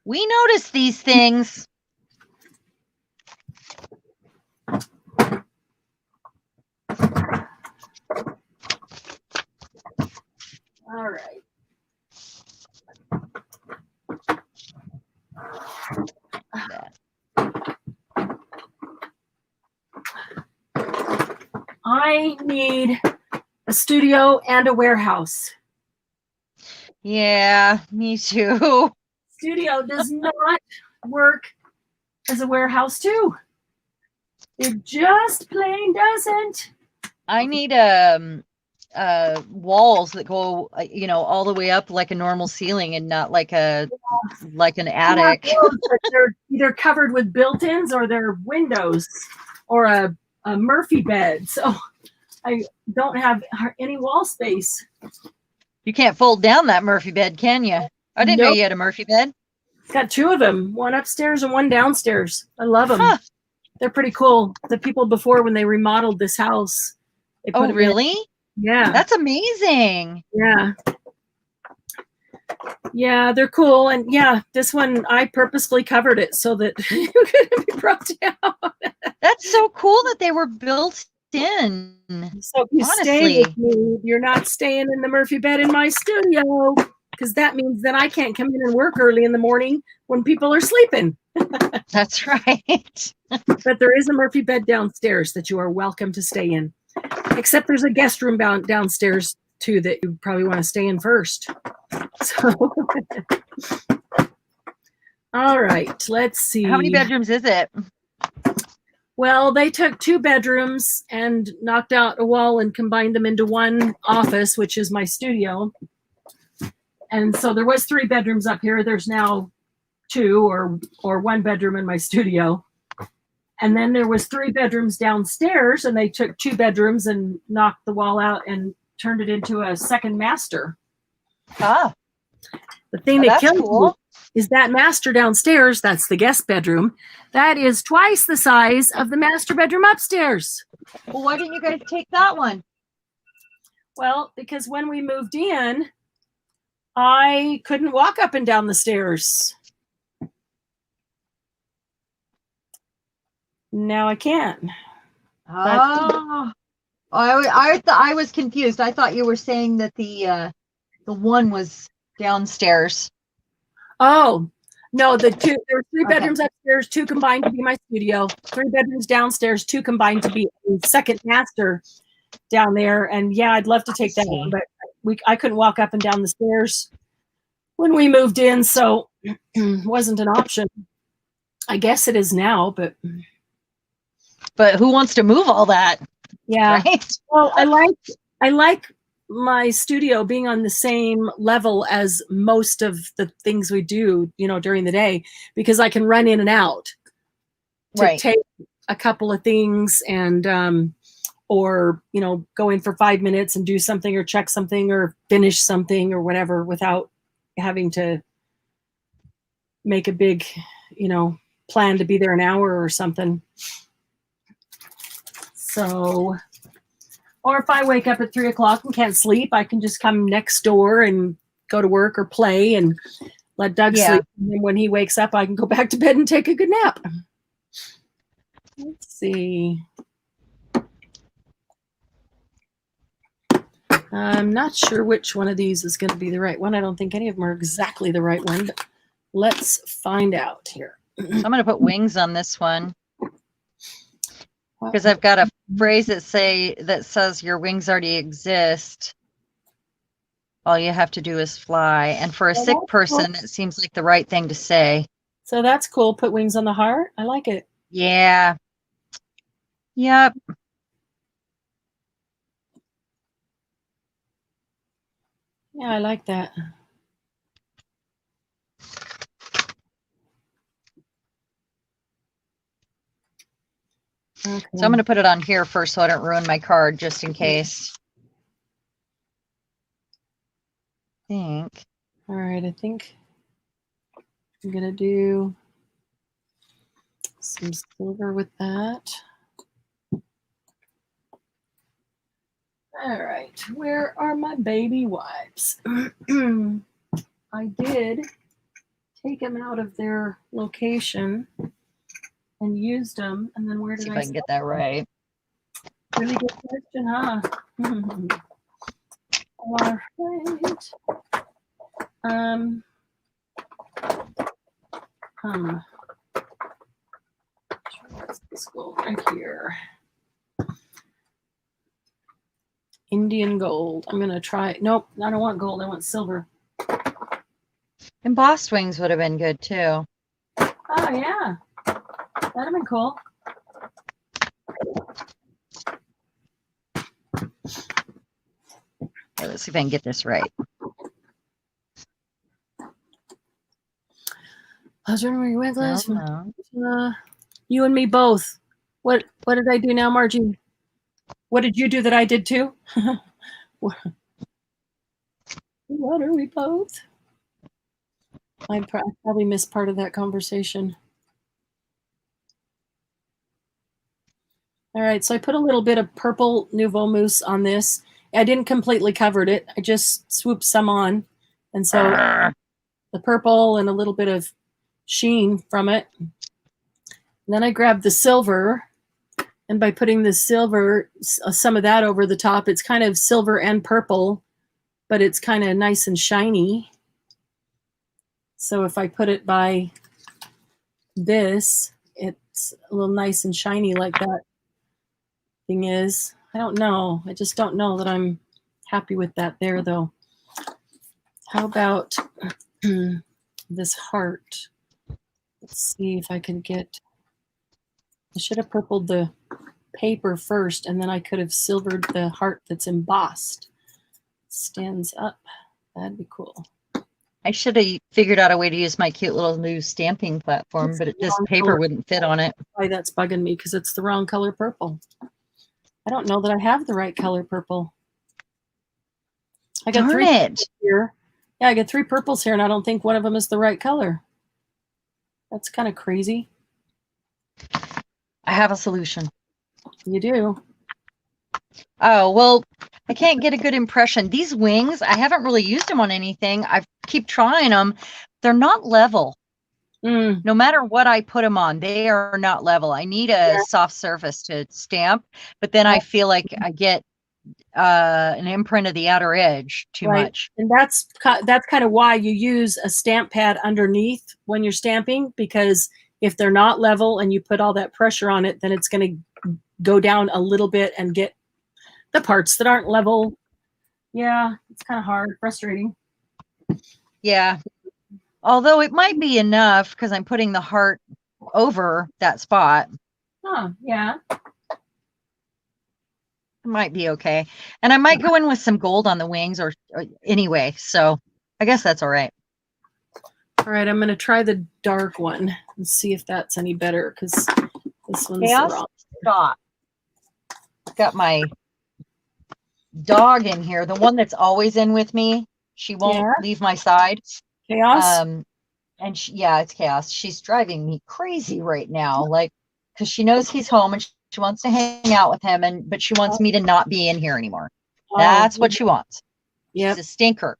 We notice these things. All right. I need a studio and a warehouse. Yeah, me too. Studio does not work as a warehouse too. It just plain doesn't. I need walls that go, all the way up like a normal ceiling and not like an attic. They're either covered with built-ins or they're windows or a Murphy bed. So I don't have any wall space. You can't fold down that Murphy bed, can you? I didn't know you had a Murphy bed. It's got two of them, one upstairs and one downstairs. I love them. Huh. They're pretty cool. The people before, when they remodeled this house. Oh, really? Yeah. That's amazing. Yeah. Yeah, they're cool. And yeah, this one, I purposefully covered it so that you couldn't be brought down. That's so cool that they were built in. So if you stay with me, you're not staying in the Murphy bed in my studio, because that means that I can't come in and work early in the morning when people are sleeping. That's right. But there is a Murphy bed downstairs that you are welcome to stay in. Except there's a guest room downstairs too that you probably want to stay in first. So, all right, let's see. How many bedrooms is it? Well, they took 2 bedrooms and knocked out a wall and combined them into one office, which is my studio. And so there was 3 bedrooms up here. There's now 2 or 1 bedroom in my studio. And then there was 3 bedrooms downstairs, and they took 2 bedrooms and knocked the wall out and turned it into a second master. Ah, the thing that kills me is that master downstairs, that's the guest bedroom, that is twice the size of the master bedroom upstairs. Well, why didn't you guys take that one? Well, because when we moved in, I couldn't walk up and down the stairs. Now I can. Oh, I was confused. I thought you were saying that the one was downstairs. Oh, no, there were 3 bedrooms upstairs, 2 combined to be my studio, 3 bedrooms downstairs, 2 combined to be a second master down there. And yeah, I'd love to take that one, but I couldn't walk up and down the stairs when we moved in, so it wasn't an option. I guess it is now, but who wants to move all that? Yeah. Right? Well, I like my studio being on the same level as most of the things we do, during the day, because I can run in and out to take a couple of things and or go in for 5 minutes and do something or check something or finish something or whatever without having to make a big plan to be there an hour or something. So, or if I wake up at 3 o'clock and can't sleep, I can just come next door and go to work or play and let Doug sleep. And then when he wakes up, I can go back to bed and take a good nap. Let's see. I'm not sure which one of these is going to be the right one. I don't think any of them are exactly the right one, but let's find out here. I'm going to put wings on this one. Because I've got a phrase that says your wings already exist. All you have to do is fly. And for a sick person, it seems like the right thing to say. So that's cool. Put wings on the heart. I like it. Yeah. Yep. Yeah, I like that. Okay. So I'm going to put it on here first so I don't ruin my card just in case. All right, I think I'm going to do some silver with that. All right, where are my baby wipes? I did take them out of their location and used them, and then where did see if I can get that right? Really good question, huh? All right. This gold right here. Indian gold. I'm gonna try. Nope, I don't want gold. I want silver. Embossed wings would have been good too. Oh yeah. That'd have been cool. Okay, let's see if I can get this right. I was wondering where you went. You and me both. What did I do now, Margie? What did you do that I did too? What are we both? I probably missed part of that conversation. All right, so I put a little bit of purple Nouveau Mousse on this. I didn't completely cover it. I just swooped some on. And so the purple and a little bit of sheen from it. And then I grabbed the silver. And by putting the silver, some of that over the top, it's kind of silver and purple, but it's kind of nice and shiny. So if I put it by this, it it's a little nice and shiny like that thing is. I don't know. I just don't know that I'm happy with that there, though. How about this heart? Let's see if I can get... I should have purpled the paper first, and then I could have silvered the heart that's embossed. Stands up. That'd be cool. I should have figured out a way to use my cute little new stamping platform, but this paper wouldn't fit on it. Why that's bugging me, because it's the wrong color purple. I don't know that I have the right color purple. I got Darn three it. here. Yeah, I got 3 purples here, and I don't think one of them is the right color. That's kind of crazy. I have a solution. You do? Oh, well, I can't get a good impression. These wings, I haven't really used them on anything. I keep trying them. They're not level. No matter what I put them on, they are not level. I need a soft surface to stamp, but then I feel like I get an imprint of the outer edge too much. And that's kind of why you use a stamp pad underneath when you're stamping, because if they're not level and you put all that pressure on it, then it's going to go down a little bit and get the parts that aren't level. Yeah, it's kind of hard, frustrating. Yeah. Although it might be enough because I'm putting the heart over that spot. Oh, yeah. It might be okay. And I might go in with some gold on the wings or anyway. So I guess that's all right. All right, I'm going to try the dark one and see if that's any better, because this one's the wrong. Stop. Got my dog in here, the one that's always in with me. She won't leave my side. Chaos? And it's Chaos. She's driving me crazy right now, like, because she knows he's home and she wants to hang out with him, but she wants me to not be in here anymore. That's what she wants. She's a stinker.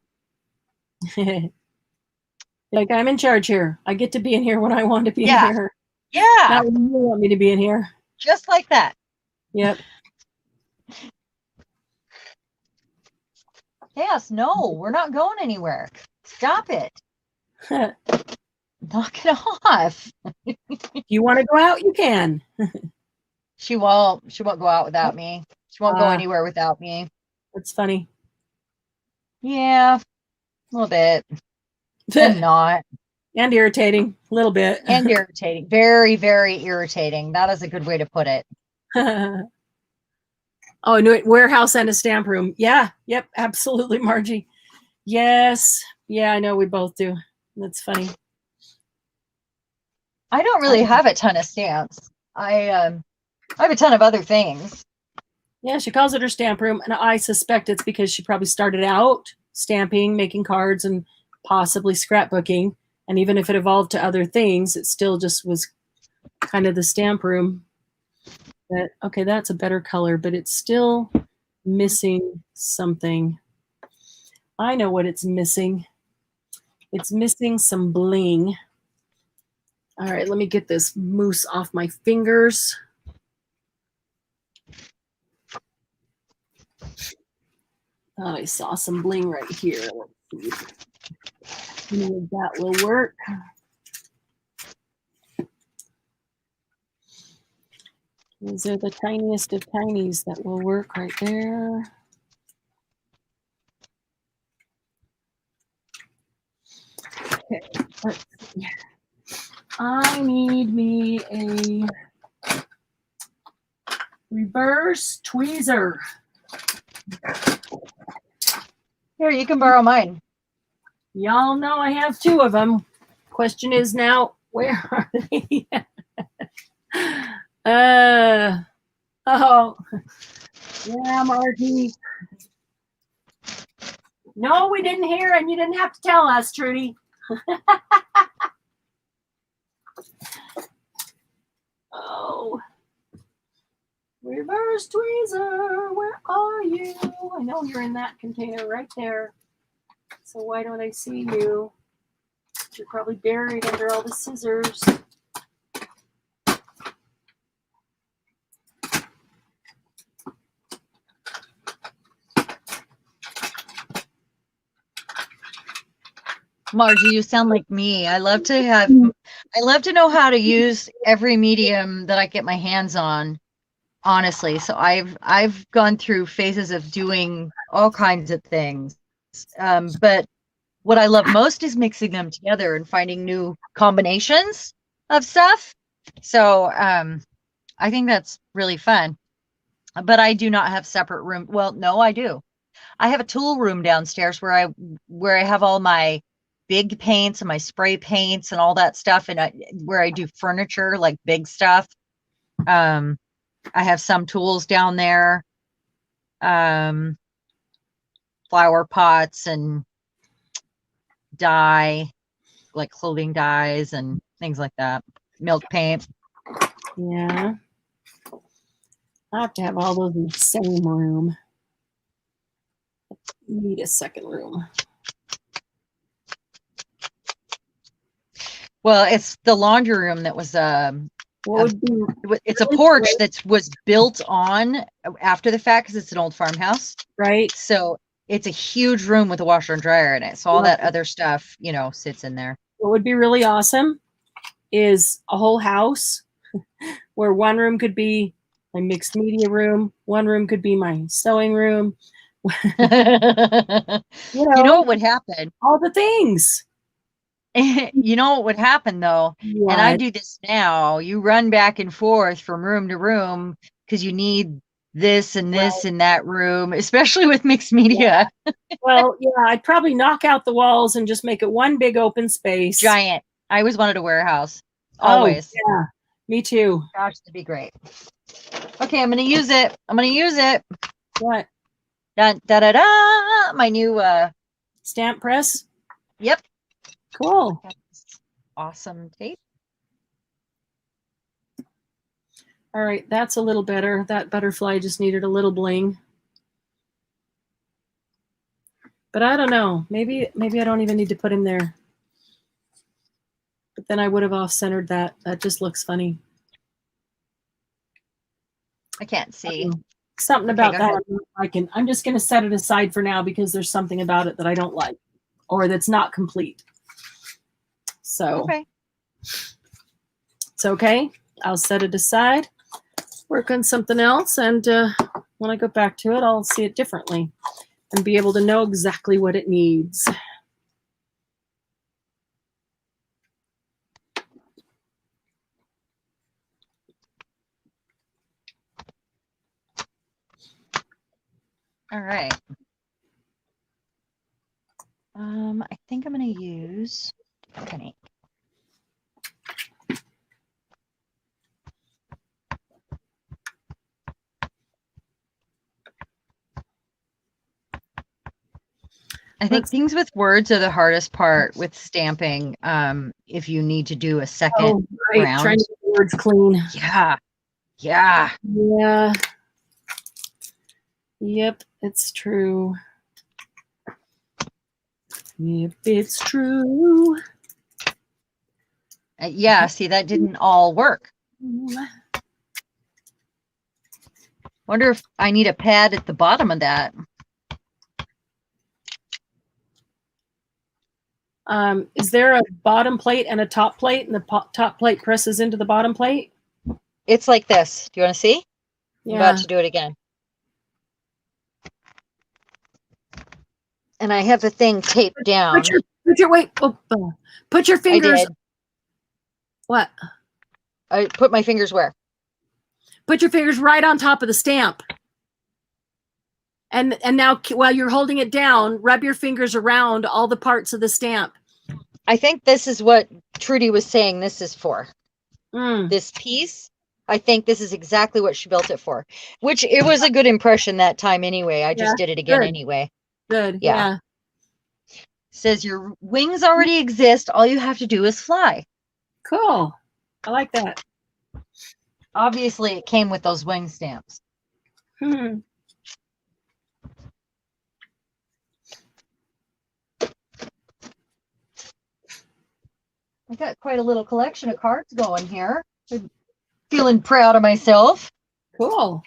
Like, I'm in charge here. I get to be in here when I want to be in here. Yeah. Not when you want me to be in here. Just like that. Yep. Yes, no, we're not going anywhere. Stop it. Knock it off. If you want to go out, you can. She won't go out without me. She won't go anywhere without me. That's funny. Yeah, a little bit. And not. And irritating, a little bit. And irritating. Very, very irritating. That is a good way to put it. Oh, new warehouse and a stamp room. Yeah, yep, absolutely, Margie. Yes. Yeah, I know we both do. That's funny. I don't really have a ton of stamps. I have a ton of other things. Yeah, she calls it her stamp room, and I suspect it's because she probably started out stamping, making cards, and possibly scrapbooking. And even if it evolved to other things, it still just was kind of the stamp room. But okay, that's a better color, but it's still missing something. I know what it's missing. It's missing some bling. All right, let me get this mousse off my fingers. Oh, I saw some bling right here. Let's see if that will work. These are the tiniest of tinies that will work right there. Okay, let's see. I need me a reverse tweezer. Here, you can borrow mine. Y'all know I have 2 of them. Question is now, where are they? Oh, yeah, Margie. No, we didn't hear, and you didn't have to tell us, Trudy. Oh, reverse tweezer, where are you? I know you're in that container right there. So why don't I see you? You're probably buried under all the scissors. Margie, you sound like me. I love to have I love to know how to use every medium that I get my hands on, honestly. So I've gone through phases of doing all kinds of things. But what I love most is mixing them together and finding new combinations of stuff. So I think that's really fun. But I do not have separate room. Well, no, I do. I have a tool room downstairs where I have all my big paints and my spray paints and all that stuff, and where I do furniture, like big stuff. I have some tools down there, flower pots and dye, like clothing dyes and things like that. Milk paint. Yeah. I have to have all those in the same room. Need a second room. Well, it's the laundry room that was What would be it's a porch that was built on after the fact because it's an old farmhouse. right? So it's a huge room with a washer and dryer in it. So all that other stuff, you know, sits in there. What would be really awesome is a whole house where one room could be my mixed media room, one room could be my sewing room. You know what would happen? All the things. You know what would happen though? What? And I do this now. You run back and forth from room to room because you need this and this in that room, especially with mixed media. Yeah. Well, yeah, I'd probably knock out the walls and just make it one big open space. Giant. I always wanted a warehouse. Always. Oh, yeah, me too. Gosh, that'd be great. Okay, I'm gonna use it. What? Da da da da. My new Stamp press? Yep. Cool. Awesome tape. All right, that's a little better. That butterfly just needed a little bling. But I don't know. Maybe I don't even need to put him there. But then I would have off-centered that. That just looks funny. I can't see. Something about that I'm just going to set it aside for now because there's something about it that I don't like or that's not complete. So okay. It's okay. I'll set it aside, work on something else, and when I go back to it, I'll see it differently and be able to know exactly what it needs. All right. I think I'm going to use Penny. I think things with words are the hardest part with stamping. If you need to do a second round. Trying to get the words clean. Yeah. Yeah. Yeah. Yep, it's true. Yep, it's true. Yeah, see, that didn't all work. Wonder if I need a pad at the bottom of that. Is there a bottom plate and a top plate, and the top plate presses into the bottom plate? It's like this. Do you want to see? Yeah. I'm about to do it again. And I have the thing taped down. Put your fingers. I did. What? I put my fingers where? Put your fingers right on top of the stamp. And now while you're holding it down, rub your fingers around all the parts of the stamp. I think this is what Trudy was saying this is for. This piece. I think this is exactly what she built it for. Which it was a good impression that time anyway. I just did it again anyway. Good. Yeah. Says your wings already exist. All you have to do is fly. Cool. I like that. Obviously, it came with those wing stamps. I got quite a little collection of cards going here. I'm feeling proud of myself. Cool.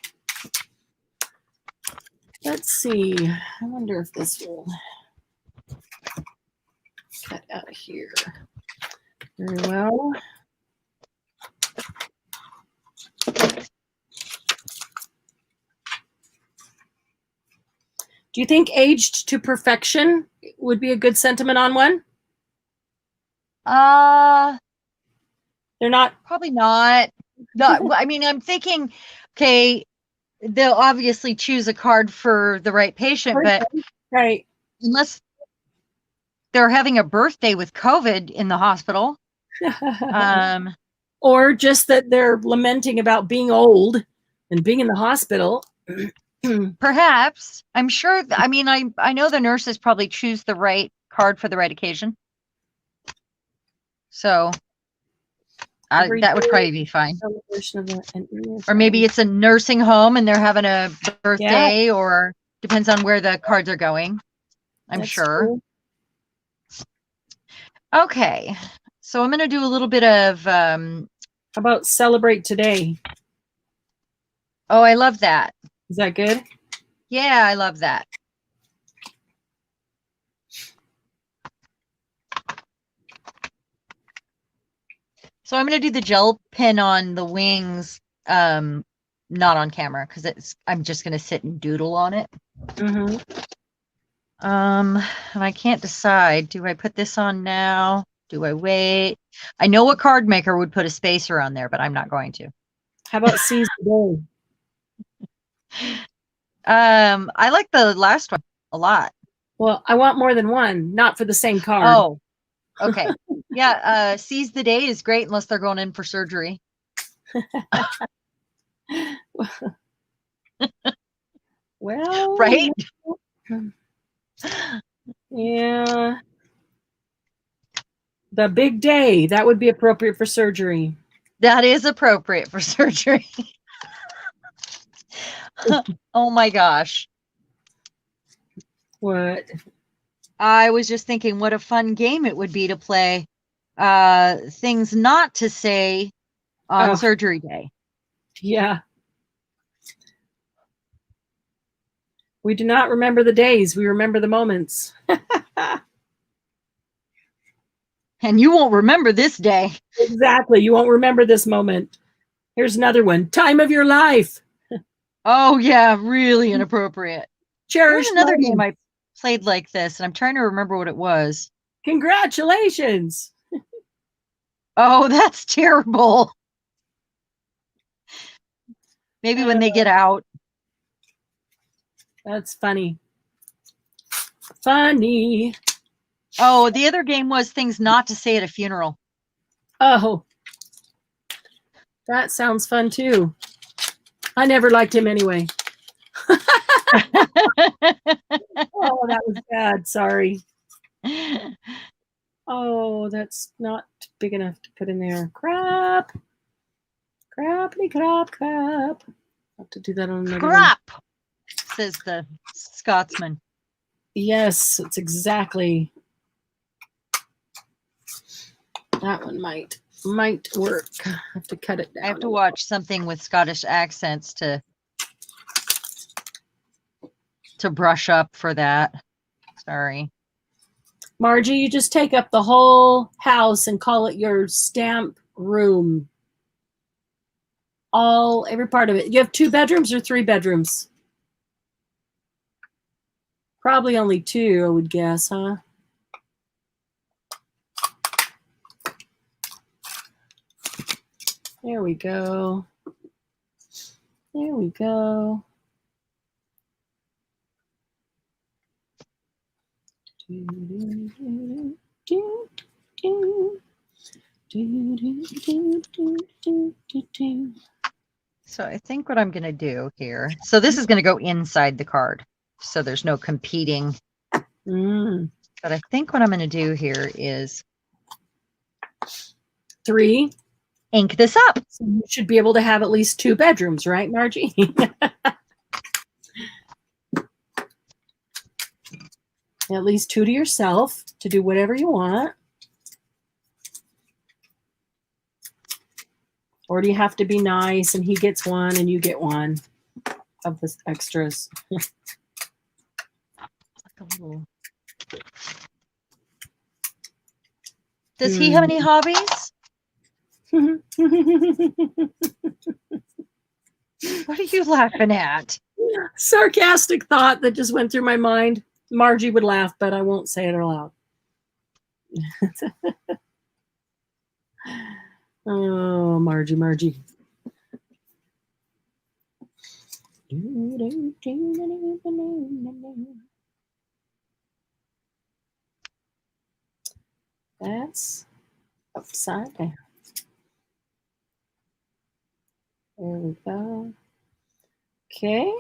Let's see. I wonder if this will cut out of here. Very well. Do you think aged to perfection would be a good sentiment on one? They're not. Probably not. No, I mean, I'm thinking, okay, they'll obviously choose a card for the right patient, but right. Unless they're having a birthday with COVID in the hospital. Or just that they're lamenting about being old and being in the hospital. Perhaps. I'm sure. I mean, I know the nurses probably choose the right card for the right occasion. So that would probably be fine. Or maybe it's a nursing home and they're having a birthday, or depends on where the cards are going. That's sure. Cool. Okay. So I'm going to do a little bit of how about celebrate today? Oh, I love that. Is that good? Yeah, I love that. So I'm going to do the gel pen on the wings, not on camera, because I'm just going to sit and doodle on it. Mm-hmm. And I can't decide. Do I put this on now? Do I wait? I know a card maker would put a spacer on there, but I'm not going to. How about seize the day? I like the last one a lot. Well, I want more than one, not for the same card. Oh, okay. Yeah, seize the day is great unless they're going in for surgery. Well, right? Yeah. The big day, that would be appropriate for surgery. That is appropriate for surgery. Oh my gosh. What? I was just thinking what a fun game it would be to play things not to say on surgery day. Yeah. We do not remember the days. We remember the moments. And you won't remember this day. Exactly. You won't remember this moment. Here's another one. Time of your life. Oh, yeah. Really inappropriate. Cherish another game I played like this, and I'm trying to remember what it was. Congratulations. Oh, that's terrible. Maybe when they get out. That's funny. Funny. Oh, the other game was things not to say at a funeral. Oh, that sounds fun too. I never liked him anyway. Oh, that was bad. Sorry. Oh, that's not big enough to put in there. Crap. Crappity crap crap. I'll have to do that on another crap, one. Says the Scotsman. Yes, it's exactly. That one might work. I have to cut it down. I have to watch something with Scottish accents to brush up for that. Sorry. Margie, you just take up the whole house and call it your stamp room. Every part of it. You have 2 bedrooms or 3 bedrooms? Probably only 2, I would guess, huh? There we go. There we go. So I think what I'm going to do here, so this is going to go inside the card, so there's no competing. But I think what I'm going to do here is 3. Ink this up. So you should be able to have at least 2 bedrooms, right, Margie? At least 2 to yourself to do whatever you want. Or do you have to be nice and he gets 1 and you get 1 of the extras? Does he have any hobbies? What are you laughing at? Sarcastic thought that just went through my mind. Margie would laugh, but I won't say it aloud. Oh, Margie. That's upside down. There we go. Okay.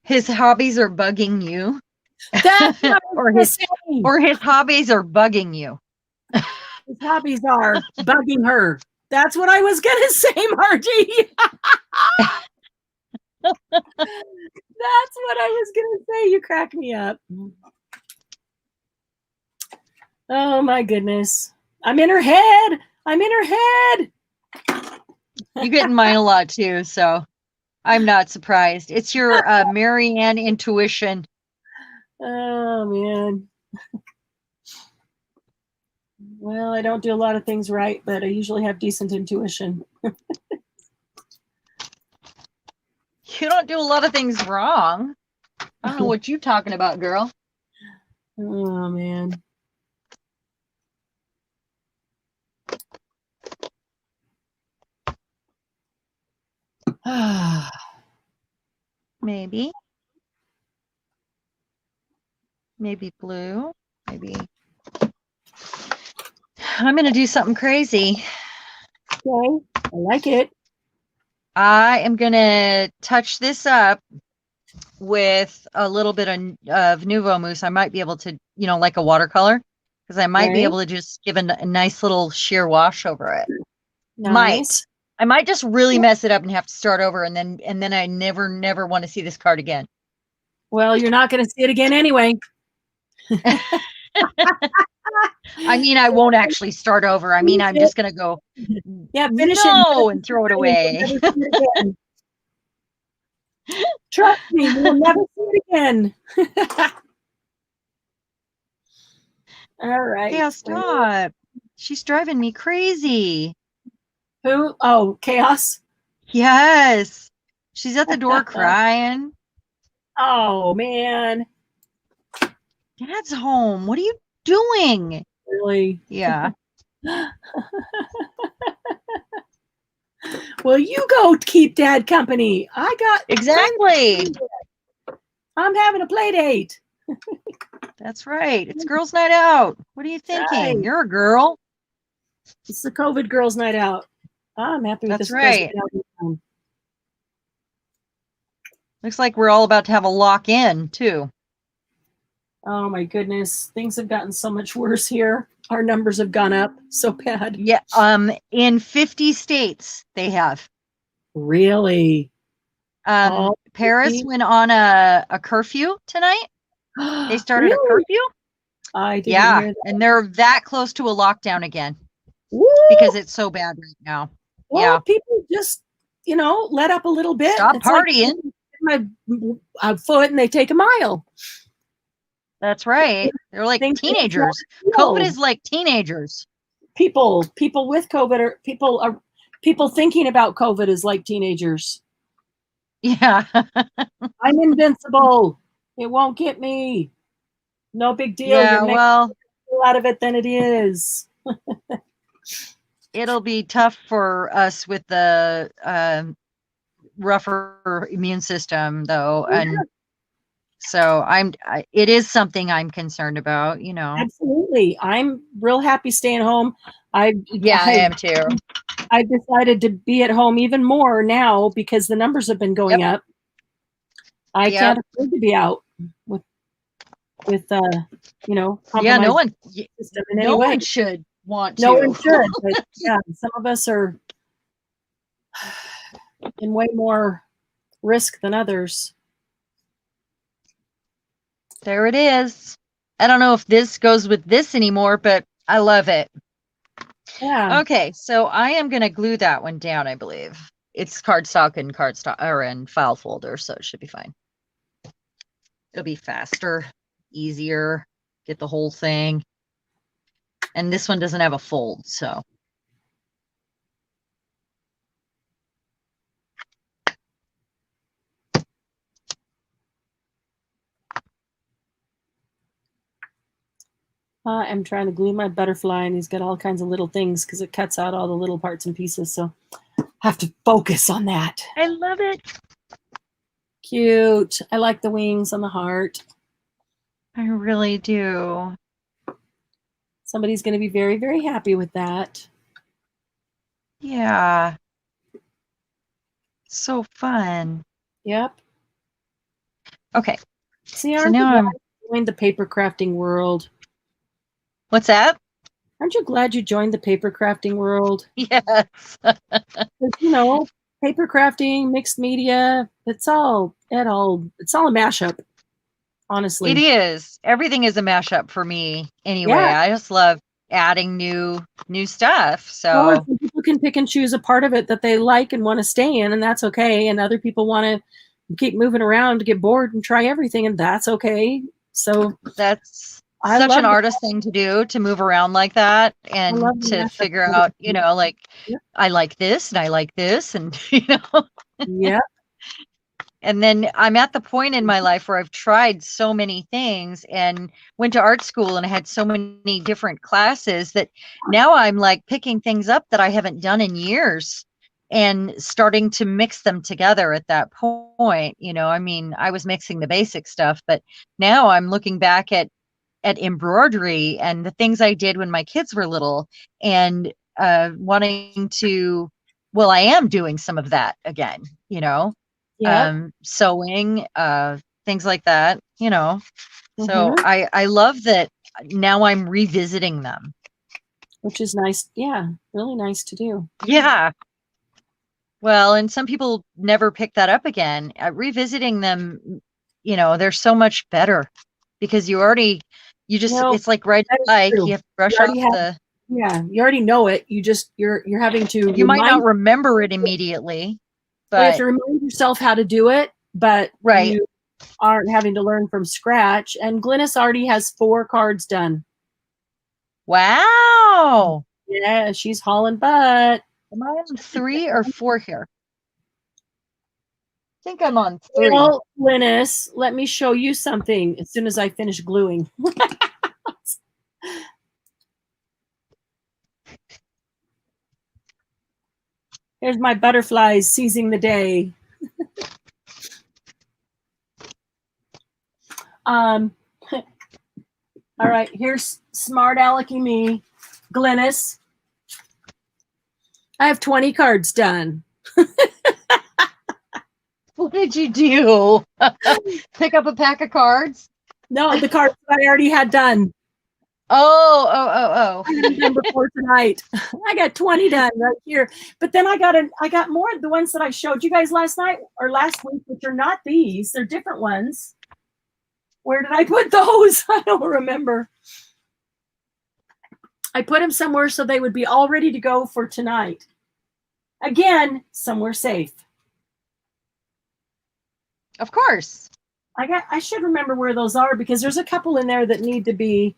His hobbies are bugging you. That's what or his hobbies are bugging you. His hobbies are bugging her. That's what I was gonna say, Margie. That's what I was gonna say. You crack me up. Oh my goodness. I'm in her head. You get in mine a lot too, so I'm not surprised. It's your Marianne intuition. Oh man. Well, I don't do a lot of things right, but I usually have decent intuition. You don't do a lot of things wrong. I don't know what you're talking about, girl. Oh man. Maybe blue. Maybe I'm gonna do something crazy. Okay, I like it. I am gonna touch this up with a little bit of Nuvo Mousse. I might be able to, like a watercolor, because I might be able to just give a nice little sheer wash over it. Nice. I might just really mess it up and have to start over, and then I never want to see this card again. Well, you're not going to see it again anyway. I mean, I won't actually start over. I mean, I'm just going to go, finish it and throw it away. Trust me, we'll never see it again. All right. Yeah, stop. She's driving me crazy. Who? Oh, Chaos? Yes. She's at the door crying. Oh, man. Dad's home. What are you doing? Really? Yeah. Well, you go keep Dad company. I got exactly. I'm having a play date. That's right. It's girls' night out. What are you thinking? Right. You're a girl. It's the COVID girls' night out. I'm happy with this. That's right. Looks like we're all about to have a lock in too. Oh my goodness. Things have gotten so much worse here. Our numbers have gone up so bad. Yeah. In 50 states they have. Really? Paris went on a curfew tonight. They started a curfew. I didn't hear that. And they're that close to a lockdown again. Woo! Because it's so bad right now. Well, people just, let up a little bit. Stop partying. Like my foot and they take a mile. That's right. They're like teenagers. COVID is like teenagers. People with COVID people thinking about COVID is like teenagers. Yeah. I'm invincible. It won't get me. No big deal. Yeah, You're well, more out of it than it is. It'll be tough for us with the rougher immune system, though, and so it is something I'm concerned about. Absolutely. I'm real happy staying home. I am too. I've decided to be at home even more now because the numbers have been going up. I can't afford to be out with no one should want to. No one should. But yeah, some of us are in way more risk than others. There it is. I don't know if this goes with this anymore, but I love it. Yeah. Okay, so I am going to glue that one down, I believe. It's cardstock and file folder, so it should be fine. It'll be faster, easier, get the whole thing. And this one doesn't have a fold, so. I'm trying to glue my butterfly, and he's got all kinds of little things because it cuts out all the little parts and pieces. So I have to focus on that. I love it. Cute. I like the wings on the heart. I really do. Somebody's going to be very, very happy with that. Yeah. So fun. Yep. Okay. See, So aren't now you I'm. glad you joined the paper crafting world? What's that? Aren't you glad you joined the paper crafting world? Yes. 'Cause, you know, paper crafting, mixed media, it's all a mashup, It honestly. is. Everything is a mashup for me anyway. Yeah. I just love adding new stuff. Well, and So some people can pick and choose a part of it that they like and want to stay in, and that's okay. And other people want to keep moving around to get bored and try everything, and that's okay. So that's I such love an artist thing to do, to move around like that I and love the to mashup. figure out, like Yep. I like this and I like this and Yep. and then I'm at the point in my life where I've tried so many things and went to art school and had so many different classes that now I'm like picking things up that I haven't done in years and starting to mix them together at that point. I mean, I was mixing the basic stuff, but now I'm looking back at embroidery and the things I did when my kids were little and wanting to, well, I am doing some of that again, Yep. sewing, things like that, So Mm-hmm. I love that now I'm revisiting them. Which is nice. Yeah, really nice to do. Yeah. Well, and some people never pick that up again. Revisiting them, they're so much better because No, it's like riding that a is bike. true. You have to brush You off already have, the, yeah, you already know it. You're having to you might not remind remember it immediately, well, you have but to remind yourself how to do it, but right. you aren't having to learn from scratch. And Glynis already has 4 cards done. Wow. Yeah, she's hauling butt. Am I on 3 or 4 here? I think I'm on 3. Well, Glynis, let me show you something as soon as I finish gluing. Here's my butterflies seizing the day. All right, here's smart alecky me, Glynis. I have 20 cards done. What did you do? Pick up a pack of cards? No, the cards that I already had done. Oh. I had them done before tonight. I got 20 done right here. But then I got more of the ones that I showed you guys last night or last week, which are not these. They're different ones. Where did I put those? I don't remember. I put them somewhere so they would be all ready to go for tonight. Again, somewhere safe. Of course. I should remember where those are because there's a couple in there that need to be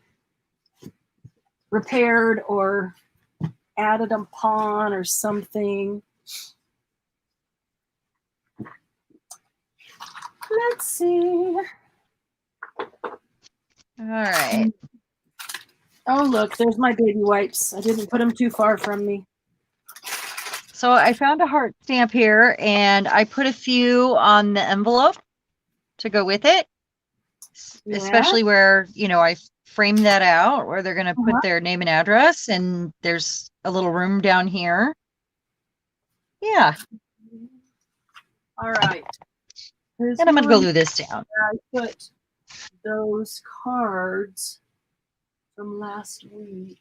repaired or added upon or something. Let's see. All right. Oh, look, there's my baby wipes. I didn't put them too far from me. So I found a heart stamp here and I put a few on the envelope to go with it, especially where, I frame that out where they're going to put their name and address, and there's a little room down here. Yeah. All right. And I'm going to glue this down. I put those cards from last week.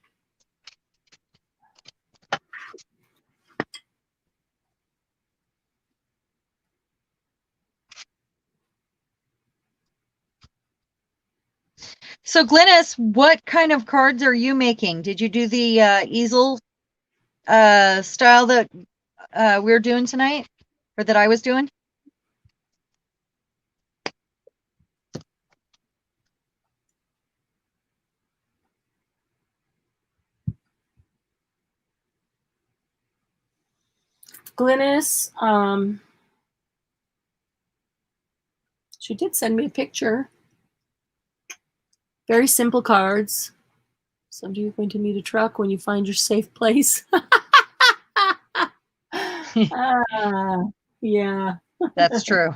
So Glynis, what kind of cards are you making? Did you do the easel style that we're doing tonight, or that I was doing? Glynis, she did send me a picture. Very simple cards. Someday you're going to need a truck when you find your safe place. Yeah. That's true.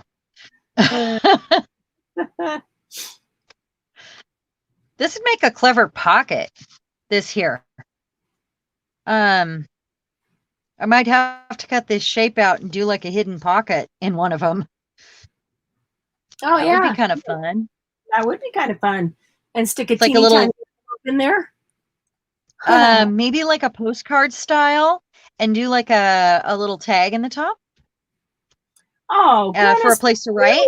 This would make a clever pocket. This here. I might have to cut this shape out and do like a hidden pocket in one of them. Oh, That yeah. would be kind of fun. That would be kind of fun. And stick a It's like teeny a little- tiny envelope in there. Maybe like a postcard style and do like a little tag in the top Oh, for a Glennis, place to write.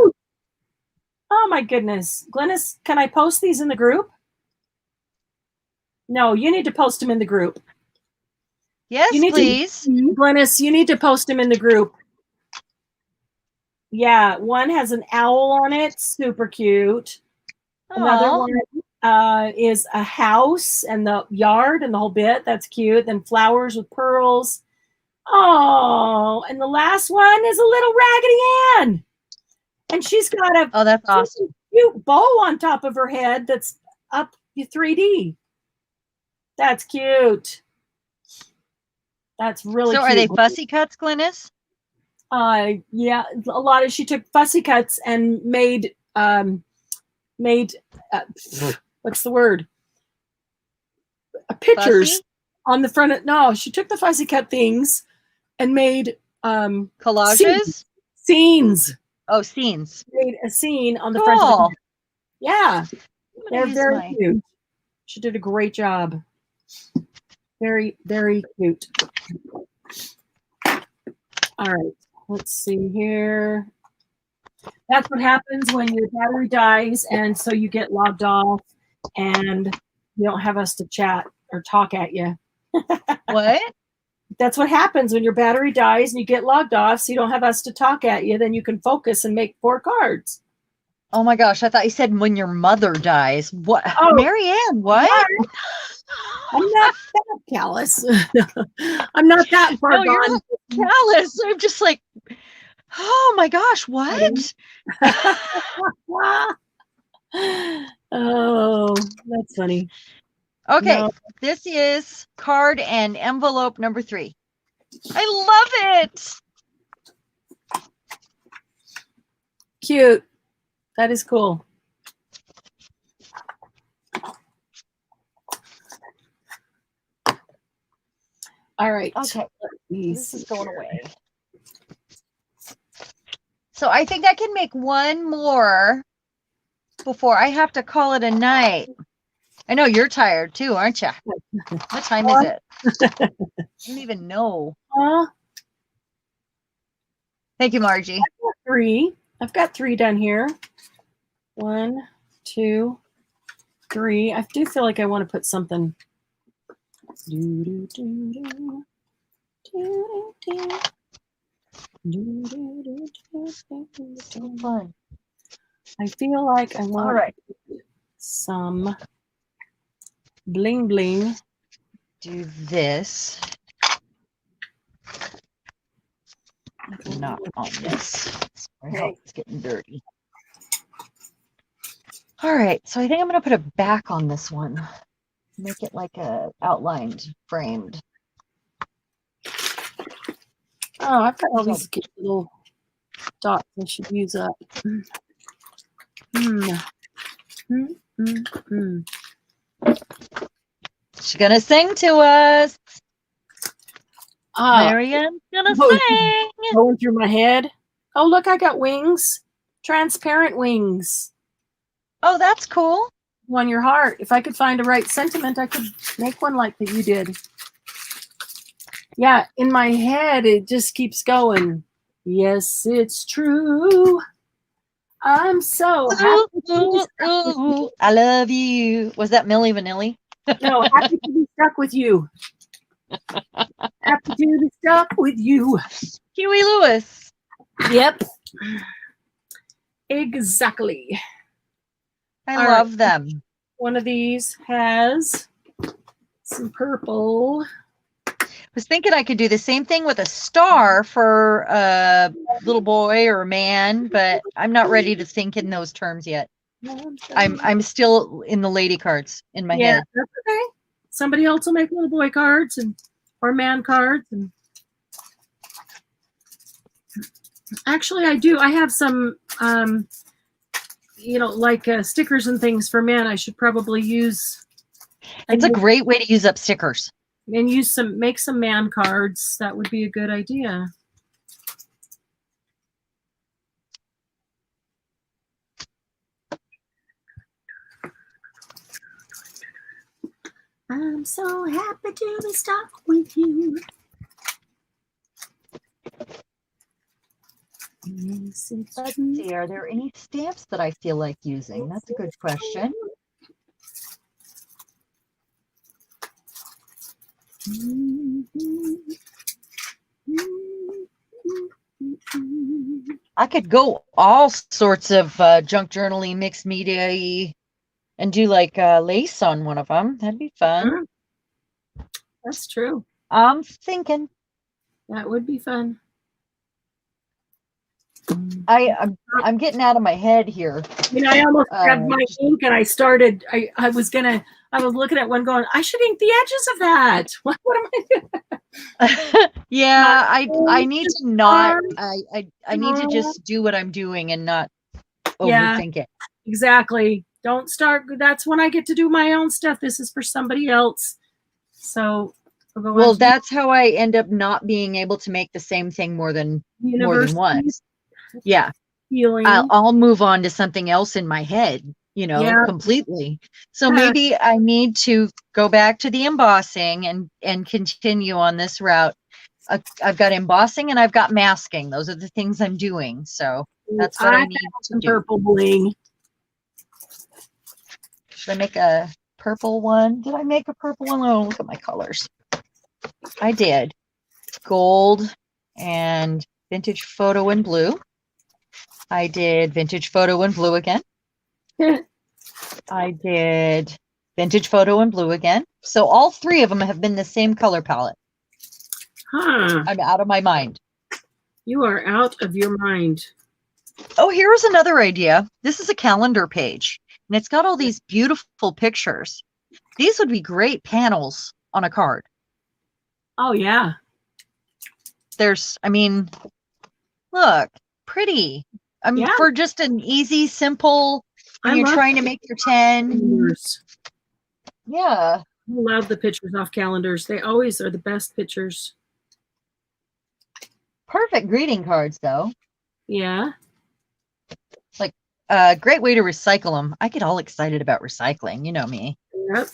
oh my goodness. Glennis, can I post these in the group? No, you need to post them in the group. Yes, You need please. Glennis, you need to post them in the group. Yeah, one has an owl on it, super cute. Another Aw. one is a house and the yard and the whole bit. That's cute. Then flowers with pearls. Oh, and the last one is a little Raggedy Ann. And she's got a Oh, that's awesome. cute bow on top of her head that's up 3D. That's cute. That's really So cute. are they fussy cuts, Glennis? Yeah, a lot of, she took fussy cuts and made what's the word? Pictures Fussy? on the front of, no, she took the fussy cut things and made Collages? scenes. Oh, scenes. Made a scene on the front of Cool. the, yeah, I'm gonna they're use very my- cute. She did a great job. Very, very cute. All right, let's see here. That's what happens when your battery dies, and so you get logged off, and you don't have us to chat or talk at you. What? That's what happens when your battery dies and you get logged off, so you don't have us to talk at you. Then you can focus and make 4 cards. Oh my gosh, I thought you said when your mother dies. What? Oh. Marianne, what? I'm not that callous. I'm not that far No, you're gone. not callous. I'm just like, oh my gosh, what? Oh, that's funny. Okay, No. this is card and envelope number 3. I love it. Cute. That is cool. All right. Okay, Let me this see is going here. away. So I think I can make one more before I have to call it a night. I know you're tired too, aren't you? What time is it? I don't even know. Thank you, Margie. 3. I've got 3 done here. 1, 2, 3. I do feel like I want to put something. So fun. I feel like I want All right. some bling bling. Do this. Not on this. Sorry, it's getting dirty. All right, so I think I'm going to put a back on this one. Make it like a outlined, framed. Oh, I've got all these cute little dots I should use up. She's going to sing to us. Ah, Marianne's going to Oh. sing. going through my head. Oh, look, I got wings. Transparent wings Oh, that's cool. on your heart. If I could find a right sentiment, I could make one like that you did. Yeah, in my head, it just keeps going. Yes, it's true. I'm so happy to be Ooh, stuck with ooh, you. I love you. Was that Milli Vanilli? No, happy to be stuck with you. Happy to be stuck with you. Huey Lewis. Yep. Exactly. I All love them. One of these has some purple. I was thinking I could do the same thing with a star for a little boy or a man, but I'm not ready to think in those terms yet. I'm still in the lady cards in my Yeah, head. that's okay. somebody else will make little boy cards or man cards. And actually, I do. I have some, like stickers and things for men. I should probably use. It's a great way to use up stickers. And make some man cards. That would be a good idea. I'm so happy to be stuck with you. Let's see, are there any stamps that I feel like using? That's a good question. I could go all sorts of junk journaling, mixed media and do like lace on one of them. That'd be fun. That's true. I'm thinking that would be fun. I'm getting out of my head here. I almost grabbed my ink and I started. I was looking at one going, I should ink the edges of that. What am I doing? Yeah, I need to not. I need to just do what I'm doing and not overthink it. Exactly. Don't start. That's when I get to do my own stuff. This is for somebody else. So. Well, that's how I end up not being able to make the same thing more than once. Yeah. I'll move on to something else in my head, completely. So maybe I need to go back to the embossing and continue on this route. I've got embossing and I've got masking. Those are the things I'm doing. So that's what I need to do. Purple bling. Should I make a purple one? Did I make a purple one? Oh, look at my colors. I did. Gold and vintage photo in blue. I did vintage photo in blue again. I did vintage photo in blue again. So all three of them have been the same color palette. I'm out of my mind. You are out of your mind. Oh, here's another idea. This is a calendar page, and it's got all these beautiful pictures. These would be great panels on a card. Oh, yeah. Look, pretty. For just an easy, simple, when you're trying to make your 10. Calendars. Yeah. I love the pictures off calendars. They always are the best pictures. Perfect greeting cards, though. Yeah. Like, great way to recycle them. I get all excited about recycling. You know me. Yep.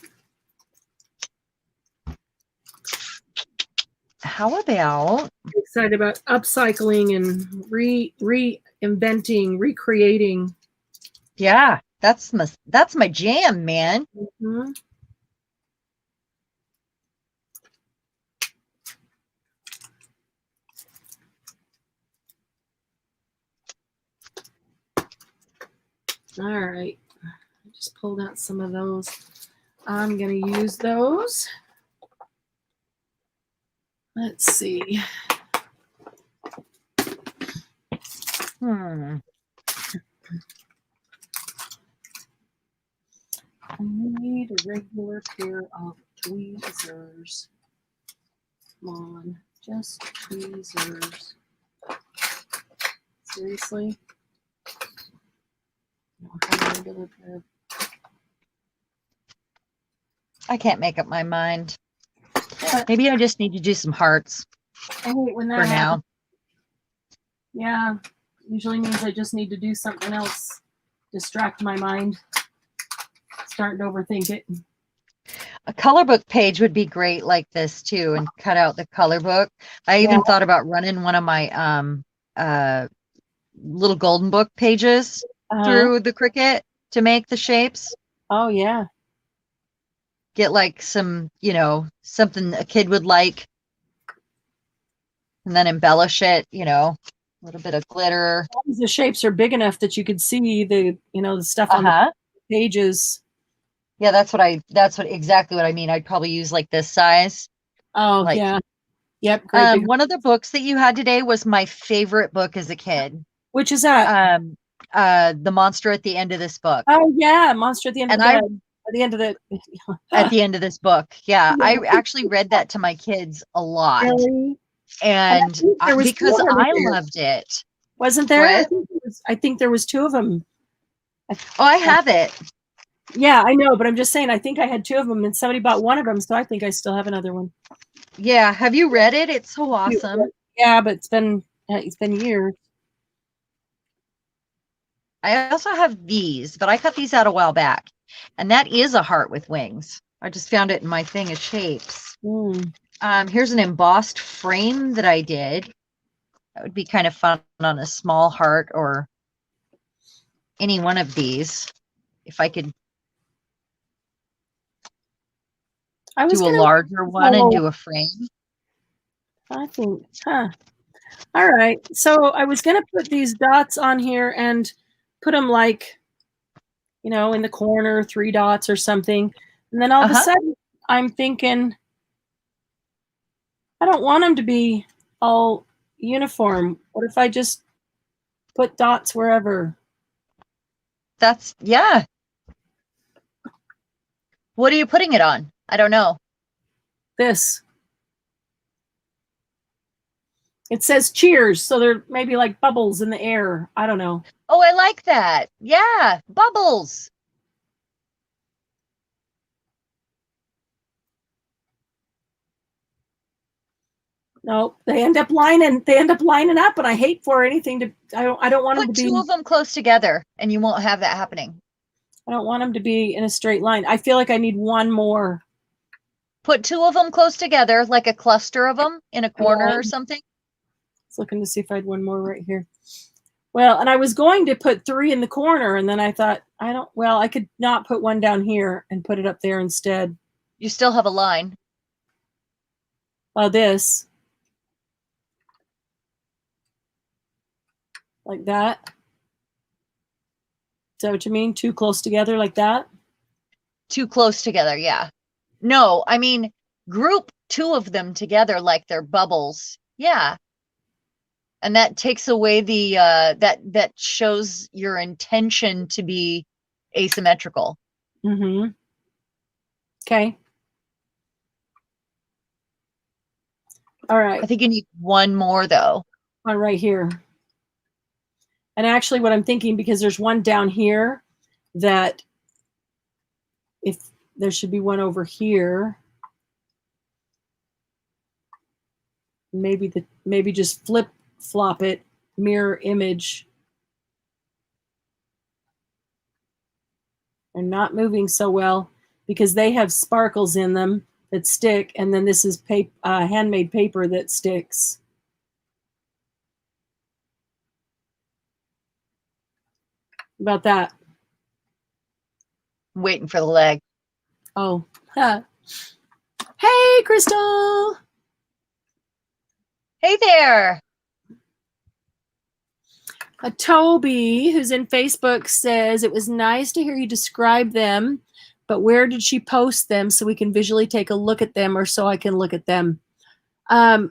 How about excited about upcycling and reinventing, recreating? Yeah, that's my jam, man. Mm-hmm. All right, I just pulled out some of those. I'm going to use those. Let's see. I need a regular pair of tweezers. Come on, just tweezers. Seriously? I can't make up my mind. Maybe I just need to do some hearts I hate when that for now. Yeah, usually means I just need to do something else. Distract my mind. Starting to overthink it. A color book page would be great like this too, and cut out the color book. I even thought about running one of my little golden book pages through the Cricut to make the shapes. Oh yeah. Get like some, something a kid would like, and then embellish it, a little bit of glitter. The shapes are big enough that you could see the stuff on the pages. Yeah, that's exactly what I mean. I'd probably use like this size. Oh, yeah. Yep. Great one of the books that you had today was my favorite book as a kid. Which is that? The Monster at the End of This Book. Oh yeah, Monster at the End of the Bed. at the end of the at the end of this book. Yeah, I actually read that to my kids a lot. Really? And there was because two of them I there. loved it. Wasn't there? What? I think there was two of them. Oh, I have it. Yeah, I know, but I'm just saying, I think I had two of them and somebody bought one of them, so I think I still have another one. Yeah, have you read it? It's so awesome. Yeah, but it's been years. I also have these, but I cut these out a while back. And that is a heart with wings. I just found it in my thing of shapes. Here's an embossed frame that I did. That would be kind of fun on a small heart or any one of these. If I could do a larger one and do a frame. I think, all right. So I was going to put these dots on here and put them like, you know, in the corner, 3 dots or something. And then all of a sudden I'm thinking, I don't want them to be all uniform. What if I just put dots wherever? That's, yeah. What are you putting it on? I don't know. This. It says cheers, so there may be like bubbles in the air. I don't know. Oh, I like that. Yeah, bubbles. No, they end up lining up, and I hate for anything to. I don't want them to be. Put 2 of them close together, and you won't have that happening. I don't want them to be in a straight line. I feel like I need one more. Put 2 of them close together, like a cluster of them in a corner or something. I was looking to see if I had one more right here. Well, and I was going to put 3 in the corner, and then I thought, I could not put one down here and put it up there instead. You still have a line. This. Like that. Is that what you mean? 2 close together like that? 2 close together, yeah. No, I mean, group 2 of them together like they're bubbles. Yeah. And that takes away the, that shows your intention to be asymmetrical. Okay. All right. I think you need one more though. One right here. And actually what I'm thinking, because there's one down here, that if there should be one over here, maybe just flop it, mirror image. They're not moving so well because they have sparkles in them that stick, and then this is handmade paper that sticks. About that. Waiting for the leg. Oh. Huh. Hey, Crystal. Hey there. Toby, who's in Facebook, says it was nice to hear you describe them, but where did she post them so we can visually take a look at them, or so I can look at them? Are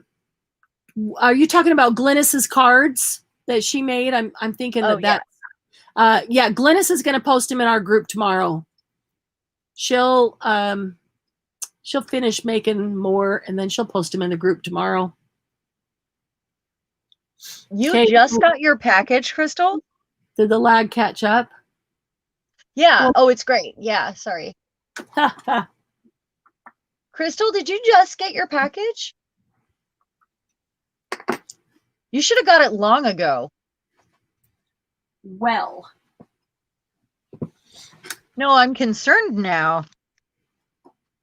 you talking about Glynis's cards that she made? I'm thinking that. Yeah, Glynis is going to post them in our group tomorrow. She'll finish making more, and then she'll post them in the group tomorrow. You just got your package, Crystal? Did the lag catch up? Yeah. Oh, it's great. Yeah, sorry. Crystal, did you just get your package? You should have got it long ago. Well. No, I'm concerned now.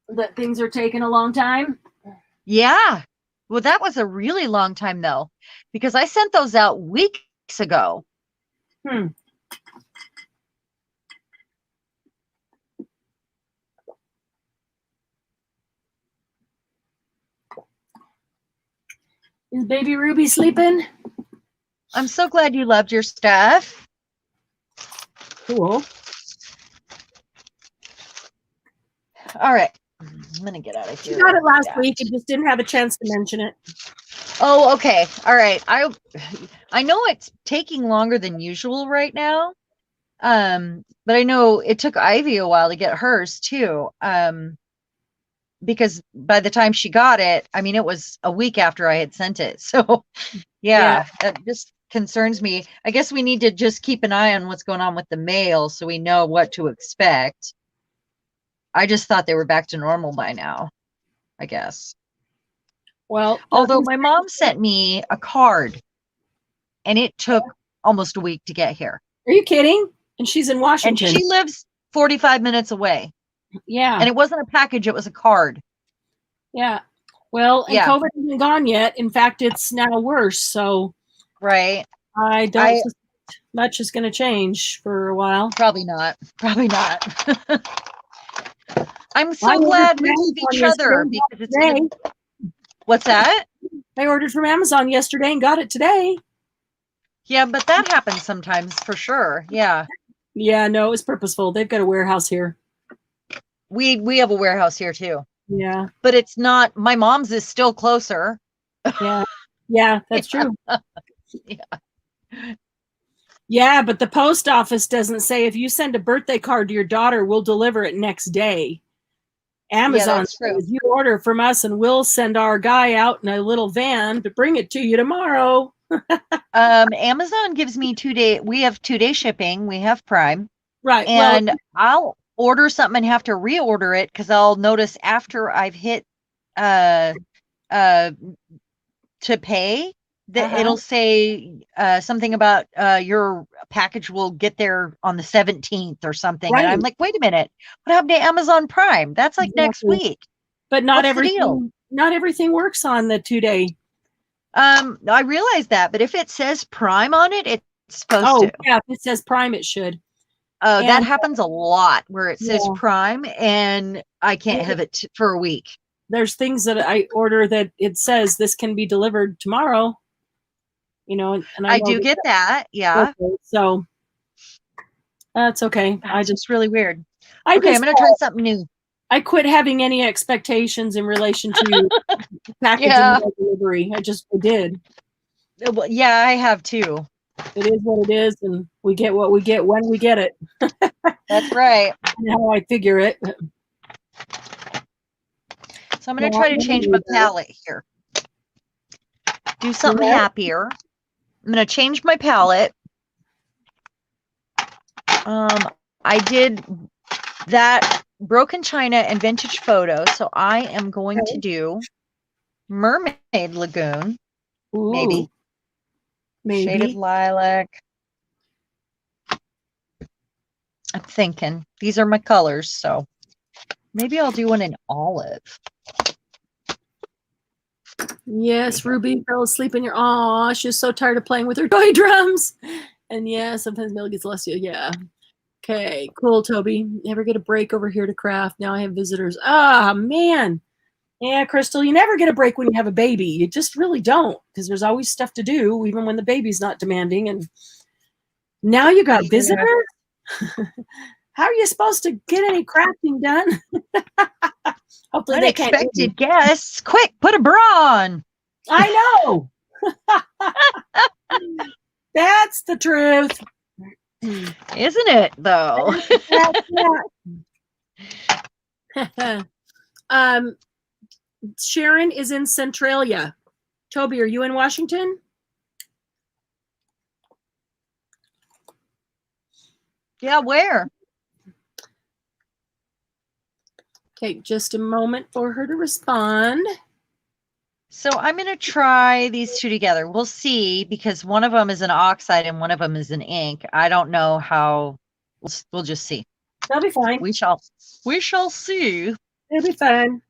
That things are taking a long time? Yeah. Well, that was a really long time, though, because I sent those out weeks ago. Is baby Ruby sleeping? I'm so glad you loved your stuff. Cool. All right. I'm going to get out of here. She got it last week. I just didn't have a chance to mention it. Oh, okay. All right. I know it's taking longer than usual right now. But I know it took Ivy a while to get hers too. Because by the time she got it, I mean, it was a week after I had sent it. So Yeah. yeah, that just concerns me. I guess we need to just keep an eye on what's going on with the mail so we know what to expect. I just thought they were back to normal by now, I guess. Well, Although my mom sent me a card and it took almost a week to get here. are you kidding? And she's in And Washington. she lives 45 minutes away. Yeah. And it wasn't a package, it was a card. Yeah. Well, and Yeah. COVID isn't gone yet. In fact, it's now worse. So Right. I don't suspect much is going to change for a while. Probably not. Probably not. I'm so I glad we ordered have each from other Amazon because it's today. What's that? I ordered from Amazon yesterday and got it today. Yeah, but that happens sometimes for sure. Yeah. Yeah, no, it was purposeful. They've got a warehouse here. We have a warehouse here too. Yeah. But it's not, my mom's is still closer. Yeah. Yeah, that's Yeah. true. Yeah. Yeah, but the post office doesn't say if you send a birthday card to your daughter, we'll deliver it next day. Amazon that's true. says you order from us and we'll send our guy out in a little van to bring it to you tomorrow. Amazon gives me 2 day, we have 2 day shipping, we have Prime. Right. And Well, I'll order something and have to reorder it because I'll notice after I've hit to pay that it'll say something about your package will get there on the 17th or something. Right. And I'm like, wait a minute, what happened to Amazon Prime? That's like next week. But not What's the deal? everything works on the 2 day. I realize that, but if it says Prime on it, it's supposed to. Yeah, if it says Prime, it should. Oh, that And- happens a lot where it says Yeah. Prime and I can't have it for a week. There's things that I order that it says this can be delivered tomorrow. You know, and I do get that. Yeah. So that's okay. That's just really weird. I'm going to try something new. I quit having any expectations in relation to packaging Yeah. and delivery. I did. Well, yeah, I have too. It is what it is, and we get what we get when we get it. That's right. And how I figure it. So I'm going to try to change my palette here. Do something happier. I'm going to change my palette. I did that Broken China and Vintage Photo, so I am going to do Mermaid Lagoon. Ooh, maybe Shaded Lilac. I'm thinking these are my colors, so maybe I'll do one in olive. Yes, Ruby fell asleep in your. Aw, she was so tired of playing with her toy drums. And yeah, sometimes Millie gets less. Yeah. Okay, cool, Toby. Never get a break over here to craft. Now I have visitors. Ah, man. Yeah, Crystal, you never get a break when you have a baby. You just really don't, because there's always stuff to do, even when the baby's not demanding. And now you got visitors? How are you supposed to get any crafting done? Hopefully they can't. Unexpected guests. Quick, put a bra on. I know. That's the truth. Isn't it, though? Sharon is in Centralia. Toby, are you in Washington? Yeah, where? Take just a moment for her to respond. So I'm going to try these two together. We'll see, because one of them is an oxide and one of them is an ink. I don't know how. We'll just see. That'll be fine. We shall see. It'll be fine.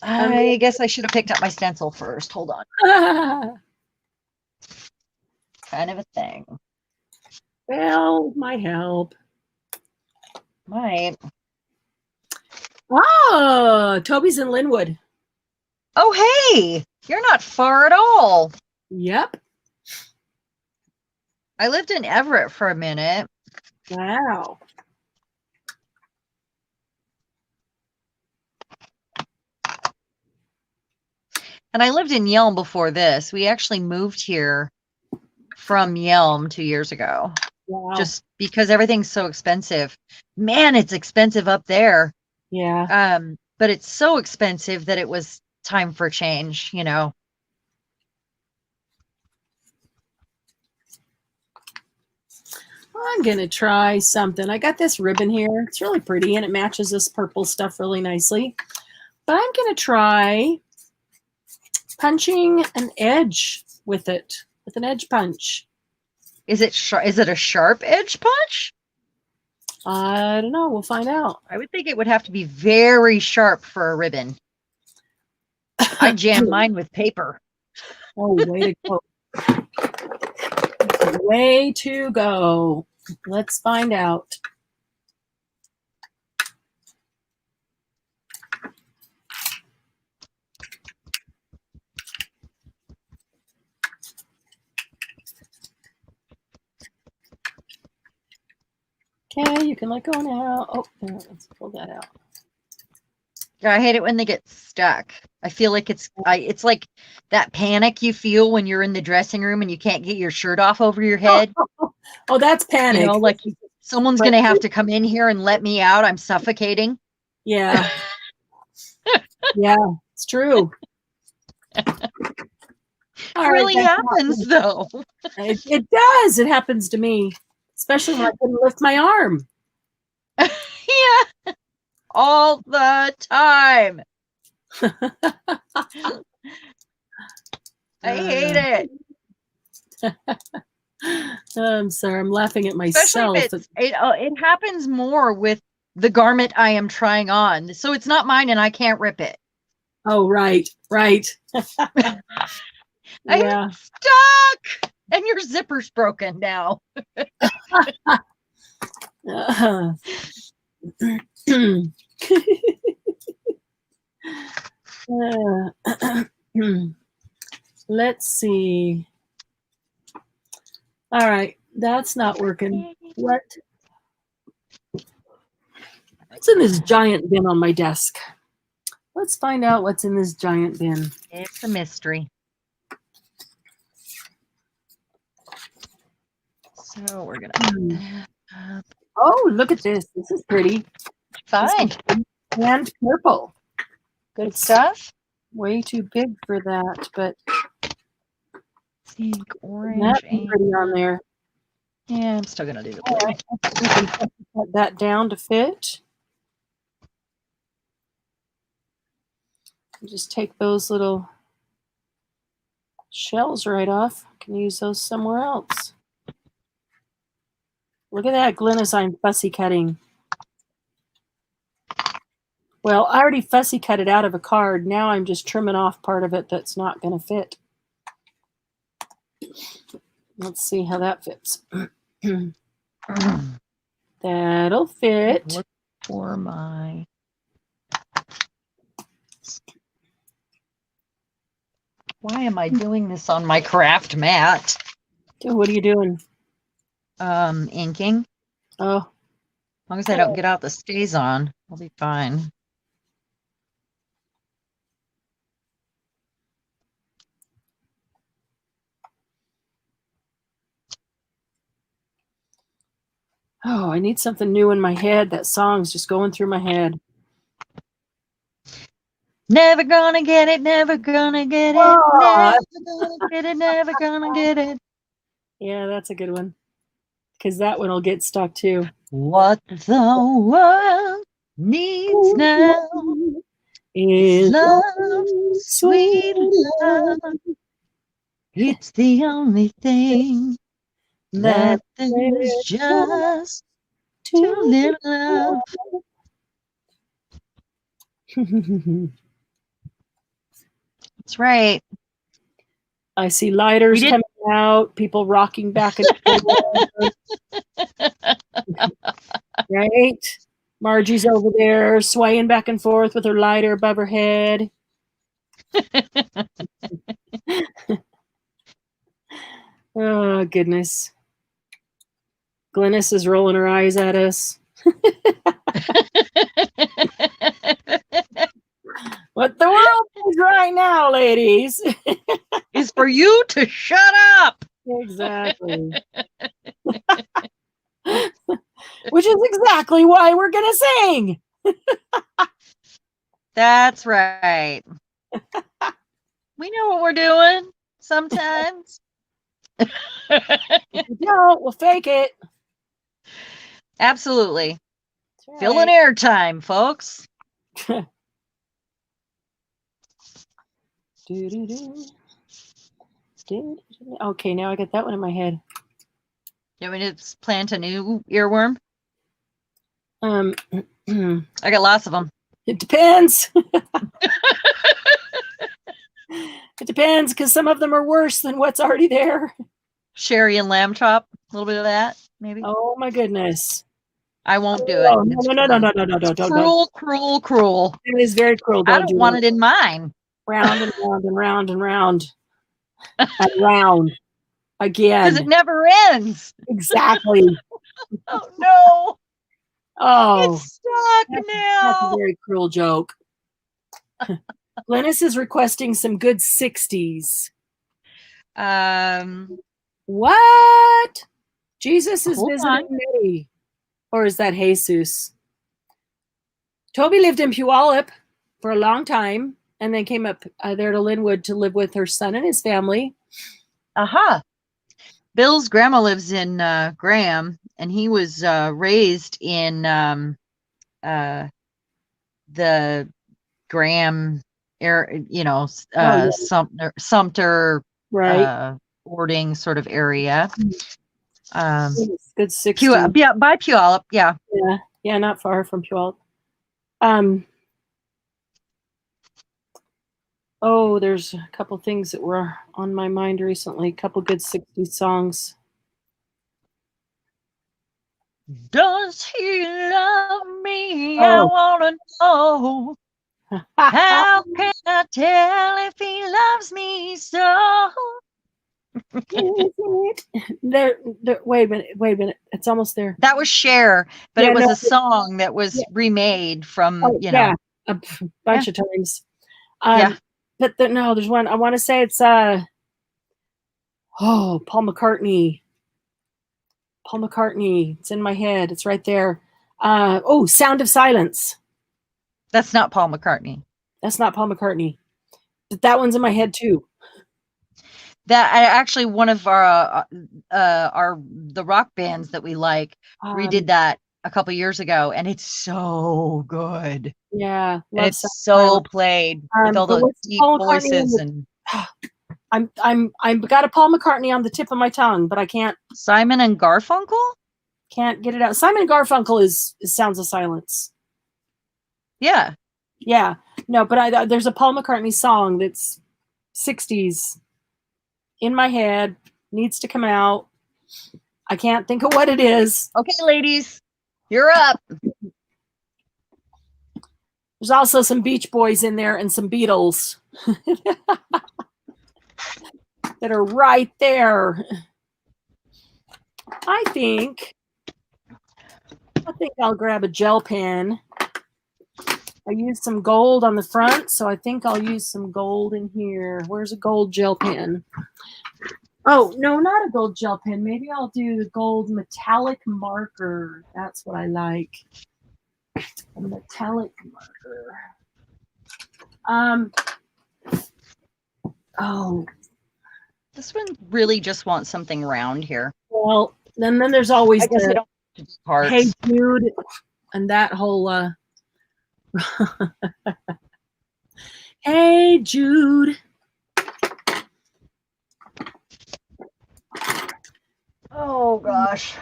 I guess I should have picked up my stencil first. Hold on. Kind of a thing. Well, might help. Might. Oh, Toby's in Linwood. Oh, hey, you're not far at all. Yep. I lived in Everett for a minute. Wow. And I lived in Yelm before this. We actually moved here from Yelm 2 years ago. Wow. just because everything's so expensive. Man, it's expensive up there. Yeah. But it's so expensive that it was time for change, you know. I'm going to try something. I got this ribbon here. It's really pretty, and it matches this purple stuff really nicely. But I'm going to try punching an edge with it, with an edge punch. Is it a sharp edge punch? I don't know. We'll find out. I would think it would have to be very sharp for a ribbon. I jam mine with paper. Oh, way to go. Way to go. Let's find out. Okay, you can let go now. Oh, there, let's pull that out. Yeah, I hate it when they get stuck. I feel like it's like that panic you feel when you're in the dressing room and you can't get your shirt off over your head. Oh, that's panic. You know, like someone's going to have to come in here and let me out. I'm suffocating. Yeah. Yeah, it's true. It really happens, though. It does. It happens to me, especially when I couldn't lift my arm. Yeah. All the time. I hate it. I'm sorry. I'm laughing at myself. Especially if it happens more with the garment I am trying on. So it's not mine and I can't rip it. Oh, right. Right. I'm stuck. And your zipper's broken now. Let's see. All right, that's not working. What's in this giant bin on my desk? Let's find out what's in this giant bin. It's a mystery. So we're gonna put that up. Oh, look at this. This is pretty. Fine. And purple. Good stuff. Way too big for that, but pink, orange, that's pretty on there. Yeah, I'm still gonna do the blue. Right. Put that down to fit. Just take those little shells right off. I can use those somewhere else. Look at that Glynis I'm fussy cutting. Well, I already fussy cut it out of a card. Now I'm just trimming off part of it that's not going to fit. Let's see how that fits. That'll fit. Look for my... Why am I doing this on my craft mat? What are you doing? Inking. Oh. As long as I don't get out the stays on, I'll be fine. Oh, I need something new in my head. That song's just going through my head. Never gonna get it, never gonna get it, never gonna get it, never gonna get it. Yeah, that's a good one. Because that one will get stuck too. What the world needs now is love, sweet love. It's the only thing that there's just too little love. That's right. I see lighters coming out, people rocking back and forth. Right? Margie's over there swaying back and forth with her lighter above her head. Oh, goodness. Glynis is rolling her eyes at us. What the world is right now, ladies, is for you to shut up. Exactly. which is exactly why we're going to sing. That's right. We know what we're doing sometimes. If we don't, we'll fake it. Absolutely. That's Fill in airtime, folks. Okay, now I got that one in my head. You want me to plant a new earworm? I got lots of them. It depends. It depends, because some of them are worse than what's already there. Sherry and lamb chop, a little bit of that, maybe. Oh my goodness! I won't do it. No! Cruel. It is very cruel. I don't want it in mine. Round and round and round and round and round again. Because it never ends. Exactly. Oh no! Oh, it's stuck now. That's a very cruel joke. Glennis is requesting some good 60s. What? Jesus is visiting Mary. Or is that Jesus? Toby lived in Puyallup for a long time and then came up there to Linwood to live with her son and his family. Aha. Bill's grandma lives in Graham, and he was raised in the Graham area, Sumter, right, Ording sort of area. Good 60. Yeah, by Puyallup, yeah, not far from Puyallup. Oh, there's a couple things that were on my mind recently. A couple good 60s songs. Does he love me? I want to know. How can I tell if he loves me so? Wait a minute. It's almost there. That was Cher, but it was a song that was remade from, a bunch of times. But there's one. I want to say it's Paul McCartney. Paul McCartney. It's in my head. It's right there. Sound of Silence. That's not Paul McCartney. That's not Paul McCartney. But that one's in my head too. That actually one of our the rock bands that we like redid that a couple years ago, and it's so good. Yeah, it's so played with all those deep voices and. I've got a Paul McCartney on the tip of my tongue, but I can't. Simon and Garfunkel? Can't get it out. Simon and Garfunkel is Sounds of Silence. Yeah. Yeah. No, but there's a Paul McCartney song that's 60s in my head, needs to come out. I can't think of what it is. Okay, ladies, you're up. There's also some Beach Boys in there and some Beatles that are right there. I think I'll grab a gel pen. I used some gold on the front, so I think I'll use some gold in here. Where's a gold gel pen? Oh, no, not a gold gel pen. Maybe I'll do the gold metallic marker. That's what I like. A metallic marker. This one really just wants something round here. Well, then there's always the parts. Hey Jude and that whole Hey Jude. Oh gosh.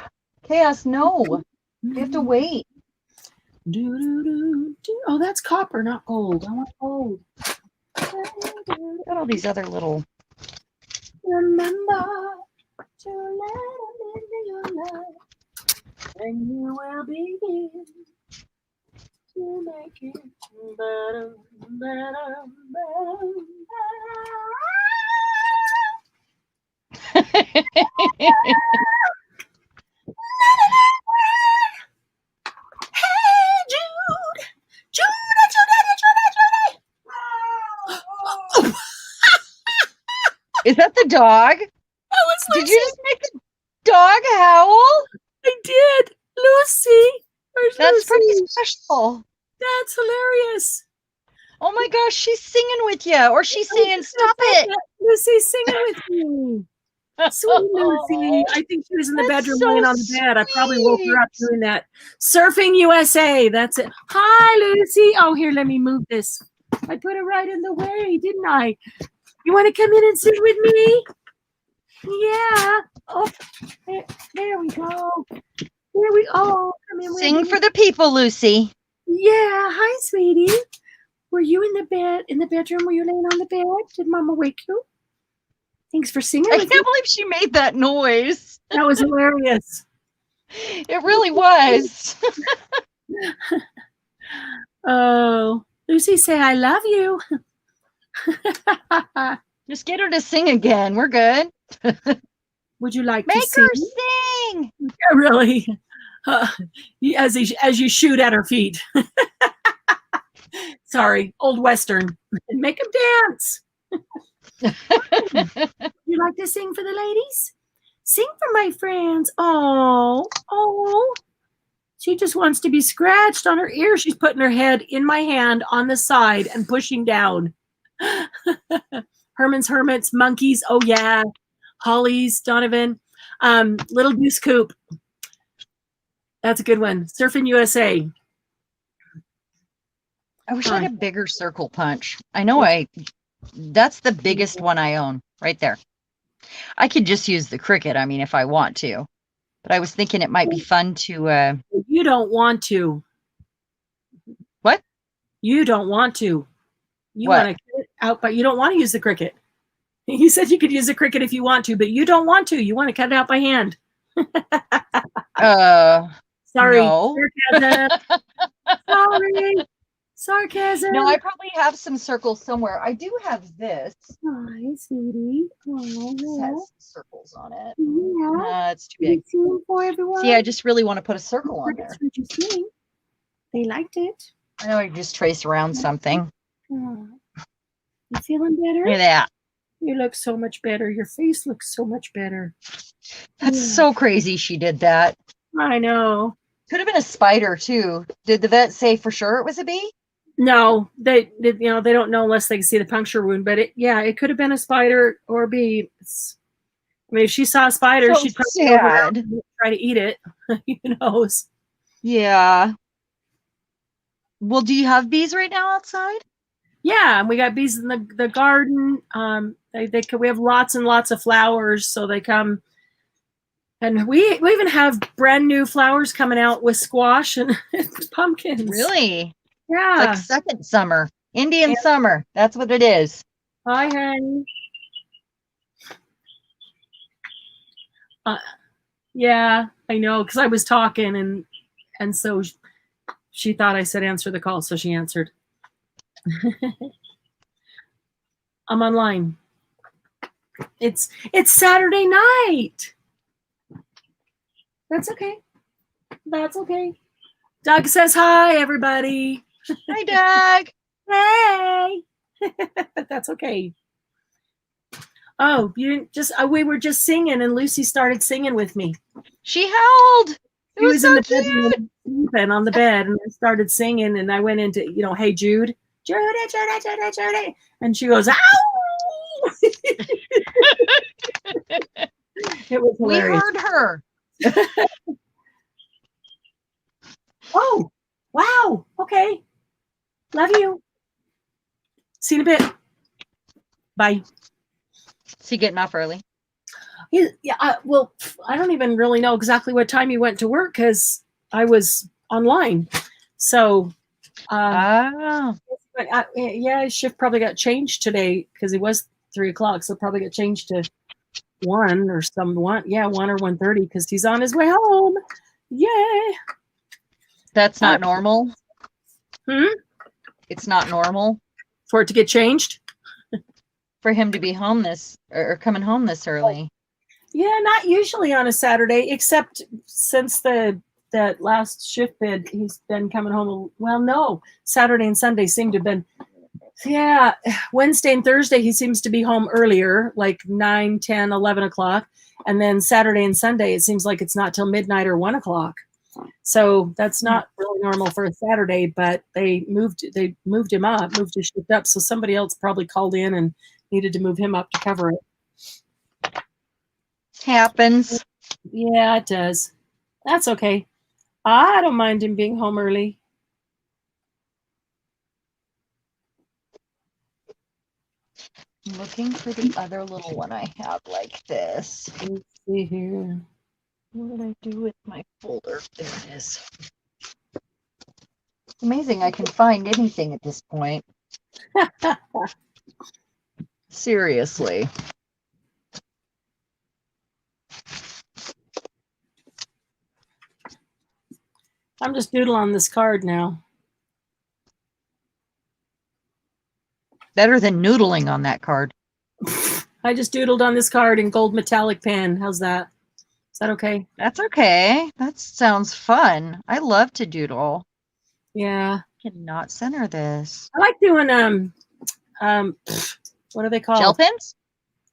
Chaos, no. You have to wait. Oh, that's copper, not gold. I want gold. Got all these other little. Remember to let him into your life, and you will begin to make it better, better, Hey Jude, Is that the dog? Did you just make the dog howl? I did. Lucy. Where's That's pretty Lucy? special. That's hilarious. Oh my gosh, she's singing with you, or she's saying, "Stop it." Lucy's singing with me. Sweet Lucy. I think she was in the That's bedroom so laying on the bed. I probably woke her up sweet. doing that. Surfing USA. That's it. Hi, Lucy. Oh, here, let me move this. I put it right in the way, didn't I? You want to come in and sit with me? Yeah. Oh, there we go. There we come in with Sing me. for the people, Lucy. Yeah. Hi, sweetie. Were you in the bedroom? Were you laying on the bed? Did Mama wake you? Thanks for singing I with can't me. believe she made that noise. That was hilarious. It really was. Oh, Lucy, say I love you. Just get her to sing again. We're good. Would you like Make to sing? her sing. Yeah, really? As you shoot at her feet. Sorry, old Western. Make them dance. You like to sing for the ladies? Sing for my friends. Oh. She just wants to be scratched on her ear. She's putting her head in my hand on the side and pushing down. Herman's Hermits, Monkeys. Oh, yeah. Hollies, Donovan. Little Goose Coop. That's a good one. Surfing USA. I wish I had a bigger circle punch. I know that's the biggest one I own right there. I could just use the Cricut, I mean, if I want to. But I was thinking it might be fun to... You don't want to. What? You don't want to. You What? want to get it out, but you don't want to use the Cricut. You said you could use the Cricut if you want to, but you don't want to. You want to cut it out by hand. Sorry. No. Sarcasm. Sorry. Sarcasm. No, I probably have some circles somewhere. I do have this. Hi, sweetie. It has circles on it. Yeah. It's too big. For everyone. See, I just really want to put a circle on there. They liked it. I know I just trace around something. Oh. You feeling better? Look at that. You look so much better. Your face looks so much better. That's so crazy she did that. I know. Could have been a spider too. Did the vet say for sure it was a bee? No, they don't know unless they can see the puncture wound. But it could have been a spider or a bee. I mean, if she saw a spider, So she'd probably sad. try to eat it. Who knows? Yeah. Well, do you have bees right now outside? Yeah, and we got bees in the garden. We have lots and lots of flowers, so they come. And we even have brand new flowers coming out with squash and pumpkins. Really? Yeah. It's like second summer. Indian summer. That's what it is. Hi, honey. Yeah, I know, because I was talking and so she thought I said answer the call, so she answered. I'm online. It's Saturday night. That's okay. That's okay. Doug says hi, everybody. Hi, Doug. Hey. That's okay. Oh, you didn't just we were just singing and Lucy started singing with me. She howled. It She was was so in the cute. bedroom sleeping on the bed and I started singing and I went into, hey Jude. Judy. And she goes, ow. It was We hilarious. heard her. Oh, wow. Okay. Love you. See you in a bit. Bye. Is he getting off early? Yeah. Well, I don't even really know exactly what time he went to work because I was online. So, his shift probably got changed today because it was 3:00. So probably got changed to 1 or 1 or 1:30 because he's on his way home. Yay. That's not normal. Hmm? It's not normal For it to get changed? for him to be home or coming home this early. Yeah, not usually on a Saturday, except since that last shift bid, he's been coming home. Well, no, Saturday and Sunday seem to have been. Yeah, Wednesday and Thursday, he seems to be home earlier, like 9, 10, 11 o'clock. And then Saturday and Sunday, it seems like it's not till midnight or 1 o'clock. So that's not really normal for a Saturday, but they moved him up, moved his shift up. So somebody else probably called in and needed to move him up to cover it. Happens. Yeah, it does. That's okay. I don't mind him being home early. I'm looking for the other little one I have like this. Let's see here. What did I do with my folder? There it is. It's amazing I can find anything at this point. Seriously. I'm just doodling on this card now. Better than noodling on that card. I just doodled on this card in gold metallic pen. How's that? Is that okay? That's okay. That sounds fun. I love to doodle. Yeah. I cannot center this. I like doing what are they called? Gel pens?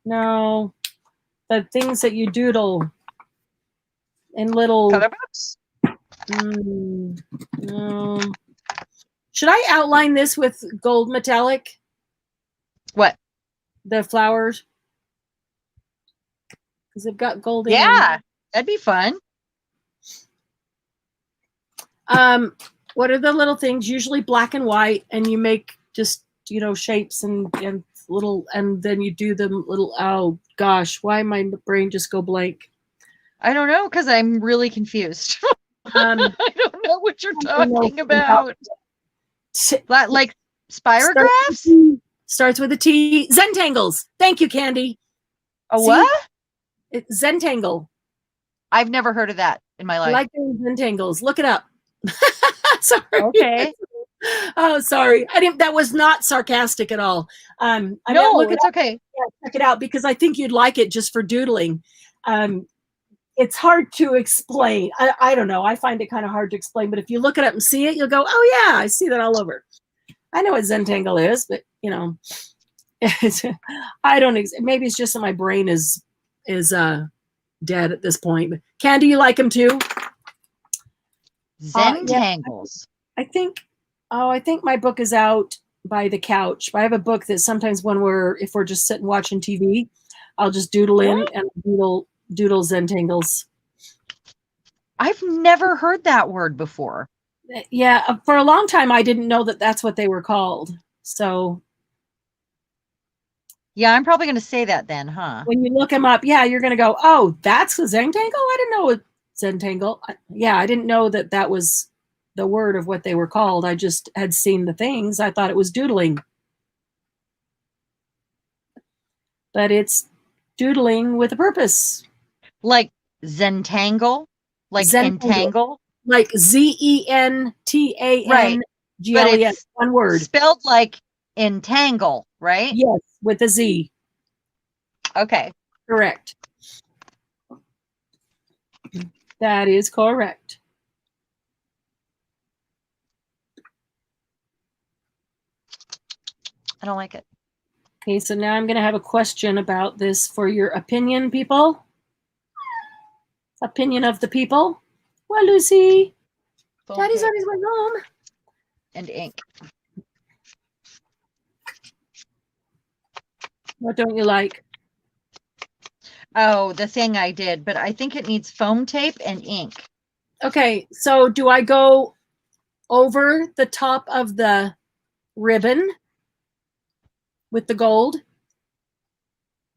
No. The things that you doodle in little Color books? No. Should I outline this with gold metallic? What? The flowers? Because they've got gold in Yeah, them. that'd be fun. What are the little things? Usually black and white, and you make just, shapes and little, and then you do them little, oh gosh, why my brain just go blank? I don't know, because I'm really confused. I don't know what you're talking about. Like spirographs? Starts with a T. Zentangles. Thank you, Candy. A what? Zentangle. I've never heard of that in my life. I like doing Zentangles. Look it up. Sorry. Okay. Oh, sorry. That was not sarcastic at all. No, it's okay. Yeah, check it out because I think you'd like it just for doodling. It's hard to explain. I don't know. I find it kind of hard to explain, but if you look it up and see it, you'll go, oh yeah, I see that all over. I know what Zentangle is, but I don't. Maybe it's just that my brain is dead at this point. But Candy, you like them too? Zentangles. Yeah, I think my book is out by the couch. I have a book that sometimes if we're just sitting watching TV, I'll just doodle in and doodle Zentangles. I've never heard that word before. Yeah, for a long time I didn't know that that's what they were called. So yeah, I'm probably going to say that then, huh? When you look them up, yeah, you're going to go, oh, that's a Zentangle? I didn't know a Zentangle. Yeah, I didn't know that was the word of what they were called. I just had seen the things. I thought it was doodling. But it's doodling with a purpose. Like Zentangle? Like entangle? Like Zentangle. Right. But it's one word. Spelled like entangle, right? Yes, with a Z. Okay. Correct. That is correct. I don't like it. Okay, so now I'm going to have a question about this for your opinion, people. Opinion of the people. Well, Lucy, Daddy's on his way home. And ink. What don't you like? Oh, the thing I did, but I think it needs foam tape and ink. Okay, so do I go over the top of the ribbon with the gold?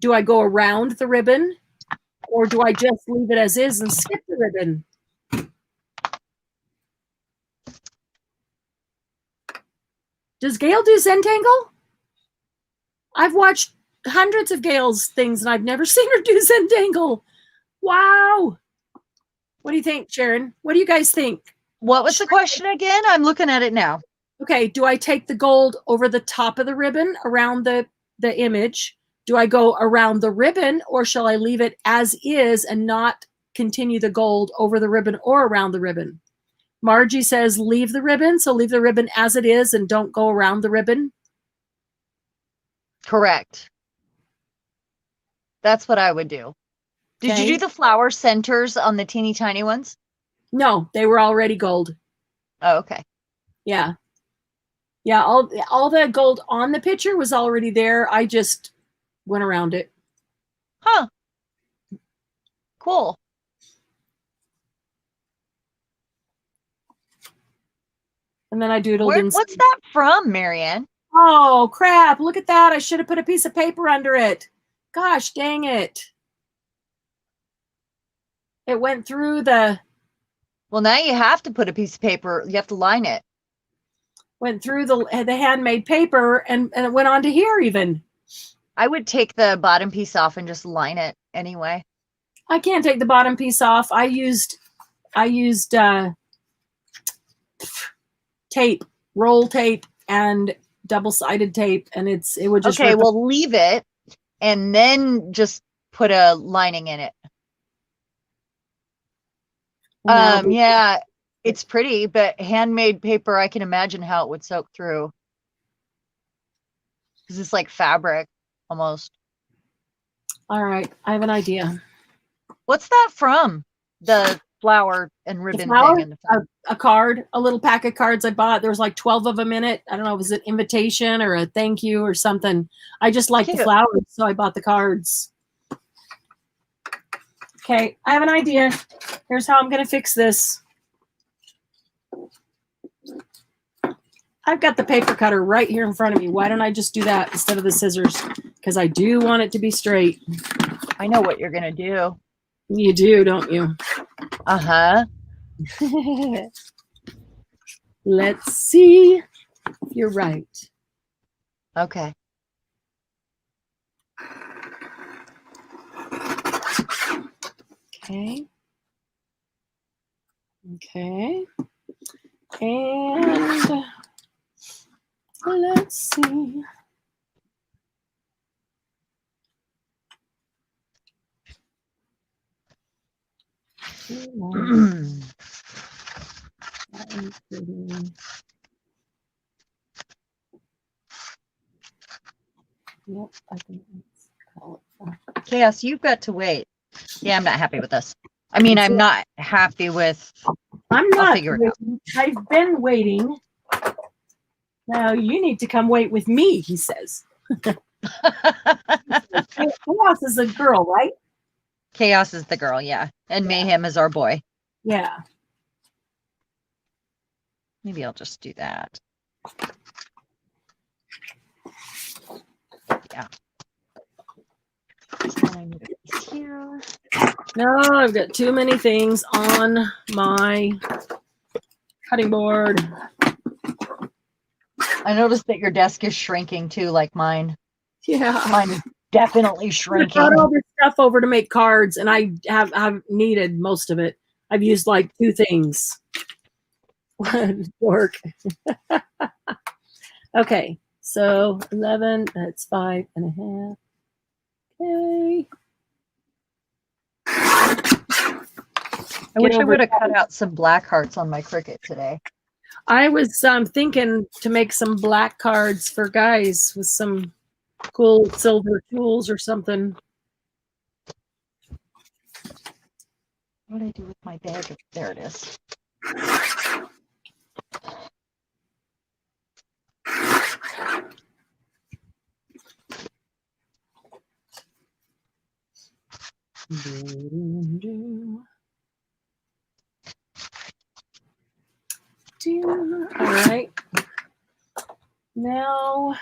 Do I go around the ribbon? Or do I just leave it as is and skip the ribbon? Does Gail do Zentangle? I've watched hundreds of Gail's things and I've never seen her do Zentangle. Wow. What do you think, Sharon? What do you guys think? What was the question again? I'm looking at it now. Okay, do I take the gold over the top of the ribbon around the image? Do I go around the ribbon or shall I leave it as is and not continue the gold over the ribbon or around the ribbon? Margie says leave the ribbon, so leave the ribbon as it is and don't go around the ribbon. Correct. That's what I would do. Did you do the flower centers on the teeny tiny ones? No, they were already gold. Oh, okay. Yeah. Yeah, all the gold on the picture was already there. I just went around it. Huh. Cool. And then I doodled in. What's that from, Marianne? Oh, crap. Look at that. I should have put a piece of paper under it. Gosh, dang it. It went through the Well, now you have to put a piece of paper. You have to line it. the handmade paper and it went on to here even. I would take the bottom piece off and just line it anyway. I can't take the bottom piece off. I used tape, roll tape, and double-sided tape, and it would just okay. Well, leave it, and then just put a lining in it. Yeah, it's pretty, but handmade paper, I can imagine how it would soak through, because it's like fabric almost. All right, I have an idea. What's that from? The flower and ribbon thing in the front. A card, a little pack of cards I bought. There was like 12 of them in it. I don't know, was it an invitation or a thank you or something? I just like the flowers, so I bought the cards. Okay, I have an idea. Here's how I'm going to fix this. I've got the paper cutter right here in front of me. Why don't I just do that instead of the scissors? Because I do want it to be straight. I know what you're going to do. You do, don't you? Uh-huh. Let's see if you're right. Okay. Okay. Okay. And let's see. Yep, I think let's call it. Chaos, you've got to wait. Yeah, I'm not happy with this. I mean, I'm not happy with. I'm not. I'll figure it out. I've been waiting. Now you need to come wait with me, he says. Chaos is a girl, right? Chaos is the girl, yeah. And Mayhem is our boy. Yeah. Maybe I'll just do that. Yeah. Here. No, I've got too many things on my cutting board. I noticed that your desk is shrinking too, like mine. Yeah. Mine is definitely shrinking. I brought all this stuff over to make cards, and I've needed most of it. I've used like 2 things. Work. Okay, so 11, that's 5.5. Okay. I wish I would have cut out some black hearts on my Cricut today. I was thinking to make some black cards for guys with some cool silver tools or something. What did I do with my bag? There it is. All right. Now,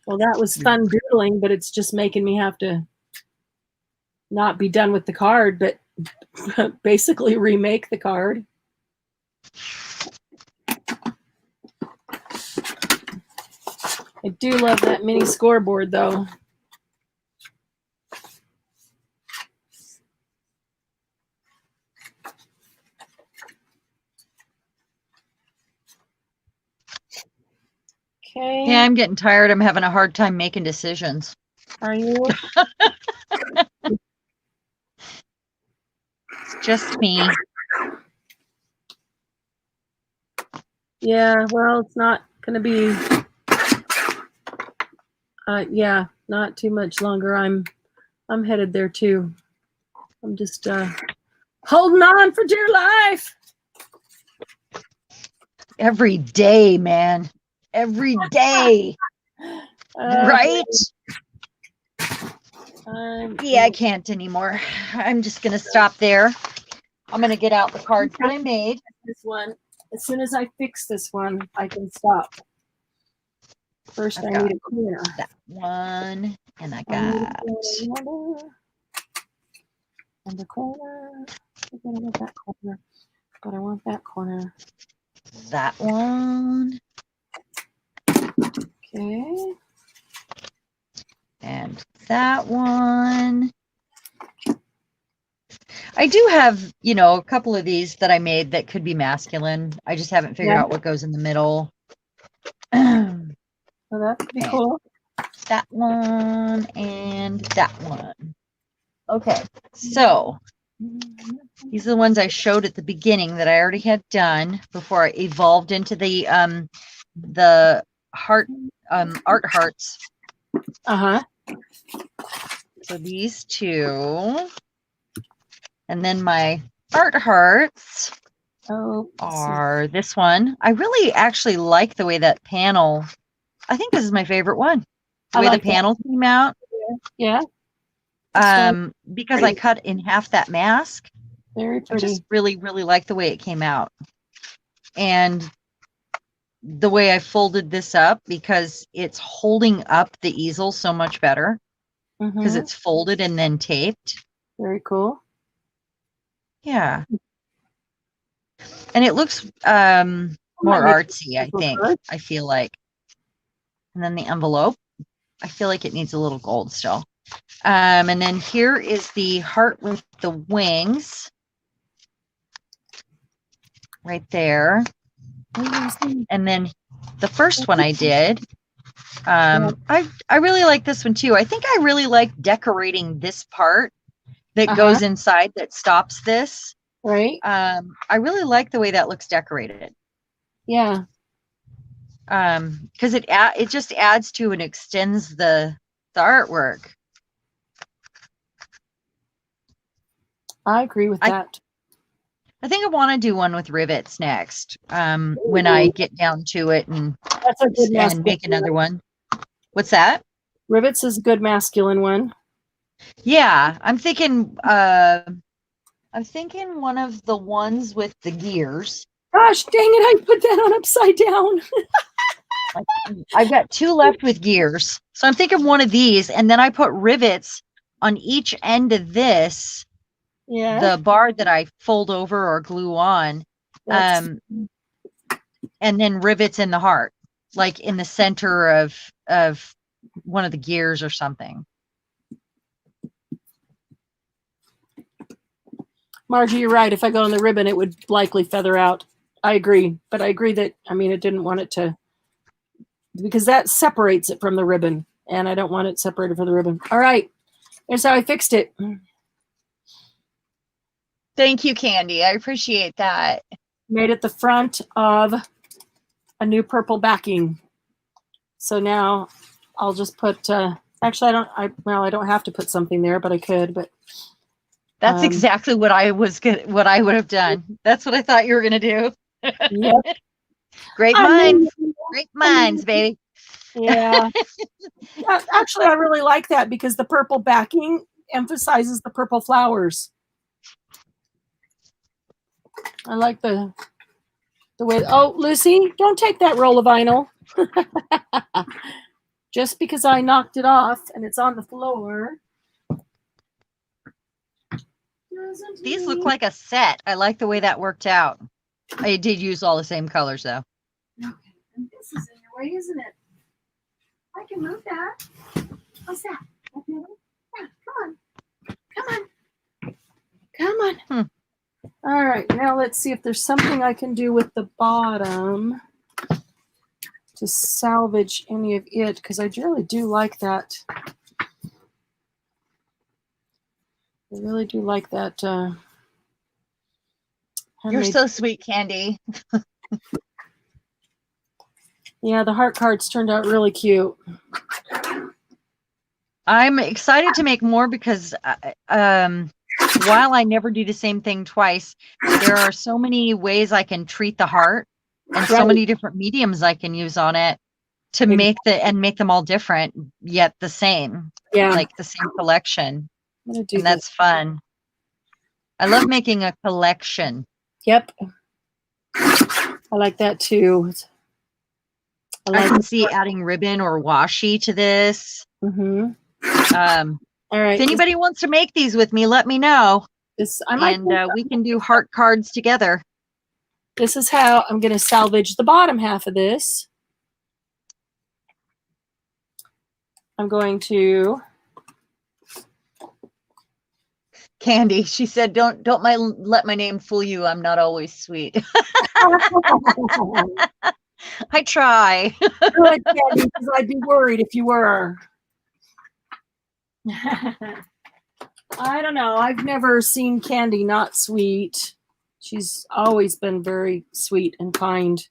well, that was fun doodling, but it's just making me have to not be done with the card, but basically remake the card. I do love that mini scoreboard, though. Okay. Yeah, I'm getting tired. I'm having a hard time making decisions. Are you? It's just me. Yeah, well, it's not going to be. Yeah, not too much longer. I'm headed there too. I'm just holding on for dear life. Every day, man. Every day. Right? Yeah, I can't anymore. I'm just going to stop there. I'm going to get out the cards that I made. This one. As soon as I fix this one, I can stop. First, I need a cleaner. That one, and I got and the corner. I want that corner, but I want that corner. That one. Okay. And that one. I do have, you know, a couple of these that I made that could be masculine. I just haven't figured out what goes in the middle. So that could be cool. That one and that one. Okay, so these are the ones I showed at the beginning that I already had done before I evolved into the heart art hearts. So these two, and then my art hearts are this one. I really actually like the way that panel. I think this is my favorite one. The way the panel came out. Yeah. Because I cut in half that mask. Very pretty. I just really, really like the way it came out. And the way I folded this up, because it's holding up the easel so much better. Because it's folded and then taped. Very cool. Yeah. And it looks more artsy, I think. I feel like. And then the envelope, I feel like it needs a little gold still. And then here is the heart with the wings. Right there. And then the first one I did, I really like this one too. I think I really like decorating this part that goes inside that stops this. Right. I really like the way that looks decorated. Yeah. Because it just adds to and extends the artwork. I agree with that. I think I want to do one with rivets next. When I get down to it and make another one. What's that? Rivets is a good masculine one. Yeah, I'm thinking one of the ones with the gears. Gosh, dang it, I put that on upside down. I've got two left with gears. So I'm thinking one of these, and then I put rivets on each end of this. Yeah. The bar that I fold over or glue on. And then rivets in the heart, like in the center of one of the gears or something. Margie, you're right. If I go on the ribbon, it would likely feather out. I agree. But I agree that, I mean, it didn't want it to, because that separates it from the ribbon. And I don't want it separated from the ribbon. All right. Here's how I fixed it. Thank you, Candy. I appreciate that. Made it the front of a new purple backing. So now I'll just put, actually, I don't have to put something there, but I could, but. That's exactly what I would have done. That's what I thought you were going to do. Yep. Great minds, baby. Yeah. Actually, I really like that because the purple backing emphasizes the purple flowers. I like the way. Oh, Lucy, don't take that roll of vinyl. Just because I knocked it off and it's on the floor. These look like a set. I like the way that worked out. I did use all the same colors though. Okay, and this is in your way, isn't it? I can move that. What's that? Okay. Yeah, come on. All right, now let's see if there's something I can do with the bottom to salvage any of it, because I really do like that. I really do like that. You're so sweet, Candy. Yeah, the heart cards turned out really cute. I'm excited to make more because while I never do the same thing twice, there are so many ways I can treat the heart and so Right. many different mediums I can use on it to make them all different yet the same. Yeah. Like the same collection. I'm gonna do And that's fun. I love making a collection. Yep. I like that too. I can see adding ribbon or washi to this. Mm-hmm. All right. If anybody wants to make these with me, let me know. We can do heart cards together. This is how I'm going to salvage the bottom half of this. I'm going to. Candy, she said, "Don't let my name fool you. I'm not always sweet." I try. Good, Candy, because I'd be worried if you were. I don't know. I've never seen Candy not sweet. She's always been very sweet and kind.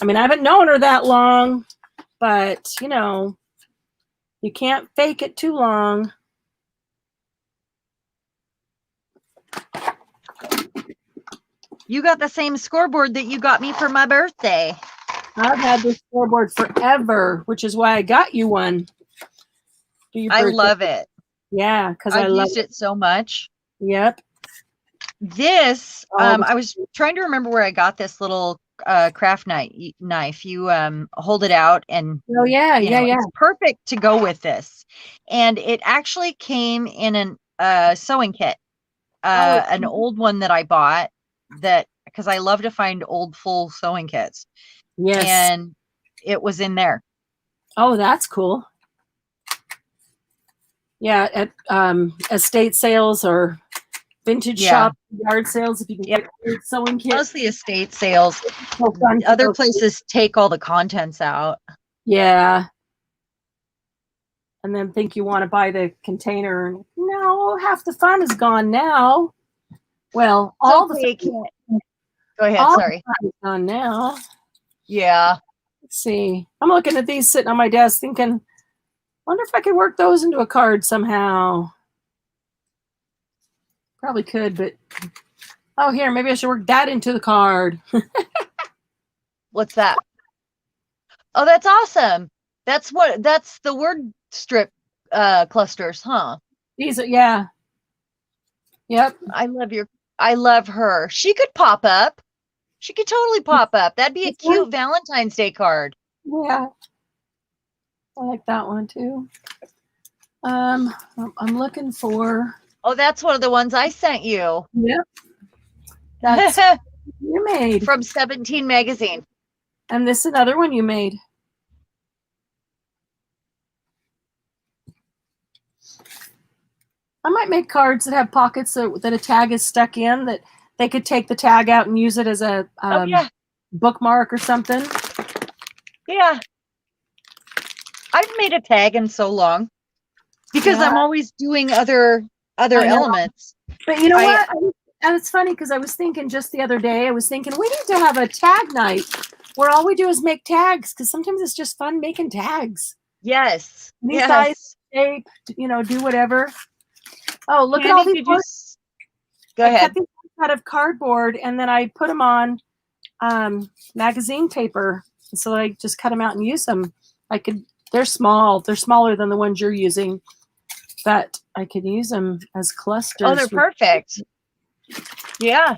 I mean, I haven't known her that long, but you know, you can't fake it too long. You got the same scoreboard that you got me for my birthday. I've had this scoreboard forever, which is why I got you one. I love it. Yeah, because I used it so much. Yep. This, I was trying to remember where I got this little craft knife. You hold it out and it's perfect to go with this. And it actually came in an sewing kit, an old one that I bought because I love to find old full sewing kits. Yes. And it was in there. Oh, that's cool. Yeah, at estate sales or vintage shop yard sales, if you can get sewing kits. Mostly estate sales. Other places take all the contents out. Yeah. And then think you want to buy the container. No, half the fun is gone now. Well, all the fun. Go ahead, sorry. The fun is gone now. Yeah. Let's see. I'm looking at these sitting on my desk thinking, wonder if I could work those into a card somehow. Probably could, but oh, here, maybe I should work that into the card. What's that? Oh, that's awesome. That's the word strip clusters, huh? These are, yeah. Yep. I love her. She could pop up. She could totally pop up. That'd be a cute Valentine's Day card. Yeah. I like that one too. I'm looking for. Oh, that's one of the ones I sent you. Yep. That's you made from 17 magazine. And this is another one you made. I might make cards that have pockets that a tag is stuck in, that they could take the tag out and use it as a bookmark or something. Yeah. I've made a tag in so long because I'm always doing other elements. But you know what? And it's funny because I was thinking just the other day, we need to have a tag night where all we do is make tags, because sometimes it's just fun making tags. Yes. Any size, shape, do whatever. Oh, look at all these. Go ahead. I cut these out of cardboard and then I put them on magazine paper. So I just cut them out and use them. They're small. They're smaller than the ones you're using, but I could use them as clusters. Oh, they're perfect. Yeah.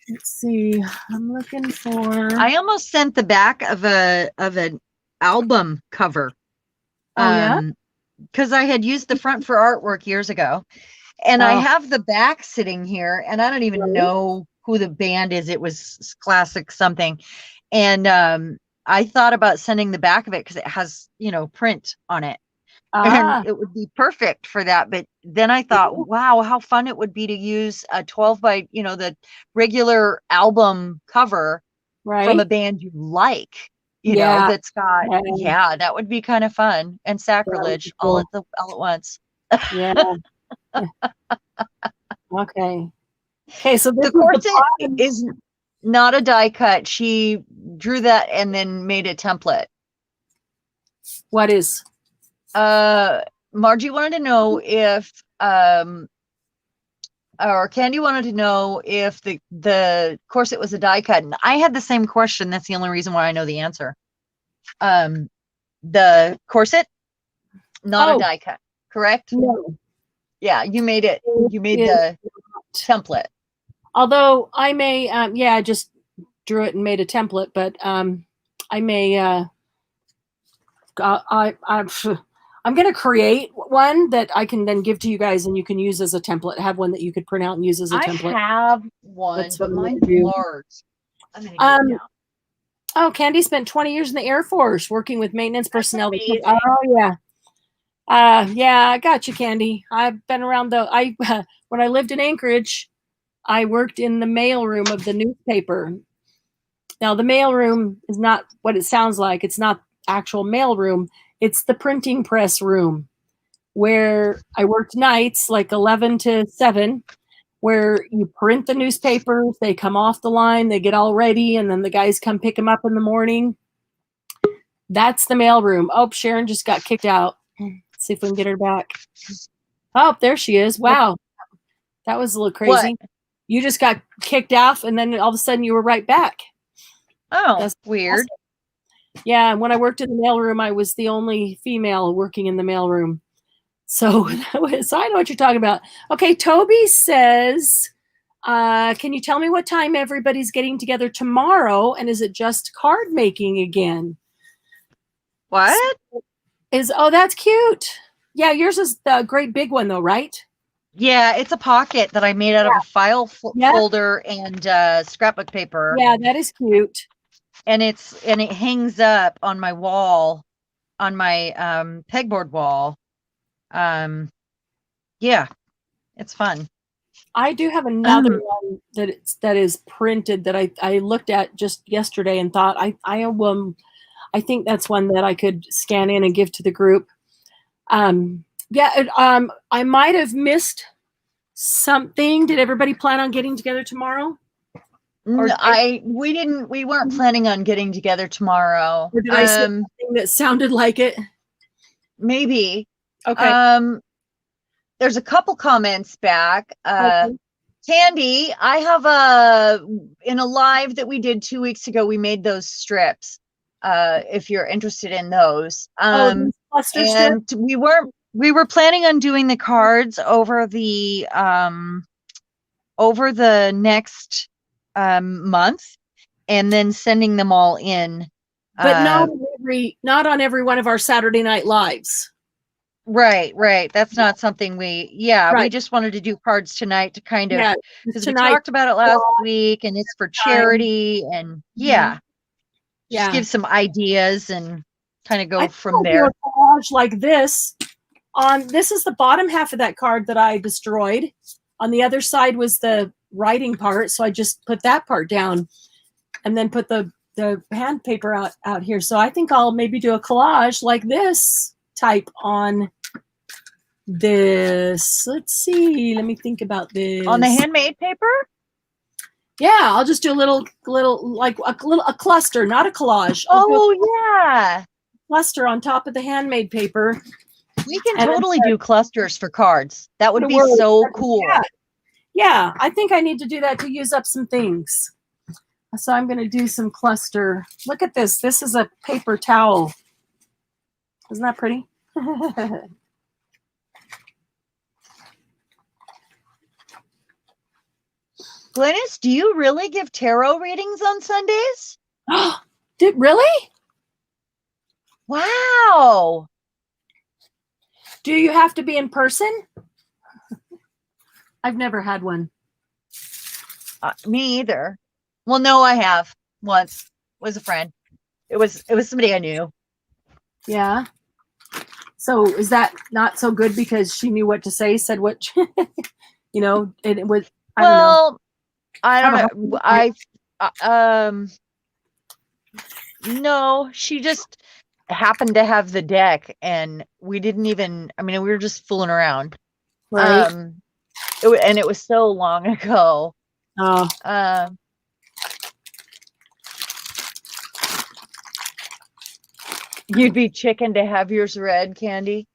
Let's see. I'm looking for. I almost sent the back of an album cover. Oh, yeah? Because I had used the front for artwork years ago. And I have the back sitting here, and I don't even know who the band is. It was classic something. And I thought about sending the back of it because it has, print on it. And it would be perfect for that. But then I thought, wow, how fun it would be to use a 12 by, the regular album cover from a band you like, that's got, that would be kind of fun and sacrilege all at once. Yeah. Okay. So the corset is not a die cut. She drew that and then made a template. What is? My Margie wanted to know if, or Candy wanted to know if the corset was a die cut. And I had the same question. That's the only reason why I know the answer. The corset, not a die cut, correct? No. Yeah, you made it. You made the template. Although I may, I just drew it and made a template, but I may, I'm going to create one that I can then give to you guys and you can use as a template. Have one that you could print out and use as a template. I have one, That's what but mine's large. I'm gonna get it now. Oh, Candy spent 20 years in the Air Force working with maintenance personnel. Amazing. Oh, yeah. I got you, Candy. I've been around when I lived in Anchorage, I worked in the mailroom of the newspaper. Now, the mailroom is not what it sounds like. It's not actual mailroom. It's the printing press room where I worked nights, like 11 to 7, where you print the newspapers. They come off the line, they get all ready, and then the guys come pick them up in the morning. That's the mailroom. Oh, Sharon just got kicked out. Let's see if we can get her back. Oh, there she is. Wow. That was a little crazy. What? You just got kicked off, and then all of a sudden you were right back. Oh, that's weird. Awesome. Yeah, when I worked in the mailroom, I was the only female working in the mailroom. So I know what you're talking about. Okay, Toby says, can you tell me what time everybody's getting together tomorrow? And is it just card making again? What? That's cute. Yeah, yours is the great big one though, right? Yeah, it's a pocket that I made out of a file folder and scrapbook paper. Yeah, that is cute. And it hangs up on my wall, on my pegboard wall. Yeah, it's fun. I do have another one that is printed that I looked at just yesterday and thought I think that's one that I could scan in and give to the group. I might have missed something. Did everybody plan on getting together tomorrow? We weren't planning on getting together tomorrow. Or did I say something that sounded like it? Maybe. Okay. There's a couple comments back. Okay. Candy, I have in a live that we did 2 weeks ago, we made those strips. If you're interested in those. And we were planning on doing the cards over the next month and then sending them all in. But not on every one of our Saturday night lives. Right. That's not something we just wanted to do cards tonight to kind of, because we talked about it last week and it's for charity and just give some ideas and kind of go from there. Do a collage like this. This is the bottom half of that card that I destroyed. On the other side was the writing part, so I just put that part down and then put the hand paper out here. So I think I'll maybe do a collage like this type on this. Let's see. Let me think about this. On the handmade paper? Yeah, I'll just do a little like a cluster, not a collage. Cluster on top of the handmade paper. We can totally do clusters for cards. That would be so cool. Yeah, I think I need to do that to use up some things. So I'm going to do some cluster. Look at this. This is a paper towel. Isn't that pretty? Glynis, do you really give tarot readings on Sundays? Really? Wow. Do you have to be in person? I've never had one. Me either. Well, no, I have once. It was a friend. It was somebody I knew. Yeah. So is that not so good because she knew what to say, said what, it was. I don't know. No, she just happened to have the deck and we didn't even, we were just fooling around. Right. And it was so long ago. Oh. You'd be chicken to have yours read, Candy?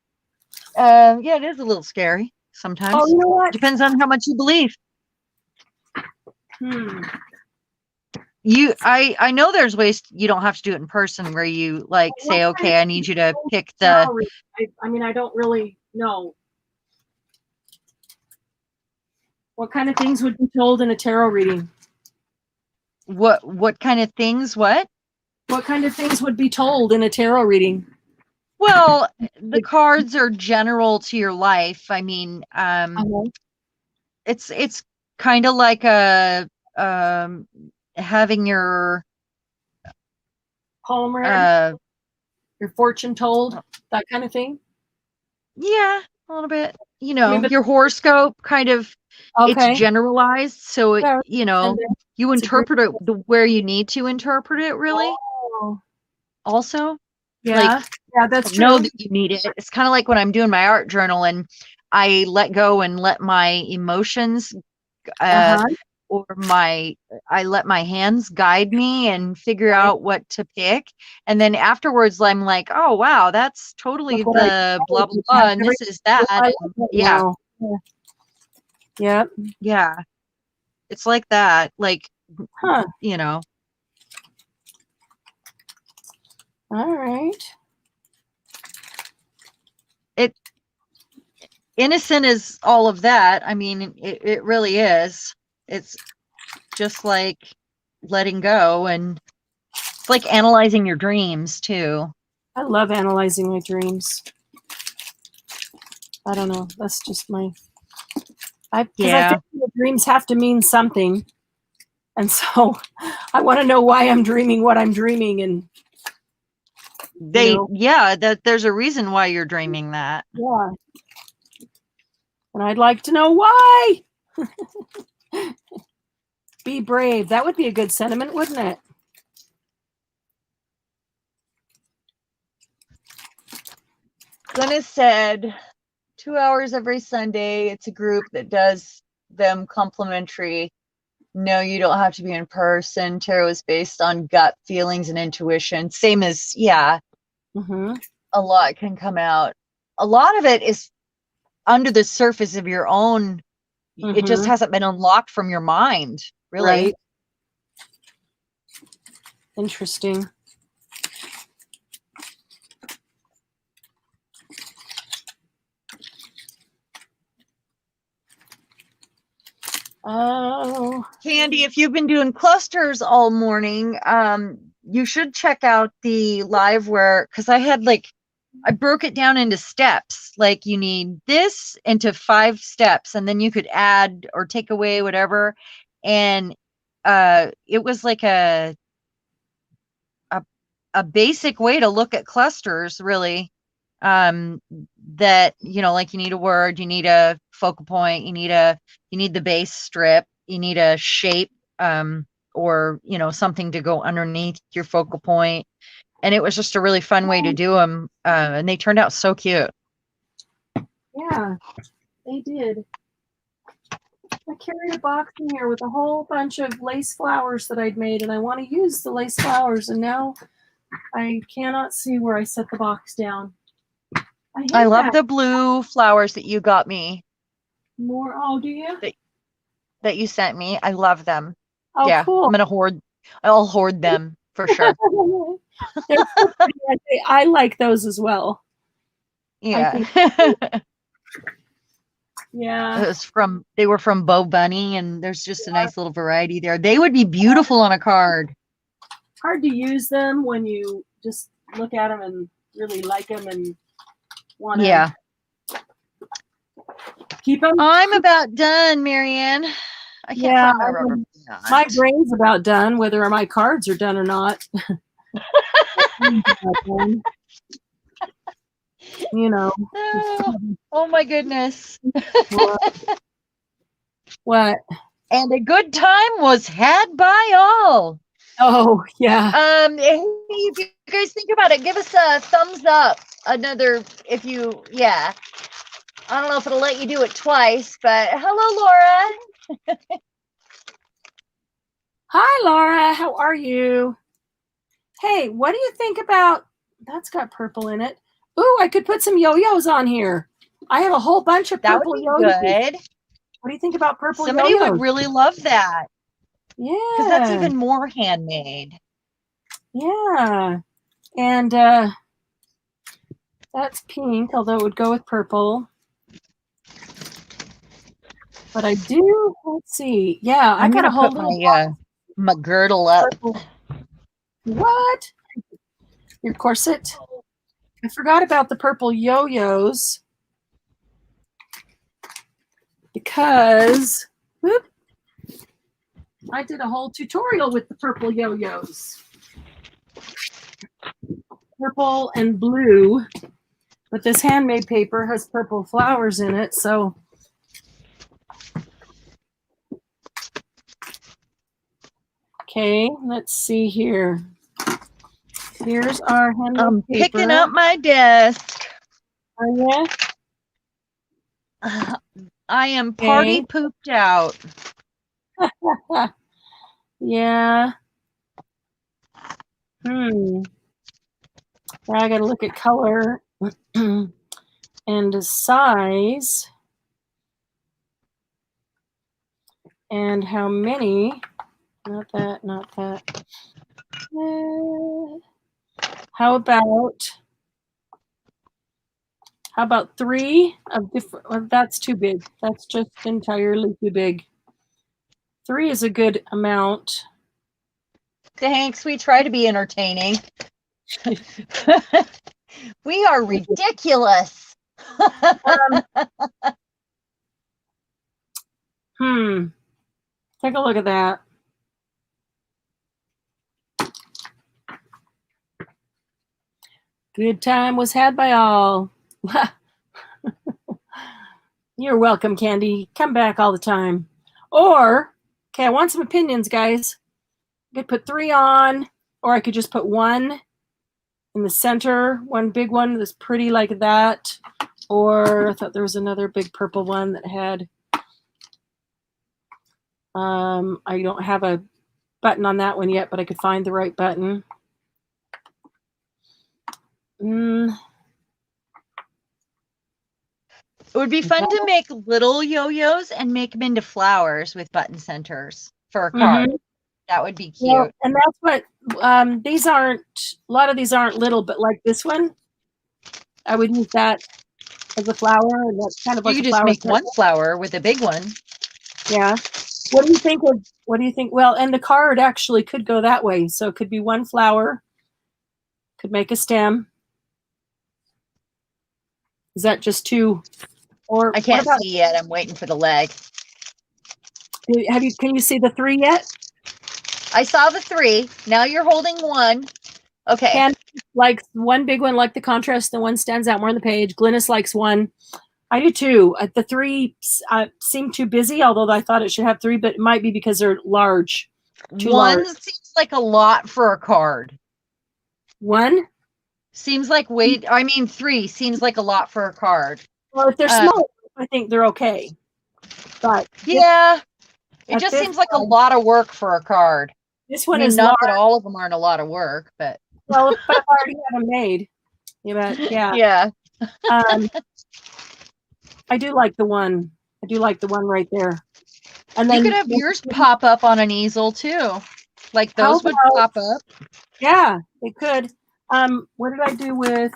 Yeah, it is a little scary sometimes. Oh, you know what? Depends on how much you believe. Hmm. I know there's ways you don't have to do it in person where you like What say, kind okay, of I need you to pick the tarot reading? I mean, I don't really know. What kind of things would be told in a tarot reading? what kind of things, what? What kind of things would be told in a tarot reading? Well, the cards are general to your life. I mean, Uh-huh. it's kind of like a having your Palm read, uh your fortune told, that kind of thing. yeah, a little bit. I mean, but Your horoscope kind of it's okay, generalized, so yeah, and you it's a great. interpret it where you need to interpret it really. Oh, Also, like yeah, yeah, that's know true. that you need it. It's kind of like when I'm doing my art journal and I let go and let my emotions uh Uh-huh. or I let my hands guide me and figure Right. out what to pick. And then afterwards I'm like, oh wow, that's totally Look what I the blah blah did. blah and this is that. I like And it yeah, now. Yeah. yeah. It's like that. Like, Huh. you know, All right. it innocent is all of that. I mean, it really is. It's just like letting go, and it's like analyzing your dreams too. I love analyzing my dreams. I don't know. That's just my. Because I Yeah. think the dreams have to mean something, and so I want to know why I'm dreaming what I'm dreaming, and Yeah, that there's a reason why you're dreaming that. yeah, and I'd like to know why. Be brave. That would be a good sentiment, wouldn't it? Glennis said 2 hours every Sunday. It's a group that does them complimentary. No, you don't have to be in person. Tarot is based on gut feelings and intuition. Same as, yeah, Mm-hmm. a lot can come out. A lot of it is under the surface of your own. It just Mm-hmm. hasn't been unlocked from your mind, really. Right. Interesting. Oh. Candy, if you've been doing clusters all morning, you should check out the live where, because I broke it down into steps. Like you need this into 5 steps, and then you could add or take away whatever. And it was like a basic way to look at clusters, really. That like you need a word, you need a focal point, you need the base strip, you need a shape, or something to go underneath your focal point. And it was just a really fun way to do them, and they turned out so cute. Yeah, they did. I carried a box in here with a whole bunch of lace flowers that I'd made, and I want to use the lace flowers, and now I cannot see where I set the box down. I hate love that. the blue flowers that you got me, More. Oh, do you? that you sent me. I love them. Oh, Yeah, cool. I'll hoard them for sure. They're so pretty. I like those as well. I Yeah. think, yeah. They were from Bo Bunny, and there's just a nice little variety there. They would be beautiful on a card. Hard to use them when you just look at them and really like them and want to Yeah. keep them. I'm about done, Marianne. I can't Yeah, find my rubber band. my brain's about done, whether my cards are done or not. You know. Oh my goodness. What? And a good time was had by all. Oh, yeah. If you guys think about it, give us a thumbs up. Yeah. I don't know if it'll let you do it twice, but hello, Laura. Hi, Laura. How are you? Hey, what do you think about that's got purple in it? Ooh, I could put some yo-yos on here. I have a whole bunch of That purple would be yo-yos. good. What do you think about purple Somebody yo-yos? would really love that because that's Yeah. even more handmade. Yeah. And that's pink, although it would go with purple. But I do, let's see. Yeah, I I'm got a gonna whole put little my girdle up. purple. What? Your corset? I forgot about the purple yo-yos because whoop, I did a whole tutorial with the purple yo-yos. Purple and blue, but this handmade paper has purple flowers in it, so okay, let's see here. Here's our handmade I'm paper. picking up my desk. Oh, I am party pooped out. yeah. Yeah. Now I got to look at color and size and how many. Not that, not that. How about 3 of different? Well, that's too big. That's just entirely too big. 3 is a good amount. Thanks. We try to be entertaining. We are ridiculous. Take a look at that. Good time was had by all. You're welcome, Candy. Come back all the time. Or, okay, I want some opinions, guys. I could put 3 on, or I could just put 1 in the center, one big one that's pretty like that. Or I thought there was another big purple one that had, I don't have a button on that one yet, but I could find the right button. It would be fun to make little yo-yos and make them into flowers with button centers for a card. That would be cute. Yeah, and that's what these aren't. A lot of these aren't little, but like this one, I would use that as a flower, and that's kind of like you a just flower make set. one flower with a big one. Yeah. What do you think of? What do you think? Well, and the card actually could go that way, so it could be one flower. Could make a stem. Is that just 2? Or I can't see yet. I'm waiting for the leg. Can you see the 3 yet? I saw the 3. Now you're holding 1. Okay. Candy likes one big one, like the contrast, and one stands out more on the page. Glynis likes 1. I do too. The 3 seem too busy, although I thought it should have 3, but it might be because they're large. 1 seems like a lot for a card. 1? Seems like 3 seems like a lot for a card. Well, if they're small, I think they're okay. But yeah, it just seems like a lot of work for a card. This one is not that all of them aren't a lot of work, but well, if I already have them made. Yeah. Yeah. I do like the one. I do like the one right there. And then you could have yours pop up on an easel too. Like those would pop up. Yeah, they could. What did I do with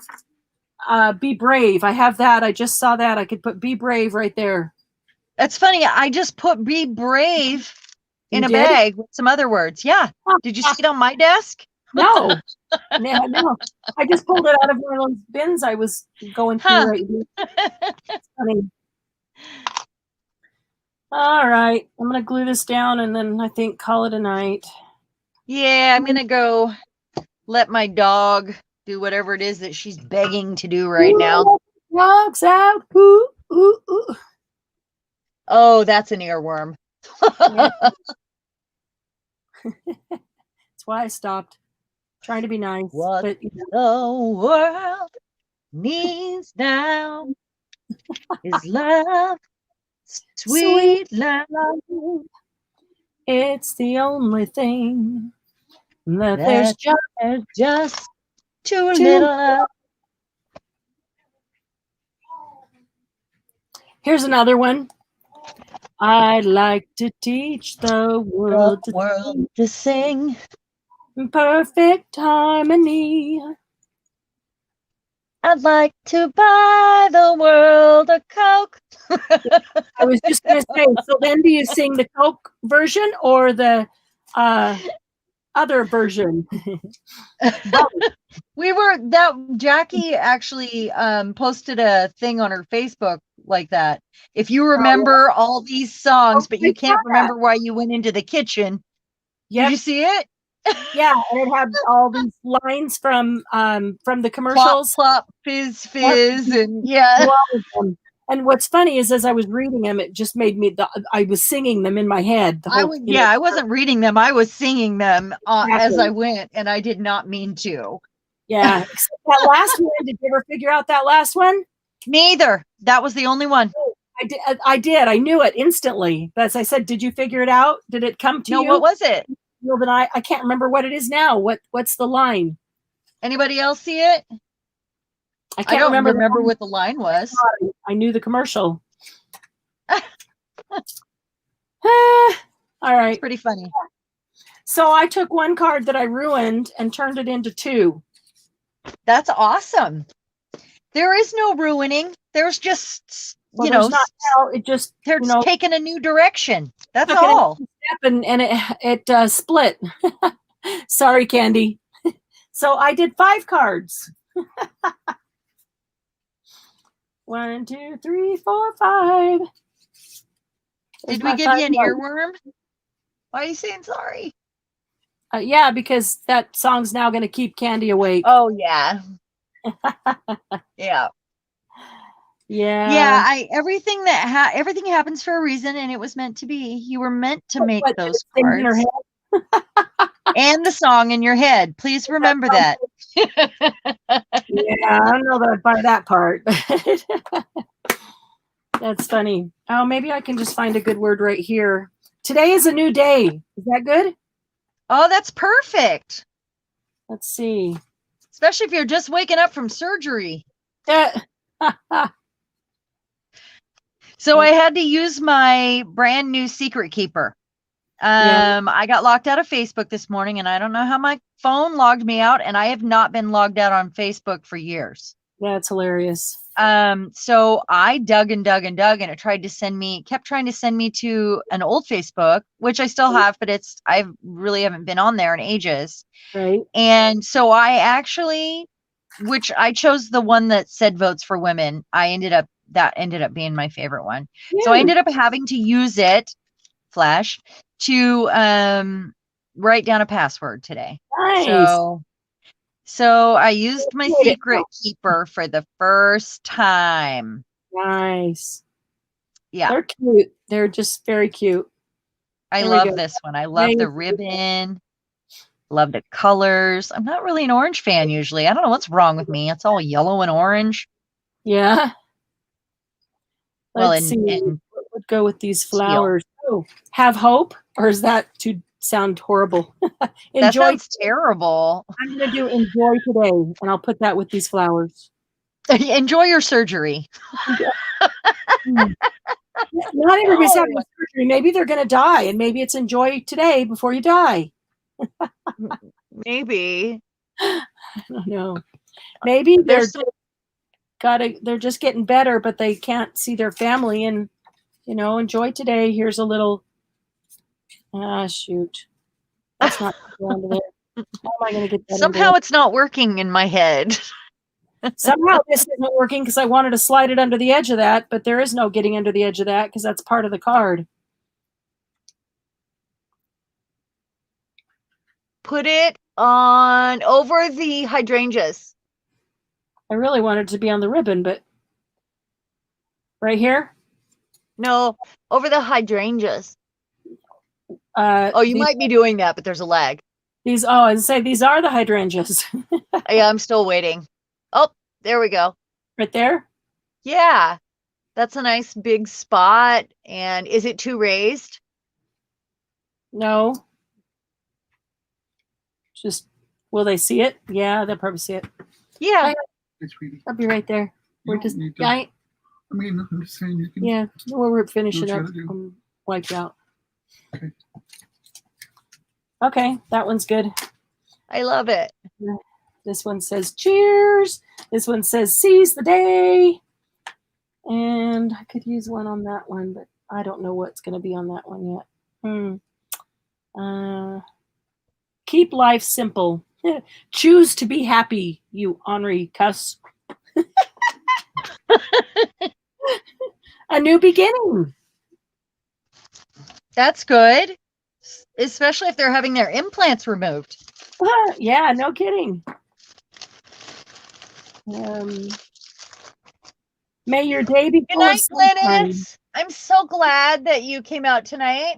Be Brave? I have that. I just saw that. I could put Be Brave right there. That's funny. I just put Be Brave in a bag with some other words. Yeah. Did you see it on my desk? No. No. I just pulled it out of one of those bins I was going through right here. It's funny. All right. I'm going to glue this down and then I think call it a night. Yeah, I'm going to go let my dog do whatever it is that she's begging to do right now. Dogs out. Ooh, ooh, ooh. Oh, that's an earworm. That's why I stopped. Trying to be nice. What but, the world needs now is love, sweet love. It's the only thing that there's just too little of. Here's another one. I'd like to teach the world to sing in perfect harmony. I'd like to buy the world a Coke. I was just going to say, so then do you sing the Coke version or the other version? Jackie actually posted a thing on her Facebook like that. If you remember all these songs, but you can't remember why you went into the kitchen. Did you see it? Yeah, and it had all these lines from the commercials. Plop, plop, fizz, fizz, and yeah. And what's funny is, as I was reading them, it just made me. I was singing them in my head. I wasn't reading them. I was singing them as I went, and I did not mean to. Yeah, except that last one. Did you ever figure out that last one? Neither. That was the only one. I did. I knew it instantly. But as I said, did you figure it out? Did it come to you? No, what was it? Well, then I can't remember what it is now. What's the line? Anybody else see it? I don't remember what the line was. I knew the commercial. All right. It's pretty funny. So I took one card that I ruined and turned it into 2. That's awesome. There is no ruining. There's just, they're taking a new direction. That's all. And it split. Sorry, Candy. So I did 5 cards. 1, 2, 3, 4, 5. Did we give you an earworm? Why are you saying sorry? Yeah, because that song's now going to keep Candy awake. Oh, yeah. Yeah. Yeah. Everything happens for a reason, and it was meant to be. You were meant to make those cards. And the song in your head. Please remember that. Yeah, I don't know that I'd buy that part. That's funny. Oh, maybe I can just find a good word right here. Today is a new day. Is that good? Oh, that's perfect. Let's see. Especially if you're just waking up from surgery. So I had to use my brand new Secret Keeper. I got locked out of Facebook this morning, and I don't know how my phone logged me out, and I have not been logged out on Facebook for years. That's hilarious. So I dug and dug and dug, and it kept trying to send me to an old Facebook, which I still have, but I really haven't been on there in ages. Right. And so I chose the one that said votes for women. That ended up being my favorite one. Yeah. So I ended up having to use it, Flash, to write down a password today. Nice. So I used my Secret Keeper for the first time. Nice. Yeah. They're cute. They're just very cute. I love this one. I love the ribbon. Love the colors. I'm not really an orange fan usually. I don't know what's wrong with me. It's all yellow and orange. Yeah. Let's see. What would go with these flowers? Oh, have hope? Or is that to sound horrible? That sounds terrible. I'm going to do enjoy today, and I'll put that with these flowers. Enjoy your surgery. Not everybody's having surgery. Maybe they're going to die, and maybe it's enjoy today before you die. Maybe. I don't know. Maybe they're just getting better, but they can't see their family, and enjoy today. Here's a little. Shoot. That's not under there. How am I going to get that? Somehow it's not working in my head. Somehow this isn't working because I wanted to slide it under the edge of that, but there is no getting under the edge of that because that's part of the card. Put it on over the hydrangeas. I really wanted to be on the ribbon, but right here? No, over the hydrangeas. You might be doing that, but there's a lag. These are the hydrangeas. Yeah, I'm still waiting. Oh, there we go. Right there? Yeah. That's a nice big spot. And is it too raised? No. Just, will they see it? Yeah, they'll probably see it. Yeah. I'll be right there. We're just, I mean, I'm just saying you can. Yeah, we're finishing Do what up. you gotta do. Wiped out. Okay. Okay, that one's good. I love it. This one says cheers. This one says seize the day. And I could use one on that one, but I don't know what's going to be on that one yet. Keep life simple. Choose to be happy, you Henri cuss. A new beginning. That's good. Especially if they're having their implants removed. Yeah, no kidding. May your day be Good full of night, sunshine. Glennis. I'm so glad that you came out tonight.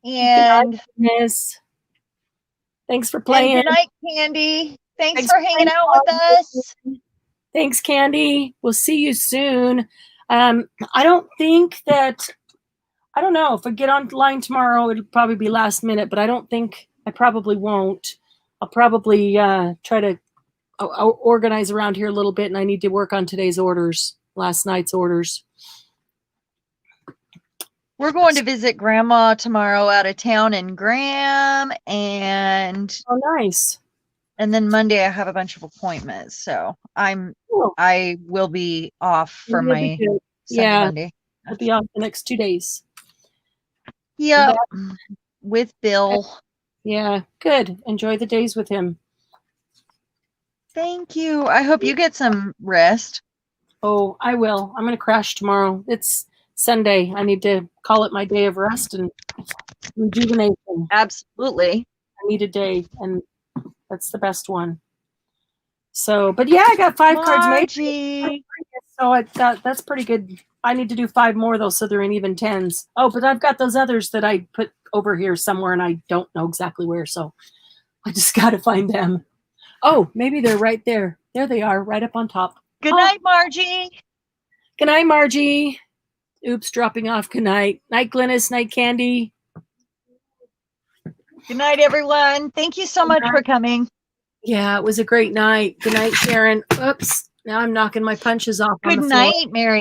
Good And night, Miss. Thanks for playing. good night, Candy. Thanks Thanks for for hanging playing, out with us. Thanks, Candy. We'll see you soon. I don't think that, I don't know, if I get online tomorrow, it'll probably be last minute, but I don't think, I probably won't. I'll probably try to organize around here a little bit, and I need to work on today's orders, last night's orders. We're going to visit Grandma tomorrow out of town in Graham, and Oh, nice. then Monday I have a bunch of appointments, so Cool. I will be off for You'll be my good. Sunday, Yeah. Monday. I'll be off the next 2 days. Yeah, with Bill. Yeah, good. Enjoy the days with him. Thank you. I hope you get some rest. Oh, I will. I'm going to crash tomorrow. It's Sunday. I need to call it my day of rest and rejuvenation. Absolutely. I need a day, and that's the best one. So, but yeah, I got 5 cards made. Margie. So that's pretty good. I need to do 5 more though, so they're in even 10s. Oh, but I've got those others that I put over here somewhere, and I don't know exactly where. So I just got to find them. Oh, maybe they're right there. There they are, right up on top. Good night, Margie. Good night, Margie. Oops, dropping off. Good night. Night, Glennis. Night, Candy. Good night, everyone. Thank you so much for coming. Yeah, it was a great night. Good night, Sharon. Oops. Now I'm knocking my punches off on the Good floor. night, Mary.